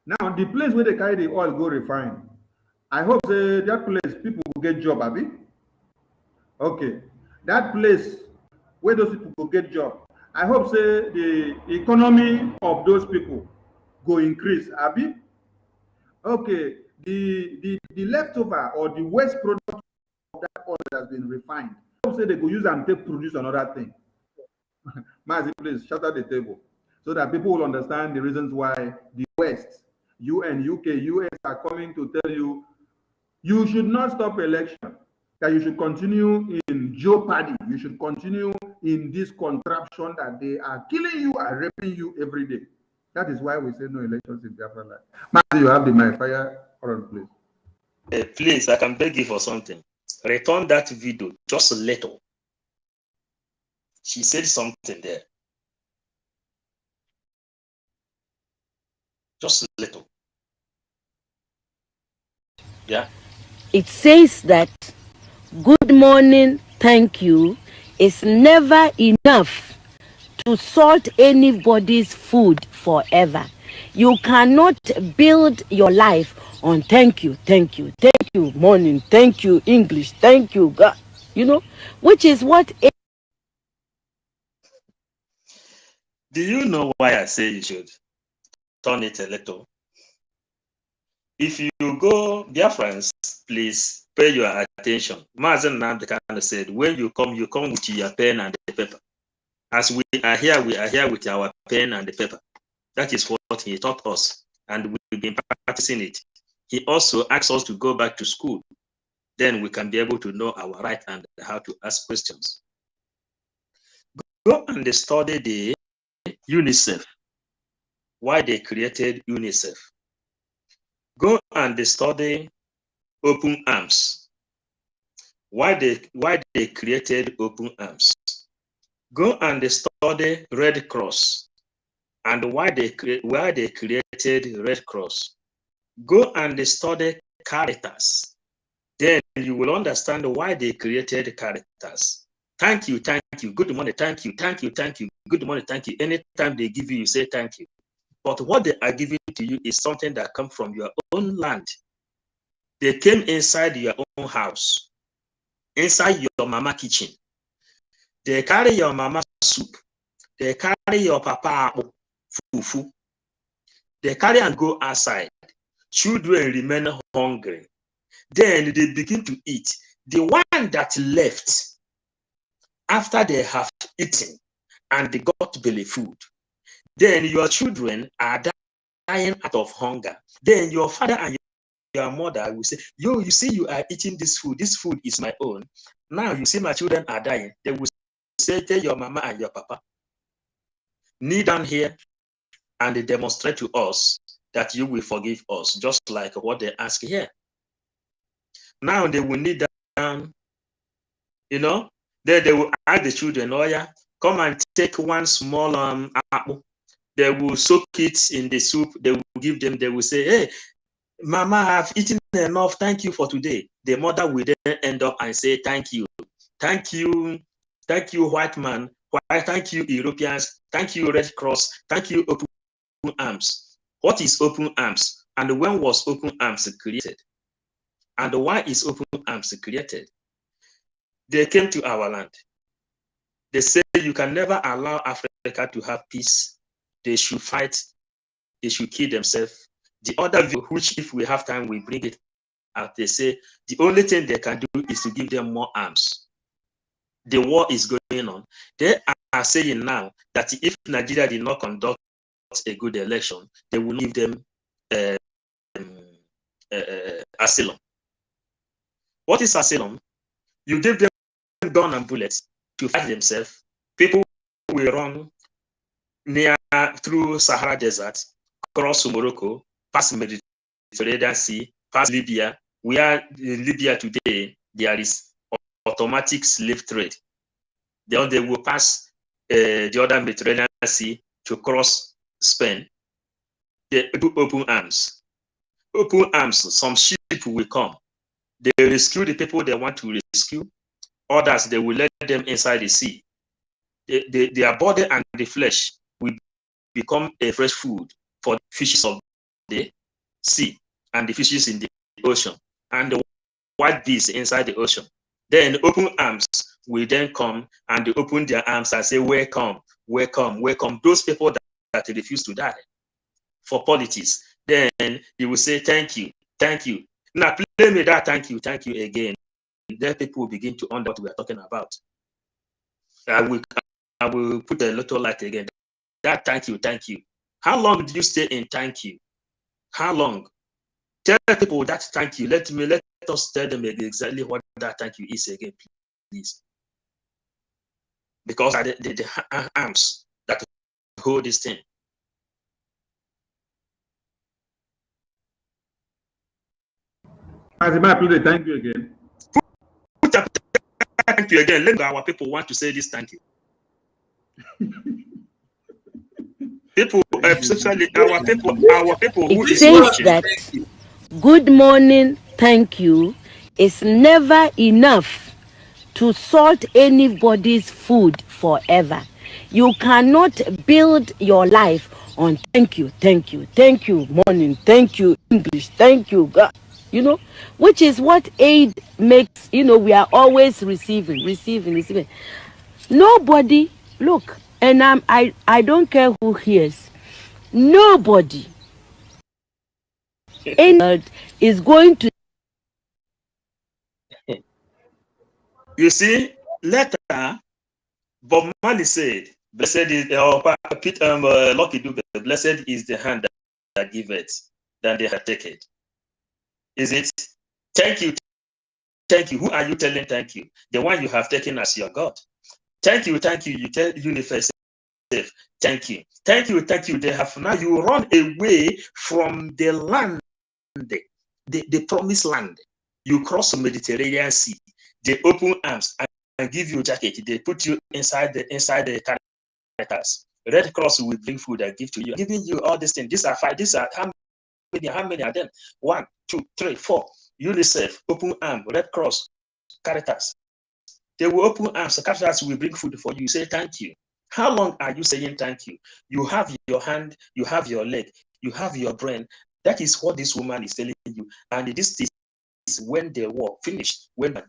[SPEAKER 5] Now the place where they carry the oil go refine, I hope that place people will get job, Abi. Okay, that place where those people will get job, I hope the economy of those people go increase, Abi. Okay, the leftover or the waste product of that oil that has been refined, I hope they go use and take produce another thing. Mazi, please shut out the table so that people will understand the reasons why the West, UN, UK, US are coming to tell you, you should not stop election, that you should continue in jeopardy, you should continue in this contraption that they are killing you and raping you every day. That is why we say no elections in Biafra land. Mazi, you have the mic. Fire on, please.
[SPEAKER 11] Please, I can beg you for something. Return that video just a little. She said something there. Just a little. Yeah.
[SPEAKER 14] It says that good morning, thank you is never enough to salt anybody's food forever. You cannot build your life on thank you, morning, thank you, English, thank you, God. You know, which is what.
[SPEAKER 11] Do you know why I say you should turn it a little? If you go, Biafrans, please pay your attention. Mazen Namdekan said, when you come with your pen and the paper. As we are here with our pen and the paper. That is what he taught us, and we've been practicing it. He also asked us to go back to school. Then we can be able to know our right and how to ask questions. Go and study the UNICEF, why they created UNICEF. Go and study Open Arms, why they created Open Arms. Go and study Red Cross and why they created Red Cross. Go and study Caritas. Then you will understand why they created Caritas. Thank you, good morning, thank you, good morning, thank you. Anytime they give you, you say thank you. But what they are giving to you is something that comes from your own land. They came inside your own house, inside your mama kitchen. They carry your mama soup. They carry your papa fufu. They carry and go outside. Children remain hungry. Then they begin to eat. The one that left, after they have eaten and they got belly food, then your children are dying out of hunger. Then your father and your mother will say, yo, you see, you are eating this food is my own. Now you see my children are dying. They will say, tell your mama and your papa, kneel down here and demonstrate to us that you will forgive us, just like what they ask here. Now they will kneel down, you know, then they will ask the children, oh yeah, come and take one small apple. They will soak it in the soup. They will give them, they will say, hey, mama, I've eaten enough. Thank you for today. The mother will then end up and say, thank you, white man. Thank you, Europeans. Thank you, Red Cross. Thank you, Open Arms. What is Open Arms? And when was Open Arms created? And why is Open Arms created? They came to our land. They say you can never allow Africa to have peace. They should fight. They should kill themselves. The other view, which if we have time, we bring it out. They say the only thing they can do is to give them more arms. The war is going on. They are saying now that if Nigeria did not conduct a good election, they will give them asylum. What is asylum? You give them gun and bullets to fight themselves. People will run through Sahara Desert, cross Morocco, past Mediterranean Sea, past Libya. We are in Libya today. There is automatic slave trade. Then they will pass the other Mediterranean Sea to cross Spain. They do Open Arms. Open Arms, some ship will come. They rescue the people they want to rescue. Others, they will let them inside the sea. Their body and the flesh will become a fresh food for fishes of the sea and the fishes in the ocean and the white beasts inside the ocean. Then Open Arms will then come and they open their arms and say, welcome, welcome, welcome. Those people that refuse to die for politics. Then you will say, thank you, thank you. Now play me that thank you again. Then people will begin to understand what we are talking about. I will put a little light again. That thank you. How long did you stay in thank you? How long? Tell people that thank you. Let us tell them exactly what that thank you is again, please. Because the arms that hold this thing.
[SPEAKER 5] As I play, thank you again.
[SPEAKER 11] Thank you again. Let our people want to say this thank you. People, especially our people who
[SPEAKER 14] it
[SPEAKER 11] is
[SPEAKER 14] says
[SPEAKER 11] watching.
[SPEAKER 14] That good morning, thank you is never enough to salt anybody's food forever. You cannot build your life on thank you, morning, thank you, English, thank you, God. You know, which is what aid makes. You know, we are always receiving. Nobody, look, and I don't care who hears. Nobody is going to.
[SPEAKER 11] You see, later, Bob Marley said, "Blessed is Lucky Dube, blessed is the hand that giveth, than they have taken." Is it? Thank you. Who are you telling thank you? The one you have taken as your God. Thank you. You tell universe, thank you. They have now you run away from the land, the promised land. You cross the Mediterranean Sea. They open arms and give you a jacket. They put you inside the Caritas. Red Cross will bring food and give to you. Giving you all these things. These are five. These are how many are them? 1, 2, 3, 4. UNICEF, open arm, Red Cross, Caritas. They will open arms. Caritas will bring food for you. You say thank you. How long are you saying thank you? You have your hand, you have your leg, you have your brain. That is what this woman is telling you. And this is when the war finished, when I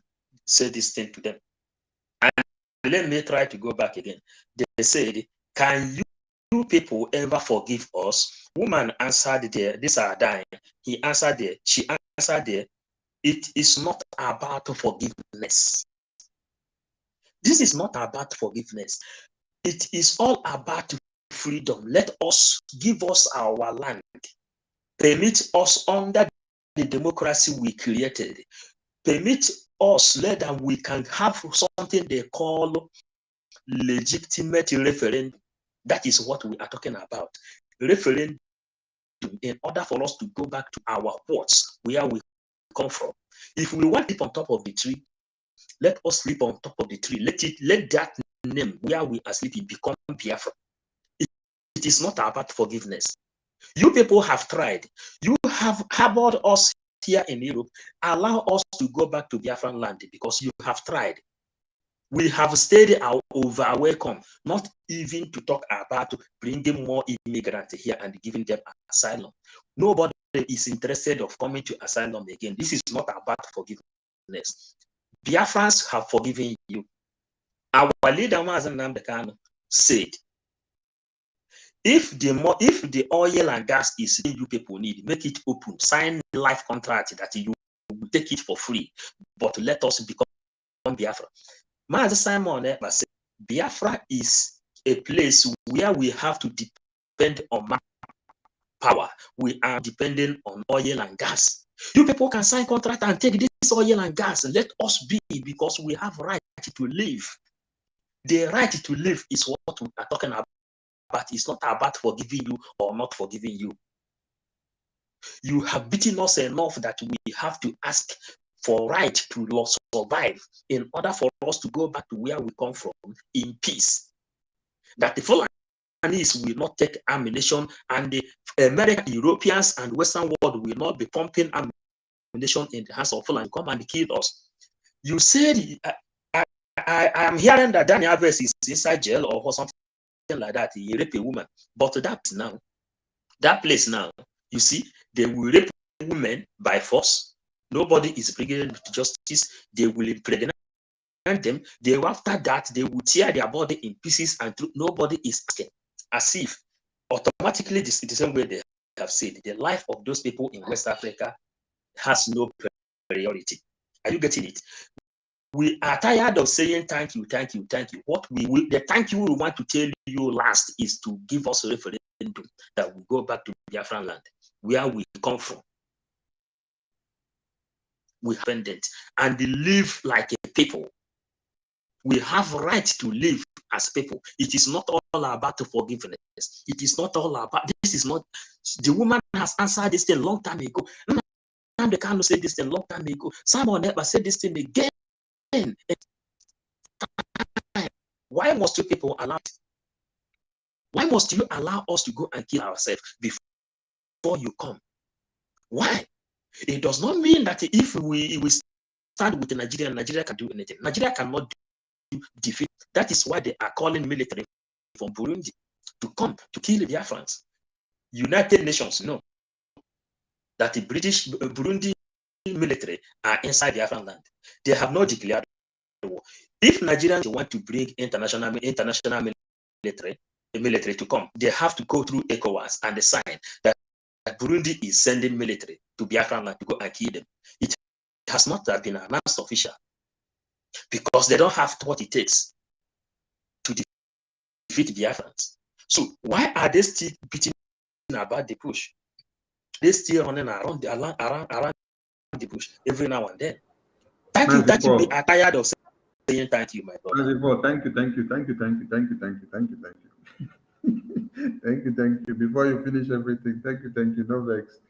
[SPEAKER 11] said this thing to them. And let me try to go back again. They said, can you people ever forgive us? Woman answered there, these are dying. He answered there, she answered there, it is not about forgiveness. This is not about forgiveness. It is all about freedom. Let us give us our land. Permit us under the democracy we created. Permit us, let that we can have something they call legitimate referendum. That is what we are talking about. Referendum, in order for us to go back to our ports, where we come from. If we want to sleep on top of the tree, let us sleep on top of the tree. Let that name where we are sleeping become Biafra. It is not about forgiveness. You people have tried. You have harbored us here in Europe. Allow us to go back to Biafran land because you have tried. We have stayed over welcome, not even to talk about bringing more immigrants here and giving them asylum. Nobody is interested of coming to asylum again. This is not about forgiveness. Biafrans have forgiven you. Our leader Mazen Nnamdi Kanu said, if the oil and gas is you people need, make it open, sign the life contract that you will take it for free, but let us become Biafra. Mazen Simon Ekpa said, Biafra is a place where we have to depend on power. We are dependent on oil and gas. You people can sign contract and take this oil and gas. Let us be, because we have right to live. The right to live is what we are talking about. But it's not about forgiving you or not forgiving you. You have beaten us enough that we have to ask for right to survive in order for us to go back to where we come from in peace. That the Fulanis will not take ammunition, and the American, Europeans, and Western world will not be pumping ammunition in the hands of Fulani come and kill us. You said, I am hearing that Daniel Alves is inside jail or something like that. He raped a woman, but that place now, you see, they will rape women by force. Nobody is bringing them to justice. They will impregnate them. After that, they will tear their body in pieces, and nobody is asking. As if automatically, the same way they have said, the life of those people in West Africa has no priority. Are you getting it? We are tired of saying thank you. The thank you we want to tell you last is to give us a referendum that we go back to Biafran land, where we come from. We are independent and live like a people. We have right to live as people. It is not all about forgiveness. It is not all about, this is not, the woman has answered this thing a long time ago. Nnamdi Kanu said this thing a long time ago. Simon Ekpa said this thing again. Why must you people allow it? Why must you allow us to go and kill ourselves before you come? Why? It does not mean that if we stand with Nigeria can do anything. Nigeria cannot do defeat. That is why they are calling military
[SPEAKER 18] from Burundi to come to kill the Biafrans. United Nations know that the British Burundi military are inside Biafran land. They have not declared war. If Nigerians want to bring international military to come, they have to go through ECOWAS and the sign that Burundi is sending military to Biafran land to go and kill them. It has not been announced official because they don't have what it takes to defeat Biafrans. So why are they still beating about the bush? They still running around the bush every now and then. Thank you. We are tired of saying thank you, my brother.
[SPEAKER 5] Thank you. Thank you. Before you finish everything, thank you. No vex.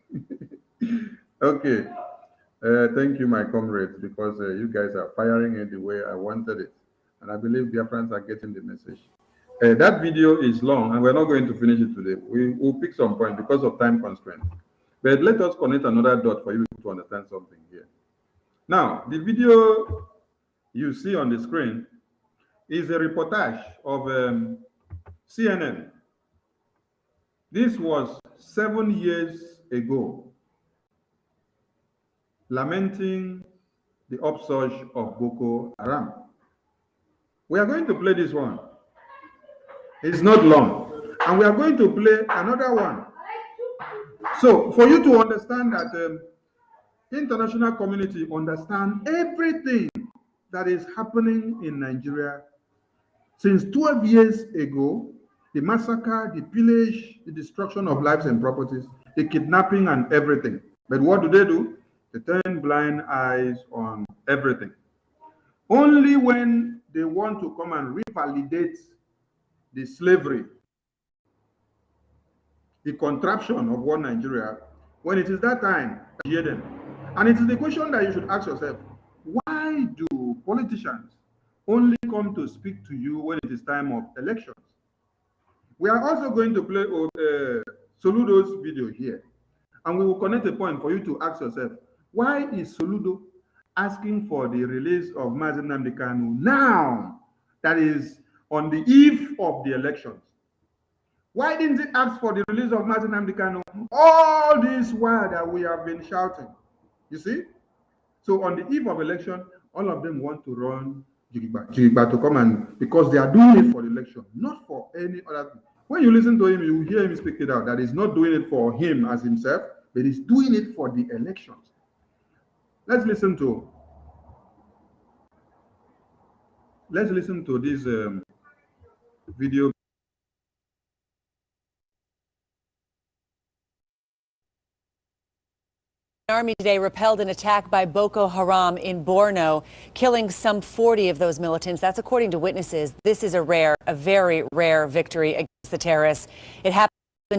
[SPEAKER 5] Okay. Thank you, my comrades, because you guys are firing it the way I wanted it. And I believe Biafrans are getting the message. That video is long, and we're not going to finish it today. We'll pick some point because of time constraints. But let us connect another dot for you to understand something here. Now, the video you see on the screen is a reportage of CNN. This was 7 years ago, lamenting the upsurge of Boko Haram. We are going to play this one. It's not long. And we are going to play another one. So, for you to understand that international community understand everything that is happening in Nigeria since 12 years ago, the massacre, the pillage, the destruction of lives and properties, the kidnapping and everything. But what do? They turn blind eyes on everything. Only when they want to come and revalidate the slavery, the contraption of one Nigeria, when it is that time, hear them. And it is the question that you should ask yourself, why do politicians only come to speak to you when it is time of elections? We are also going to play Soludo's video here, and we will connect a point for you to ask yourself, why is Soludo asking for the release of Mazi Nnamdi Kanu now, that is on the eve of the elections? Why didn't he ask for the release of Mazi Nnamdi Kanu all this while that we have been shouting? You see? So on the eve of election, all of them want to run Jigba to come and, because they are doing it for the election, not for any other thing. When you listen to him, you hear him speak it out, that he's not doing it for him as himself, but he's doing it for the elections. Let's listen to this video.
[SPEAKER 19] The Army today repelled an attack by Boko Haram in Borno, killing some 40 of those militants. That's according to witnesses. This is a very rare victory against the terrorists. It happened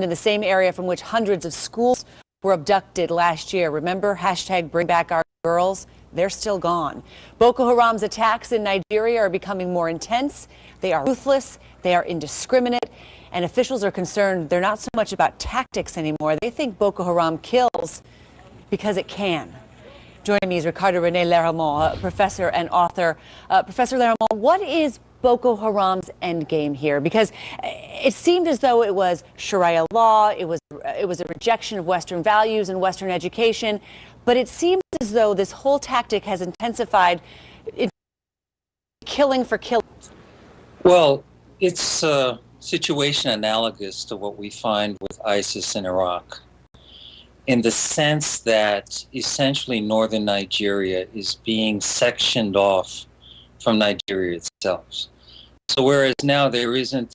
[SPEAKER 19] in the same area from which hundreds of schools were abducted last year. Remember, hashtag bring back our girls? They're still gone. Boko Haram's attacks in Nigeria are becoming more intense. They are ruthless. They are indiscriminate. And officials are concerned they're not so much about tactics anymore. They think Boko Haram kills because it can. Joining me is Ricardo René Leramont, professor and author. Professor Leramont, what is Boko Haram's endgame here? Because it seemed as though it was Sharia law, it was a rejection of Western values and Western education, but it seems as though this whole tactic has intensified in killing for killing.
[SPEAKER 20] Well, it's a situation analogous to what we find with ISIS in Iraq, in the sense that essentially northern Nigeria is being sectioned off from Nigeria itself. So whereas now there isn't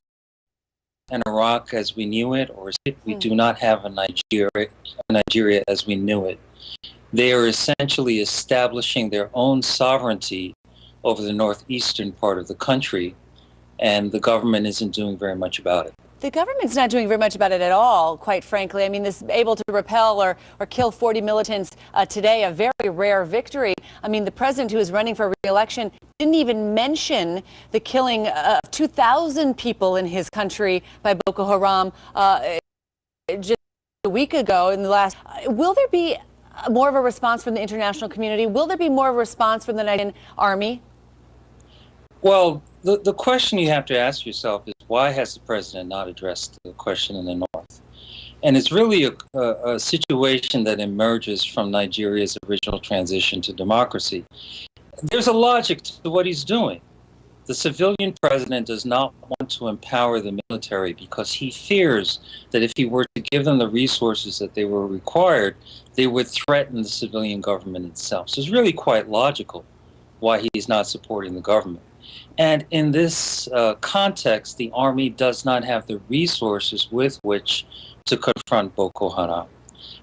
[SPEAKER 20] an Iraq as we knew it, or we do not have a Nigeria as we knew it, they are essentially establishing their own sovereignty over the northeastern part of the country, and the government isn't doing very much about it.
[SPEAKER 19] The government's not doing very much about it at all, quite frankly. I mean, this able to repel or kill 40 militants today, a very rare victory. I mean, the president who is running for re-election didn't even mention the killing of 2,000 people in his country by Boko Haram just a week ago in the last. Will there be more of a response from the international community? Will there be more of a response from the Nigerian army?
[SPEAKER 20] Well, the question you have to ask yourself is, Why has the president not addressed the question in the North? And it's really a situation that emerges from Nigeria's original transition to democracy. There's a logic to what he's doing. The civilian president does not want to empower the military because he fears that if he were to give them the resources that they were required, they would threaten the civilian government itself. So it's really quite logical why he's not supporting the government. And in this context, the army does not have the resources with which to confront Boko Haram.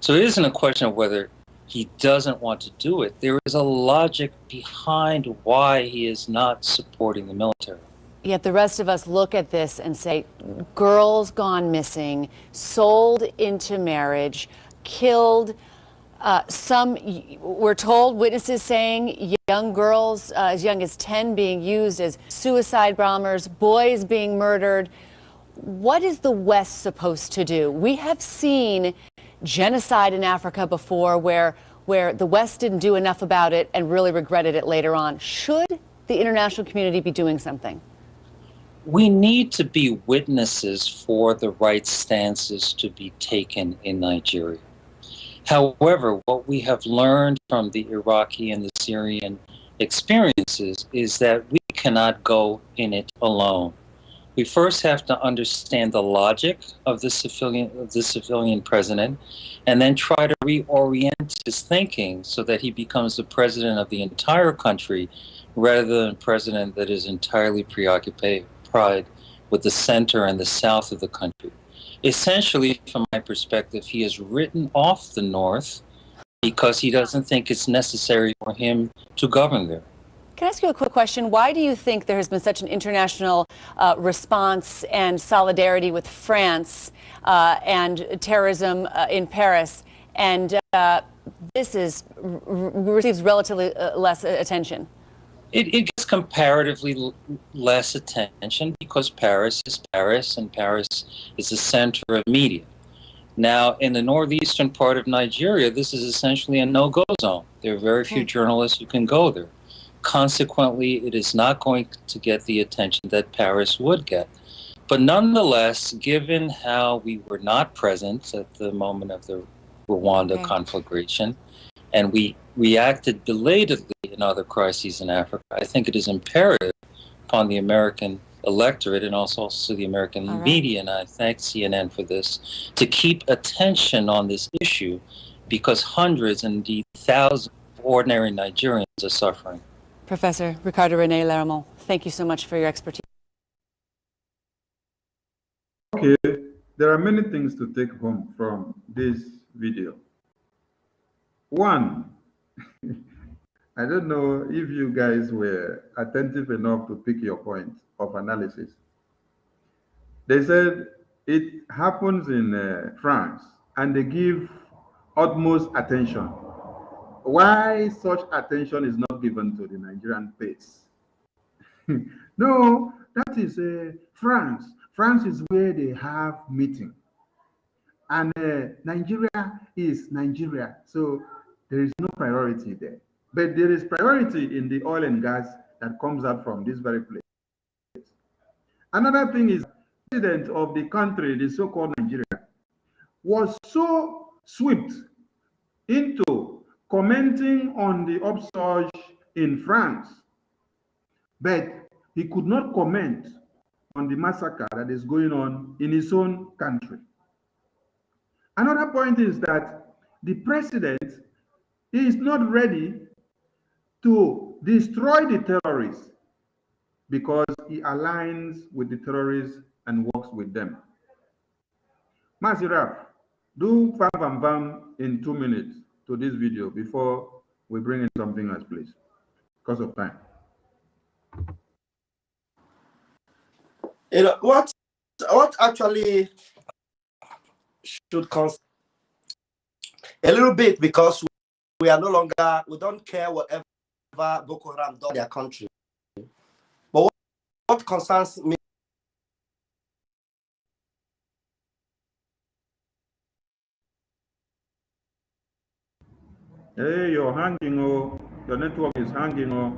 [SPEAKER 20] So it isn't a question of whether he doesn't want to do it. There is a logic behind why he is not supporting the military.
[SPEAKER 19] Yet the rest of us look at this and say, girls gone missing, sold into marriage, killed. Some, we're told, witnesses saying young girls as young as 10 being used as suicide bombers, boys being murdered. What is the West supposed to do? We have seen genocide in Africa before where the West didn't do enough about it and really regretted it later on. Should the international community be doing something?
[SPEAKER 20] We need to be witnesses for the right stances to be taken in Nigeria. However, what we have learned from the Iraqi and the Syrian experiences is that we cannot go in it alone. We first have to understand the logic of the civilian president, and then try to reorient his thinking so that he becomes the president of the entire country rather than president that is entirely preoccupied with the center and the south of the country. Essentially, from my perspective, he has written off the North because he doesn't think it's necessary for him to govern there.
[SPEAKER 19] Can I ask you a quick question? Why do you think there has been such an international response and solidarity with France and terrorism in Paris, and this receives relatively less attention?
[SPEAKER 20] It gets comparatively less attention because Paris is Paris, and Paris is the center of media. Now, in the northeastern part of Nigeria, this is essentially a no-go zone. There are very few journalists who can go there. Consequently, it is not going to get the attention that Paris would get. But nonetheless, given how we were not present at the moment of the Rwanda conflagration, and we reacted belatedly in other crises in Africa, I think it is imperative upon the American electorate and also the American media, and I thank CNN for this, to keep attention on this issue because hundreds and indeed thousands of ordinary Nigerians are suffering.
[SPEAKER 19] Professor Ricardo René Lermont, thank you so much for your expertise.
[SPEAKER 5] Okay, there are many things to take home from this video. One, I don't know if you guys were attentive enough to pick your point of analysis. They said it happens in France and they give utmost attention. Why such attention is not given to the Nigerian pace? No, that is France. France is where they have meeting. And Nigeria is Nigeria. So there is no priority there. But there is priority in the oil and gas that comes out from this very place. Another thing is, the president of the country, the so-called Nigeria, was so swept into commenting on the upsurge in France, but he could not comment on the massacre that is going on in his own country. Another point is that the president is not ready to destroy the terrorists because he aligns with the terrorists and works with them. Masiraf, do bam in 2 minutes to this video before we bring in something else, please, because of time.
[SPEAKER 21] You know what actually should consider a little bit, because we are no longer, we don't care whatever Boko Haram does in their country. But what concerns me,
[SPEAKER 5] Hey, you're hanging, oh, your network is hanging, oh.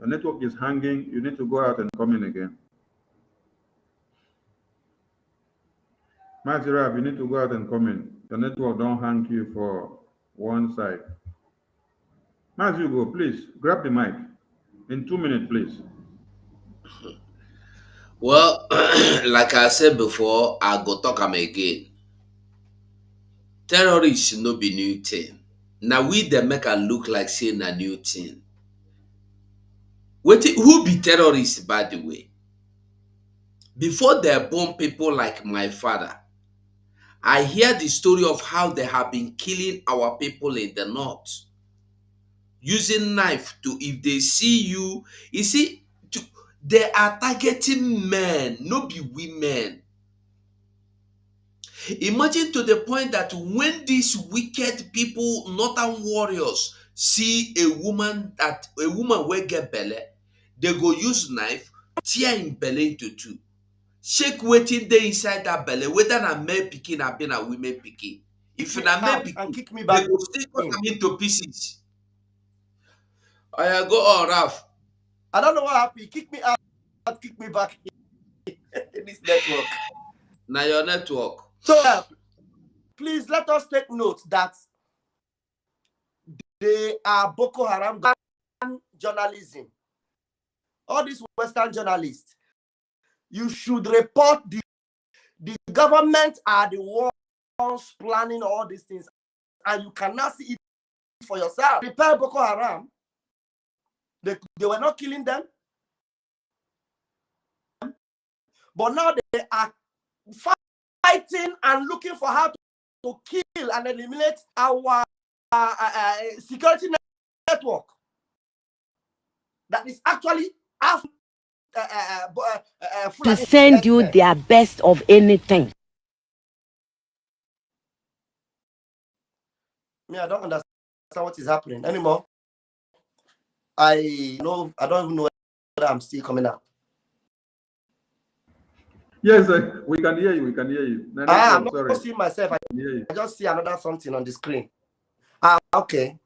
[SPEAKER 5] The network is hanging. You need to go out and come in again. Mazirab, you need to go out and come in. The network don't hang you for one side. As you go, please grab the mic. In 2 minutes, please.
[SPEAKER 10] Well, like I said before, I go talk am again. Terrorists no be new thing. Now we dem make am look like say na new thing. Who be terrorists, by the way? Before they born people like my father, I hear the story of how they have been killing our people in the north. Using knife to, if they see you see, they are targeting men, no be women. Imagine to the point that when these wicked people, northern warriors, see a woman will get belly, they go use knife, tear him belly into two. Shake waiting there inside that belly, whether na male picking or been a women picking. If na male picking,
[SPEAKER 21] kick me back
[SPEAKER 10] they go still cut them into pieces. I go on, Ralph.
[SPEAKER 21] I don't know what happened. Kick me out, kick me back in this network.
[SPEAKER 10] Now your network.
[SPEAKER 21] So please let us take note that they are Boko Haram journalism. All these Western journalists, you should report the government are the ones planning all these things, and you cannot see it for yourself. Prepare Boko Haram. They were not killing them, but now they are fighting and looking for how to kill and eliminate our security network that is actually
[SPEAKER 14] to send you their best of anything.
[SPEAKER 21] Me, I don't understand what is happening anymore. I don't even know whether I'm still coming out.
[SPEAKER 5] Yes, we can hear you. We can hear you. No,
[SPEAKER 21] I'm
[SPEAKER 5] sorry.
[SPEAKER 21] not seeing myself. I just see another something on the screen. Okay.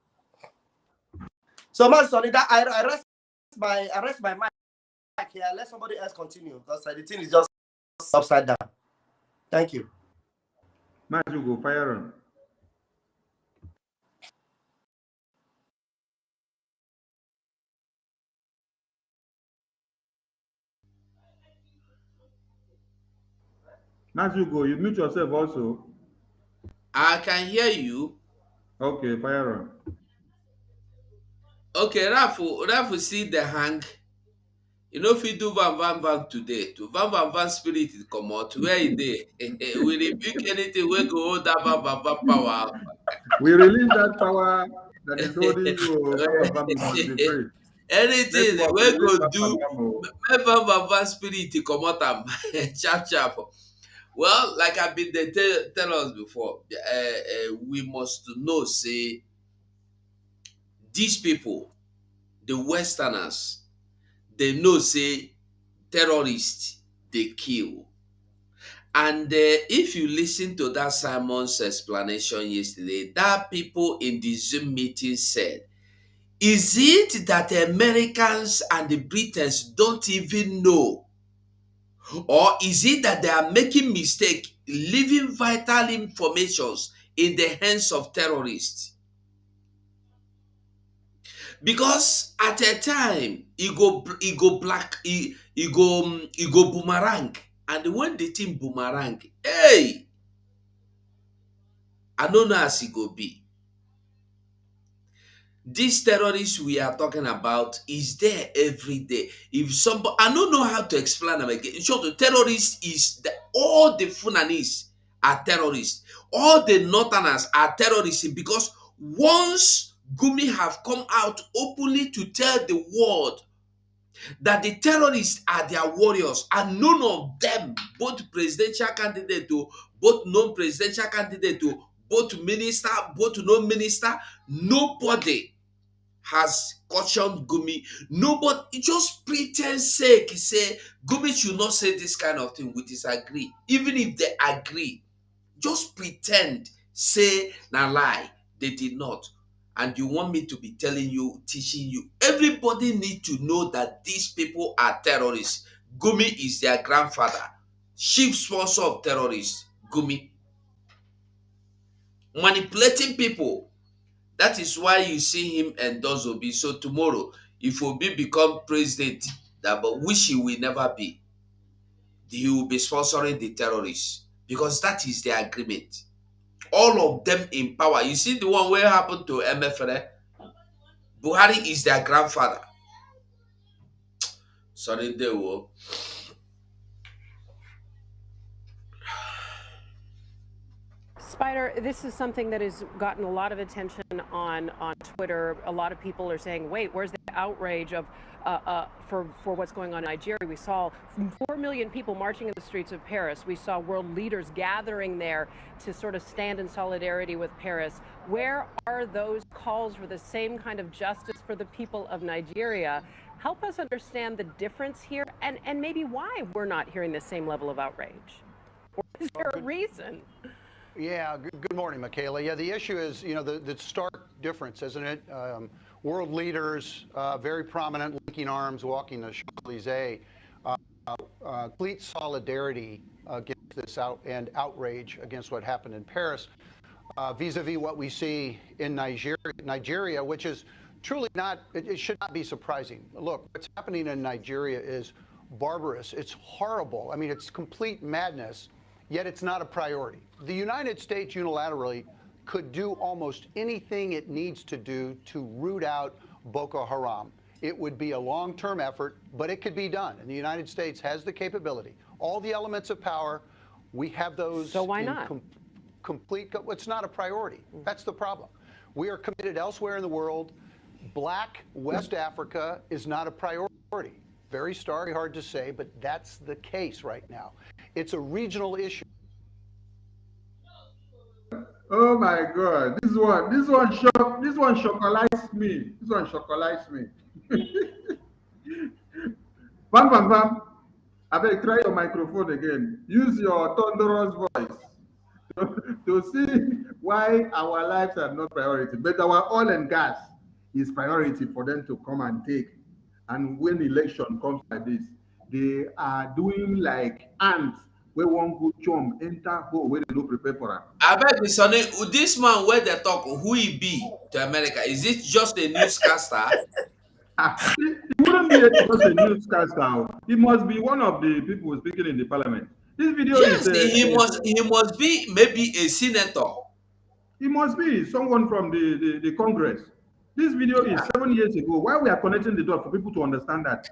[SPEAKER 21] So, man, sorry that I rest my mic here. Let somebody else continue because the thing is just upside down. Thank you.
[SPEAKER 5] Match, you go fire on. As you go, you mute yourself also.
[SPEAKER 10] I can hear you.
[SPEAKER 5] Okay, fire on.
[SPEAKER 10] Okay, Rafu see the hang. You know if you do van today, to van spirit is come out. Where is they? We rebuke anything we go hold that van power.
[SPEAKER 5] We release that power that is holding you. Must be free.
[SPEAKER 10] Anything we go do, van spirit come out and chap. Well, like I've been they tell us before, we must know say these people, the Westerners, they know say terrorists they kill. And if you listen to that Simon's explanation yesterday, that people in the Zoom meeting said, is it that Americans and the Britons don't even know? Or is it that they are making mistake, leaving vital informations in the hands of terrorists? Because at a time, it go boomerang. And when the thing boomerang, hey, I don't know as it go be. This terrorists we are talking about is there every day. If somebody, I don't know how to explain them again. In short, the terrorist is all the Funanis are terrorists. All the Northerners are terrorists because once Gumi have come out openly to tell the world that the terrorists are their warriors, and none of them, both presidential candidate to both non-presidential candidate to both minister, both non-minister, nobody has cautioned Gumi. Nobody, just pretend sake, say Gumi should not say this kind of thing. We disagree. Even if they agree, just pretend, say na lie. They did not. and you want me to be telling you, teaching you. Everybody needs to know that these people are terrorists. Gumi is their grandfather, chief sponsor of terrorists. Gumi. Manipulating people. That is why you see him endorse Obi. So tomorrow, if Obi become president, but which he will never be, he will be sponsoring the terrorists because that is the agreement. All of them in power. You see the one where happened to MFR? Buhari is their grandfather. Sorry, they will.
[SPEAKER 2] Spider, this is something that has gotten a lot of attention on Twitter. A lot of people are saying, wait, where's the outrage of for what's going on in Nigeria? We saw 4 million people marching in the streets of Paris. We saw world leaders gathering there to sort of stand in solidarity with Paris. Where are those calls for the same kind of justice for the people of Nigeria? Help us understand the difference here and maybe why we're not hearing the same level of outrage. Or is there a reason?
[SPEAKER 22] Yeah, good morning, Michaela. Yeah, the issue is, you know, the stark difference, isn't it? World leaders, very prominent, linking arms, walking the Champs-Élysées, complete solidarity against this outrage against what happened in Paris, vis-a-vis what we see in Nigeria, which is truly not, it should not be surprising. Look, what's happening in Nigeria is barbarous. It's horrible. I mean, it's complete madness. Yet it's not a priority. The United States unilaterally could do almost anything it needs to do to root out Boko Haram. It would be a long-term effort, but it could be done. And the United States has the capability. All the elements of power, we have those.
[SPEAKER 2] So why not?
[SPEAKER 22] Complete, it's not a priority. That's the problem. We are committed elsewhere in the world. Black West Africa is not a priority. Very stark, hard to say, but that's the case right now. It's a regional issue.
[SPEAKER 5] Oh my God! This one chocolates me. This one chocolates me. Bam, bam, bam. I beg, try your microphone again. Use your thunderous voice to see why our lives are not priority, but our oil and gas is priority for them to come and take. And when election comes like this, they are doing like ants where one good chum enter hole where they don't prepare for it.
[SPEAKER 10] I bet me, Sonny, this man where they talk, who he be to America? Is it just a newscaster?
[SPEAKER 5] It wouldn't be just a newscaster. He must be one of the people speaking in the parliament. This video
[SPEAKER 10] yes,
[SPEAKER 5] is
[SPEAKER 10] he must be maybe a senator.
[SPEAKER 5] He must be someone from the Congress. This video is 7 years ago. Why we are connecting the dots for people to understand that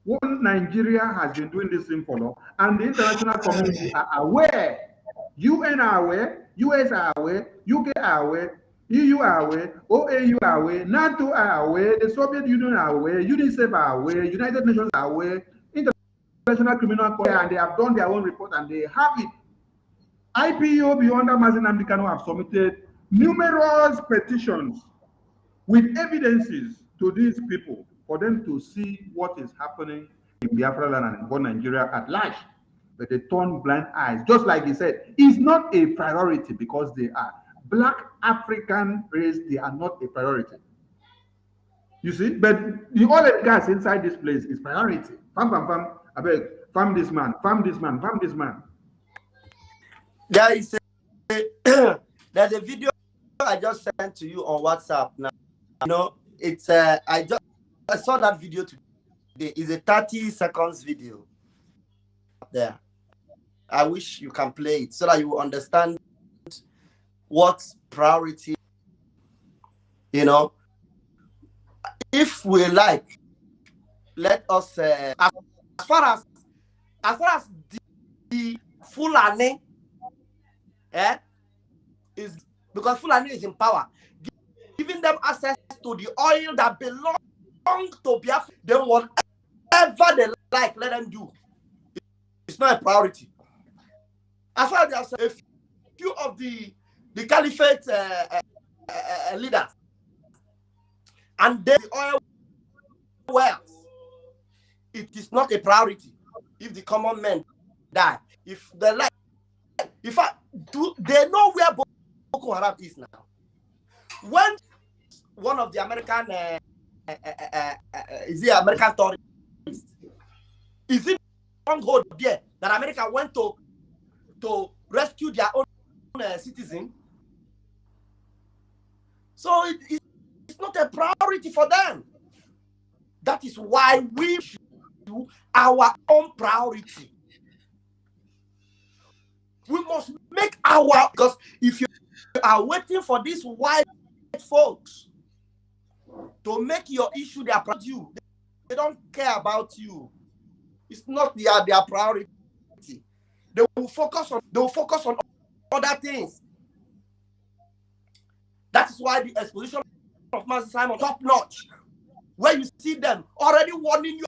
[SPEAKER 5] one Nigeria has been doing this thing for long, and the international community are aware. UN are aware, US are aware, UK are aware, EU are aware, OAU are aware, NATO are aware, the Soviet Union are aware, UNICEF are aware, United Nations are aware, International Criminal Court, and they have done their own report and they have it. IPOB under Mazi Nnamdi Kanu have submitted numerous petitions with evidences to these people for them to see what is happening in Biafra land and in Nigeria at large. But they turn blind eyes. Just like he said, it's not a priority because they are Black African race, they are not a priority. You see, but the oil and gas inside this place is priority. Fam, fam, fam. I beg, fam this man, fam this man, fam this man.
[SPEAKER 21] There is there's a video I just sent to you on WhatsApp now. You know, it's I saw that video today. It's a 30 seconds video there. I wish you can play it so that you will understand what priority, you know. If we like, let us as far as the Fulani is, because Fulani is in power, giving them access to the oil that belongs to Biafra, then whatever they like, let them do. It's not a priority. As far as a few of the caliphate leaders, and then the oil wells, it is not a priority. If the common men die, if they like, they know where Boko Haram is now. one of the American is the American tourist? Is it stronghold there that America went to rescue their own citizen? So it's not a priority for them. That is why we should do our own priority. We must make our, because if you are waiting for these white folks to make your issue their priority, they don't care about you. It's not their priority. They will focus on other things. That is why the exposition of Master Simon top notch, where you see them already warning you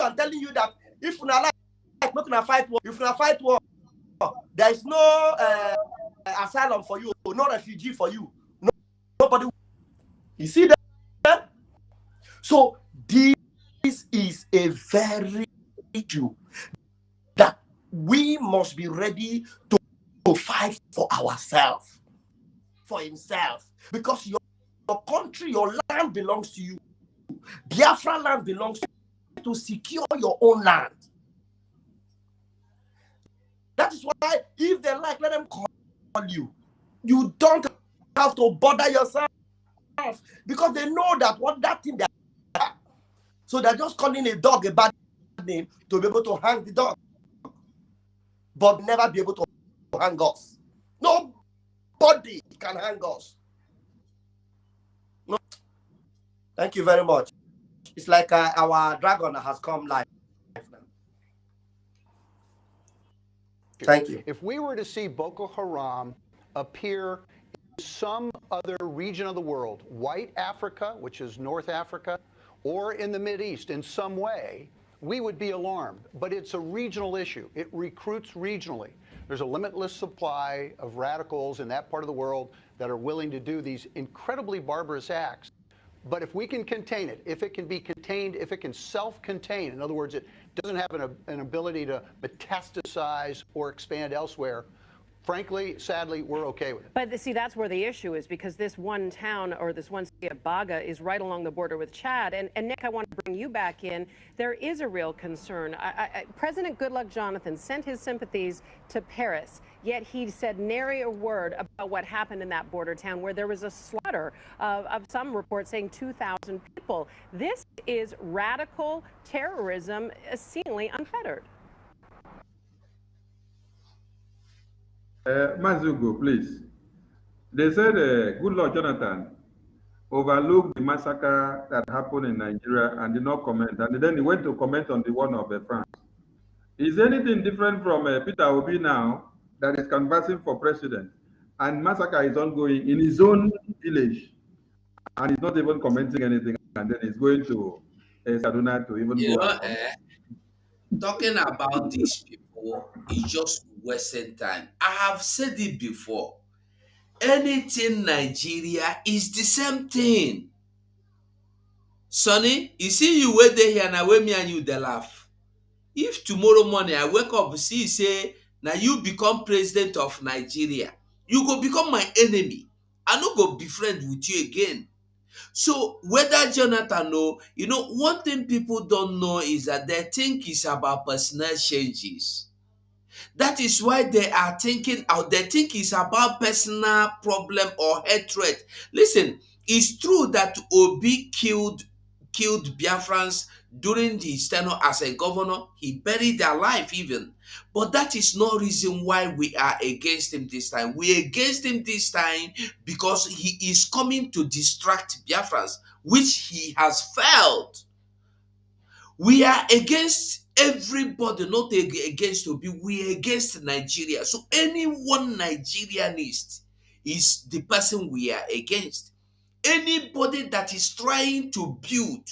[SPEAKER 21] and telling you that if you not fight war, if you not fight war, there is no asylum for you, no refugee for you. Nobody. You see that? So this is a very issue that we must be ready to fight for ourselves, for himself, because your country, your land belongs to you. Biafra land belongs to you, to secure your own land. That is why, if they like, let them call you. You don't have to bother yourself, because they know that what that thing they are. So they're just calling a dog a bad name to be able to hang the dog, but never be able to hang us. Nobody can hang us. No. Thank you very much. It's like our dragon has come live. Thank you.
[SPEAKER 22] If we were to see Boko Haram appear in some other region of the world, white Africa, which is North Africa, or in the Mideast in some way, we would be alarmed. But it's a regional issue. It recruits regionally. There's a limitless supply of radicals in that part of the world that are willing to do these incredibly barbarous acts. But if we can contain it, if it can be contained, if it can self-contain, in other words, it doesn't have an ability to metastasize or expand elsewhere, frankly, sadly, we're okay with it.
[SPEAKER 2] But see, that's where the issue is, because this one town, or this one city of Baga, is right along the border with Chad. And Nick, I want to bring you back in. There is a real concern. President Goodluck Jonathan sent his sympathies to Paris, yet he said nary a word about what happened in that border town, where there was a slaughter of some reports saying 2,000 people. This is radical terrorism, seemingly unfettered.
[SPEAKER 5] Mazugo, please. They said Goodluck Jonathan overlooked the massacre that happened in Nigeria and did not comment. And then he went to comment on the one of France. Is anything different from Peter Obi now that is canvassing for president, and massacre is ongoing in his own village, and he's not even commenting anything, and then he's going to Kaduna to even go.
[SPEAKER 10] Talking about these people is just wasting time. I have said it before. Anything Nigeria is the same thing. Sonny, you see you wait there here now, when me and you they laugh. If tomorrow morning I wake up, see say now you become president of Nigeria, you go become my enemy. I no go be friend with you again. So whether Jonathan know, one thing people don't know is that they think it's about personal changes. That is why they are thinking, or they think it's about personal problem or hatred. Listen, it's true that Obi killed Biafrans during his tenure as a governor. He buried their life even. But that is no reason why we are against him this time. We are against him this time because he is coming to distract Biafrans, which he has failed. We are against everybody, not against Obi. We are against Nigeria. So anyone Nigerianist is the person we are against. Anybody that is trying to build,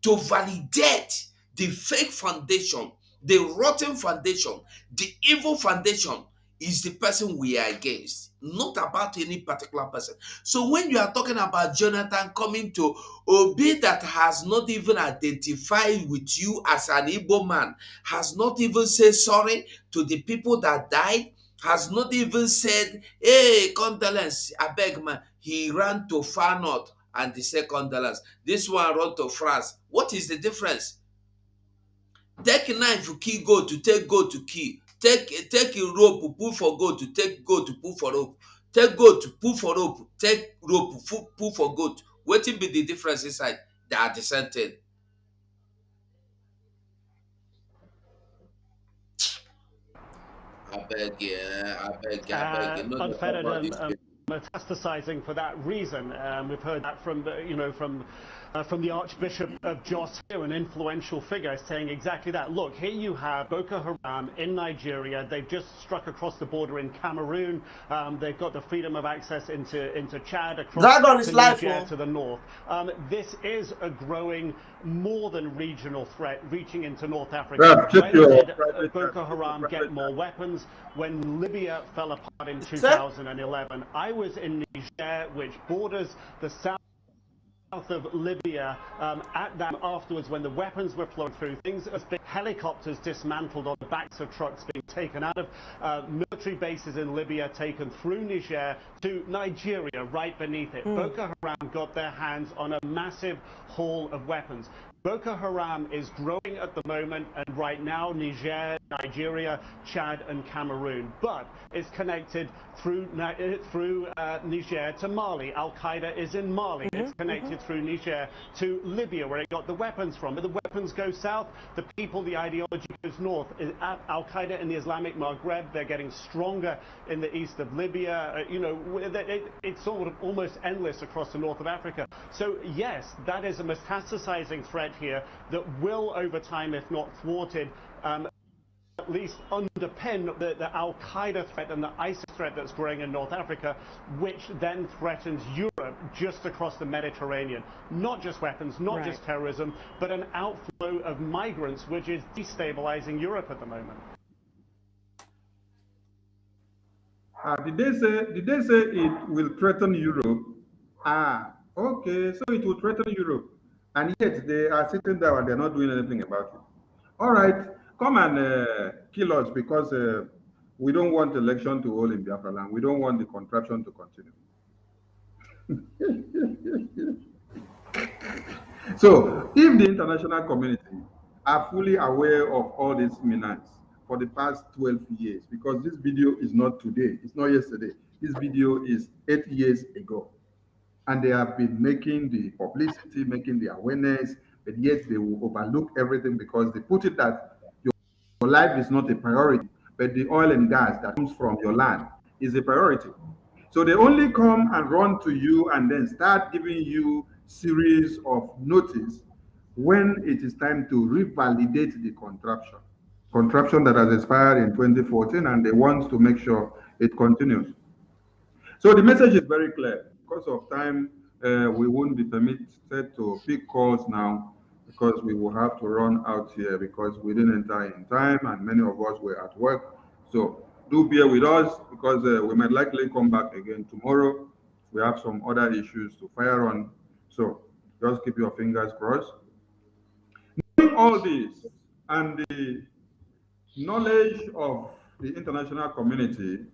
[SPEAKER 10] to validate the fake foundation, the rotten foundation, the evil foundation, is the person we are against, not about any particular person. So when you are talking about Jonathan coming to Obi that has not even identified with you as an Igbo man, has not even said sorry to the people that died, has not even said, hey, condolence, I beg man, he ran to far north and the second dollars. This one run to France. What is the difference? Take a knife to kill goat to take goat to kill. Take a rope to pull for goat to take goat to pull for rope. Take goat to pull for rope. Take rope to pull for goat. What will be the difference inside? They are the same thing. I beg you.
[SPEAKER 4] Unfettered and metastasizing for that reason. We've heard that from the Archbishop of Jos here, an influential figure, saying exactly that. Look, here you have Boko Haram in Nigeria. They've just struck across the border in Cameroon. They've got the freedom of access into Chad, across to Niger to the north. This is a growing, more than regional threat reaching into North Africa. When did Boko Haram get more weapons? When Libya fell apart in 2011. I was in Niger, which borders the south of Libya, at that afterwards, when the weapons were flowing through, things as big helicopters dismantled on the backs of trucks being taken out of military bases in Libya, taken through Niger to Nigeria, right beneath it. Boko Haram got their hands on a massive haul of weapons. Boko Haram is growing at the moment, and right now Niger, Nigeria, Chad and Cameroon, but it's connected through Niger to Mali. Al-Qaeda is in Mali. It's connected through Niger to Libya, where it got the weapons from. But the weapons go south, the people, the ideology goes north. Al-Qaeda in the Islamic Maghreb, they're getting stronger in the east of Libya. It's sort of almost endless across the north of Africa. So yes, that is a metastasizing threat here that will, over time, if not thwarted, at least underpin the Al-Qaeda threat and the ISIS threat that's growing in North Africa, which then threatens Europe just across the Mediterranean. Not just weapons, not just terrorism, but an outflow of migrants, which is destabilizing Europe at the moment.
[SPEAKER 5] Did they say it will threaten Europe? Okay, so it will threaten Europe. And yet they are sitting there and they're not doing anything about it. All right, come and kill us, because we don't want election to hold in Biafra land. We don't want the contraption to continue. So if the international community are fully aware of all these menaces for the past 12 years, because this video is not today, it's not yesterday, this video is 8 years ago. And they have been making the publicity, making the awareness, but yet they will overlook everything because they put it that your life is not a priority, but the oil and gas that comes from your land is a priority. So they only come and run to you and then start giving you series of notice when it is time to revalidate the contraption that has expired in 2014, and they want to make sure it continues. So the message is very clear. Because of time, we won't be permitted to pick calls now, because we will have to run out here because we didn't enter in time and many of us were at work. So do bear with us, because we might likely come back again tomorrow. We have some other issues to fire on. So just keep your fingers crossed. Knowing all this and the knowledge of the international community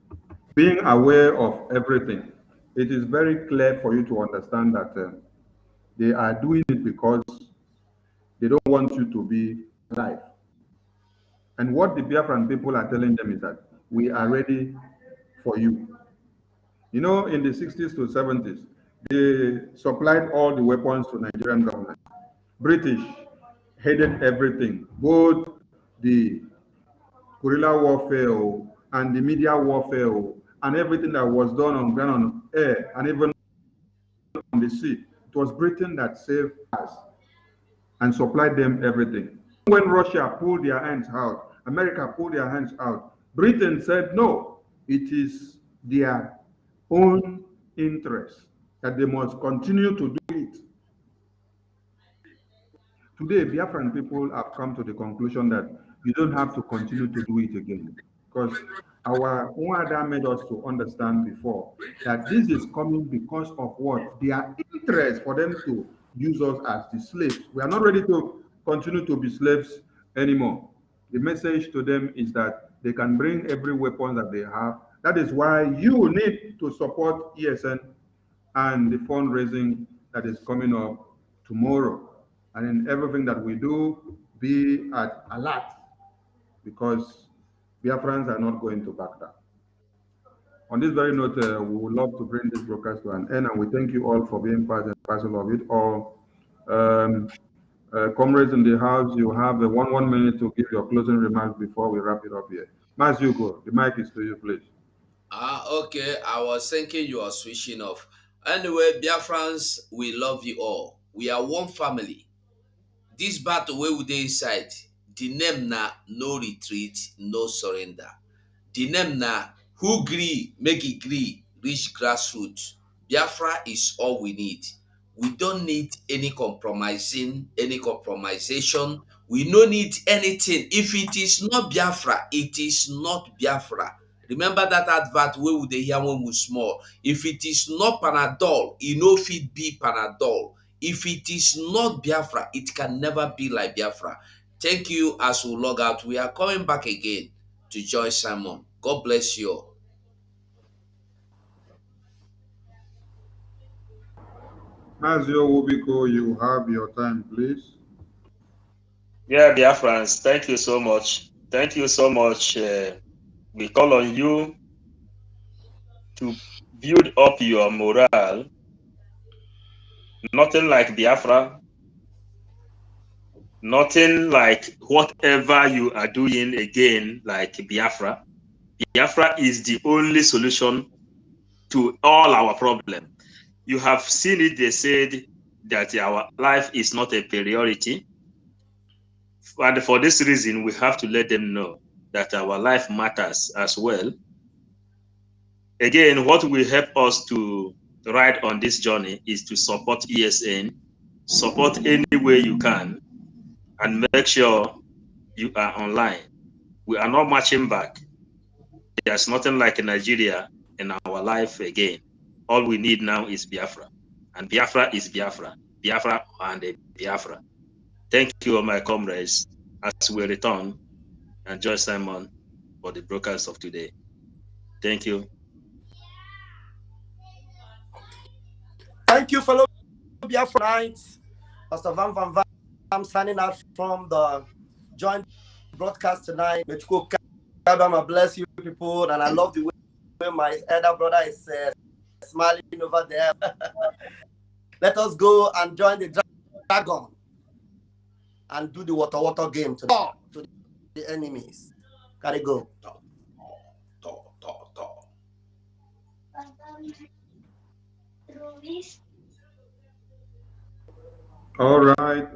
[SPEAKER 5] being aware of everything, it is very clear for you to understand that they are doing it because they don't want you to be alive. And what the Biafran people are telling them is that we are ready for you. You know, in the 60s to 70s, they supplied all the weapons to Nigerian government. British headed everything, both the guerrilla warfare and the media warfare and everything that was done on ground, on air, and even on the sea. It was Britain that saved us and supplied them everything. When Russia pulled their hands out, America pulled their hands out, Britain said no, it is their own interest that they must continue to do it. Today, Biafran people have come to the conclusion that you don't have to continue to do it again, because our Onyendu made us to understand before that this is coming because of what? Their interest for them to use us as the slaves. We are not ready to continue to be slaves anymore. The message to them is that they can bring every weapon that they have. That is why you need to support ESN and the fundraising that is coming up tomorrow. And in everything that we do, be at alert, because Biafrans are not going to back down. On this very note, we would love to bring this broadcast to an end, and we thank you all for being part and parcel of it all. Comrades in the house, you have 1 minute to give your closing remarks before we wrap it up here. Mas Hugo, the mic is to you, please.
[SPEAKER 10] Okay. I was thinking you are switching off. Anyway, Biafrans, we love you all. We are one family. This battle where we dey inside, the name na no retreat, no surrender. The name na who gree, make it gree, reach grassroots. Biafra is all we need. We don't need any compromisation. We no need anything. If it is not Biafra, it is not Biafra. Remember that advert where we dey hear when we small. If it is not Panadol, it no fit be Panadol. If it is not Biafra, it can never be like Biafra. Thank you. As we log out, we are coming back again to join Simon. God bless you all.
[SPEAKER 5] Mazio Wubiko, you have your time, please.
[SPEAKER 18] Yeah, Biafrans, thank you so much. Thank you so much. We call on you to build up your morale. Nothing like Biafra. Nothing like whatever you are doing again like Biafra. Biafra is the only solution to all our problems. You have seen it, they said that our life is not a priority. And for this reason, we have to let them know that our life matters as well. Again, what will help us to ride on this journey is to support ESN, support any way you can, and make sure you are online. We are not marching back. There's nothing like Nigeria in our life again. All we need now is Biafra. And Biafra is Biafra. Biafra and Biafra. Thank you, my comrades, as we return and join Simon for the broadcast of today. Thank you.
[SPEAKER 21] Thank you, fellow Biafranites. Pastor Van Van Van, I'm signing out from the joint broadcast tonight. May God bless you people, and I love the way my elder brother is smiling over there. Let us go and join the dragon and do the water game to the enemies. Gotta go.
[SPEAKER 5] All right.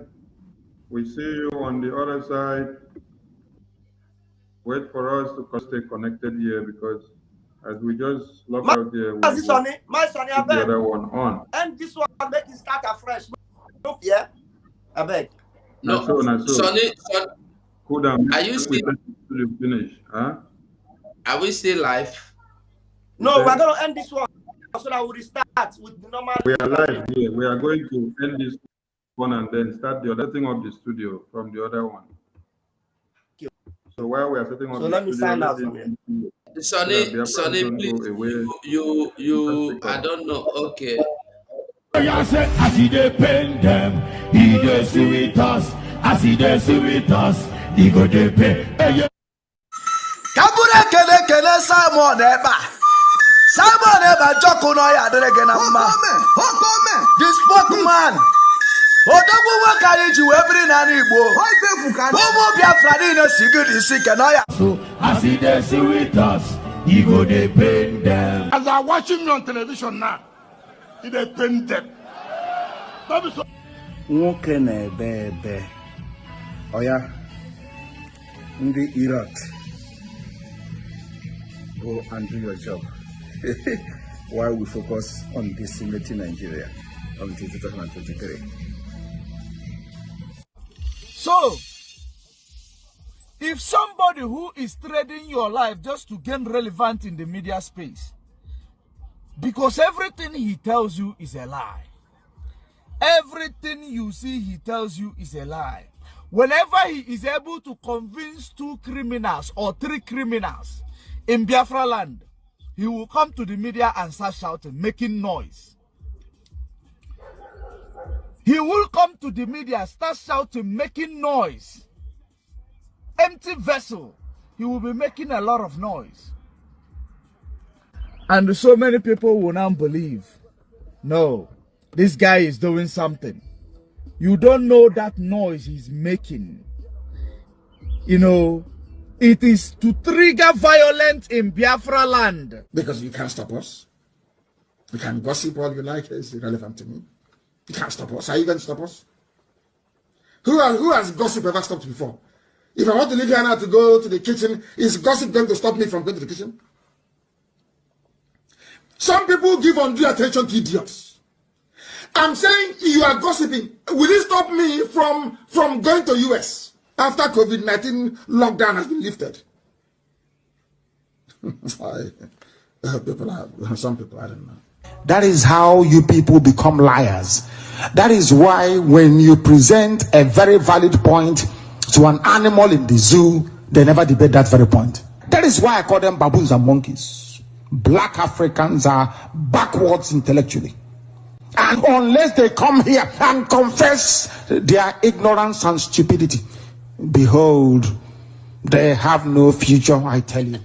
[SPEAKER 5] We see you on the other side. Wait for us to stay connected here, because as we just log out here, we'll keep the other one on.
[SPEAKER 21] And this one make it start afresh. Yeah, I beg.
[SPEAKER 10] No,
[SPEAKER 5] Sonny, cool down.
[SPEAKER 10] Are you still
[SPEAKER 5] finish? Huh?
[SPEAKER 10] Are we still live?
[SPEAKER 21] No, we're gonna end this one so that we restart with the normal.
[SPEAKER 5] We are live here. We are going to end this one and then start the other thing of the studio from the other one. So while we are setting up,
[SPEAKER 21] so let me sign out from here.
[SPEAKER 10] Sonny, please. You. I don't know. Okay.
[SPEAKER 3] As he dey pain them, he dey see with us. As he dey see with us, he go dey pay.
[SPEAKER 21] Kabure kele Simon Eba. Simon Eba joko no ya adere na mma. This spokesman. Odogwu wakari ji webiri na Igbo. Umu Biafra ni no sigidi sike no ya.
[SPEAKER 3] So as he dey see with us, he go dey pain them. As I watching me on television now, he dey pain them.
[SPEAKER 6] Nwoke na-ebe ebe. Oya, ndị Iraq, go and do your job while we focus on decimating Nigeria until 2023.
[SPEAKER 23] So, if somebody who is trading your life just to gain relevance in the media space, because everything he tells you is a lie. Everything you see he tells you is a lie. Whenever he is able to convince 2 criminals or 3 criminals in Biafra land, he will come to the media and start shouting, making noise. He will come to the media, start shouting, making noise. Empty vessel. He will be making a lot of noise. And so many people will now believe, no, this guy is doing something. You don't know that noise he's making. You know, it is to trigger violence in Biafra land.
[SPEAKER 7] Because you can't stop us. You can gossip all you like, it's irrelevant to me. You can't stop us. Are you going to stop us? Who has gossip ever stopped before? If I want to leave here now to go to the kitchen, is gossip going to stop me from going to the kitchen? Some people give undue attention to idiots. I'm saying you are gossiping. Will it stop me from going to US after COVID-19 lockdown has been lifted? Some people, I don't know.
[SPEAKER 1] That is how you people become liars. That is why when you present a very valid point to an animal in the zoo, they never debate that very point. That is why I call them baboons and monkeys. Black Africans are backwards intellectually. And unless they come here and confess their ignorance and stupidity, behold, they have no future, I tell you.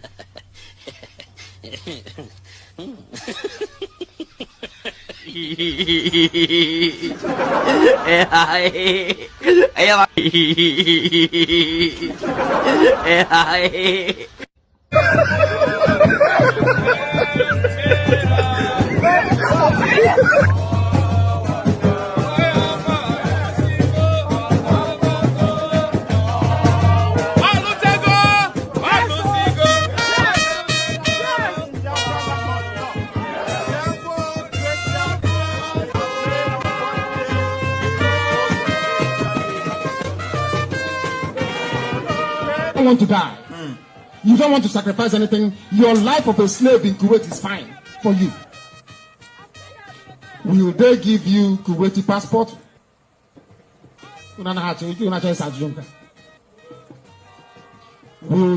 [SPEAKER 7] You don't want to die. You don't want to sacrifice anything. Your life of a slave in Kuwait is fine for you. Will they give you Kuwaiti passport? Will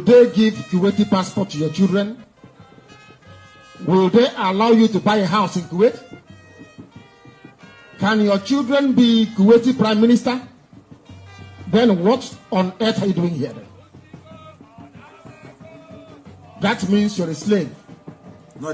[SPEAKER 7] they give Kuwaiti passport to your children? Will they allow you to buy a house in Kuwait? Can your children be Kuwaiti prime minister? Then what on earth are you doing here? That means you're a slave.
[SPEAKER 1] No,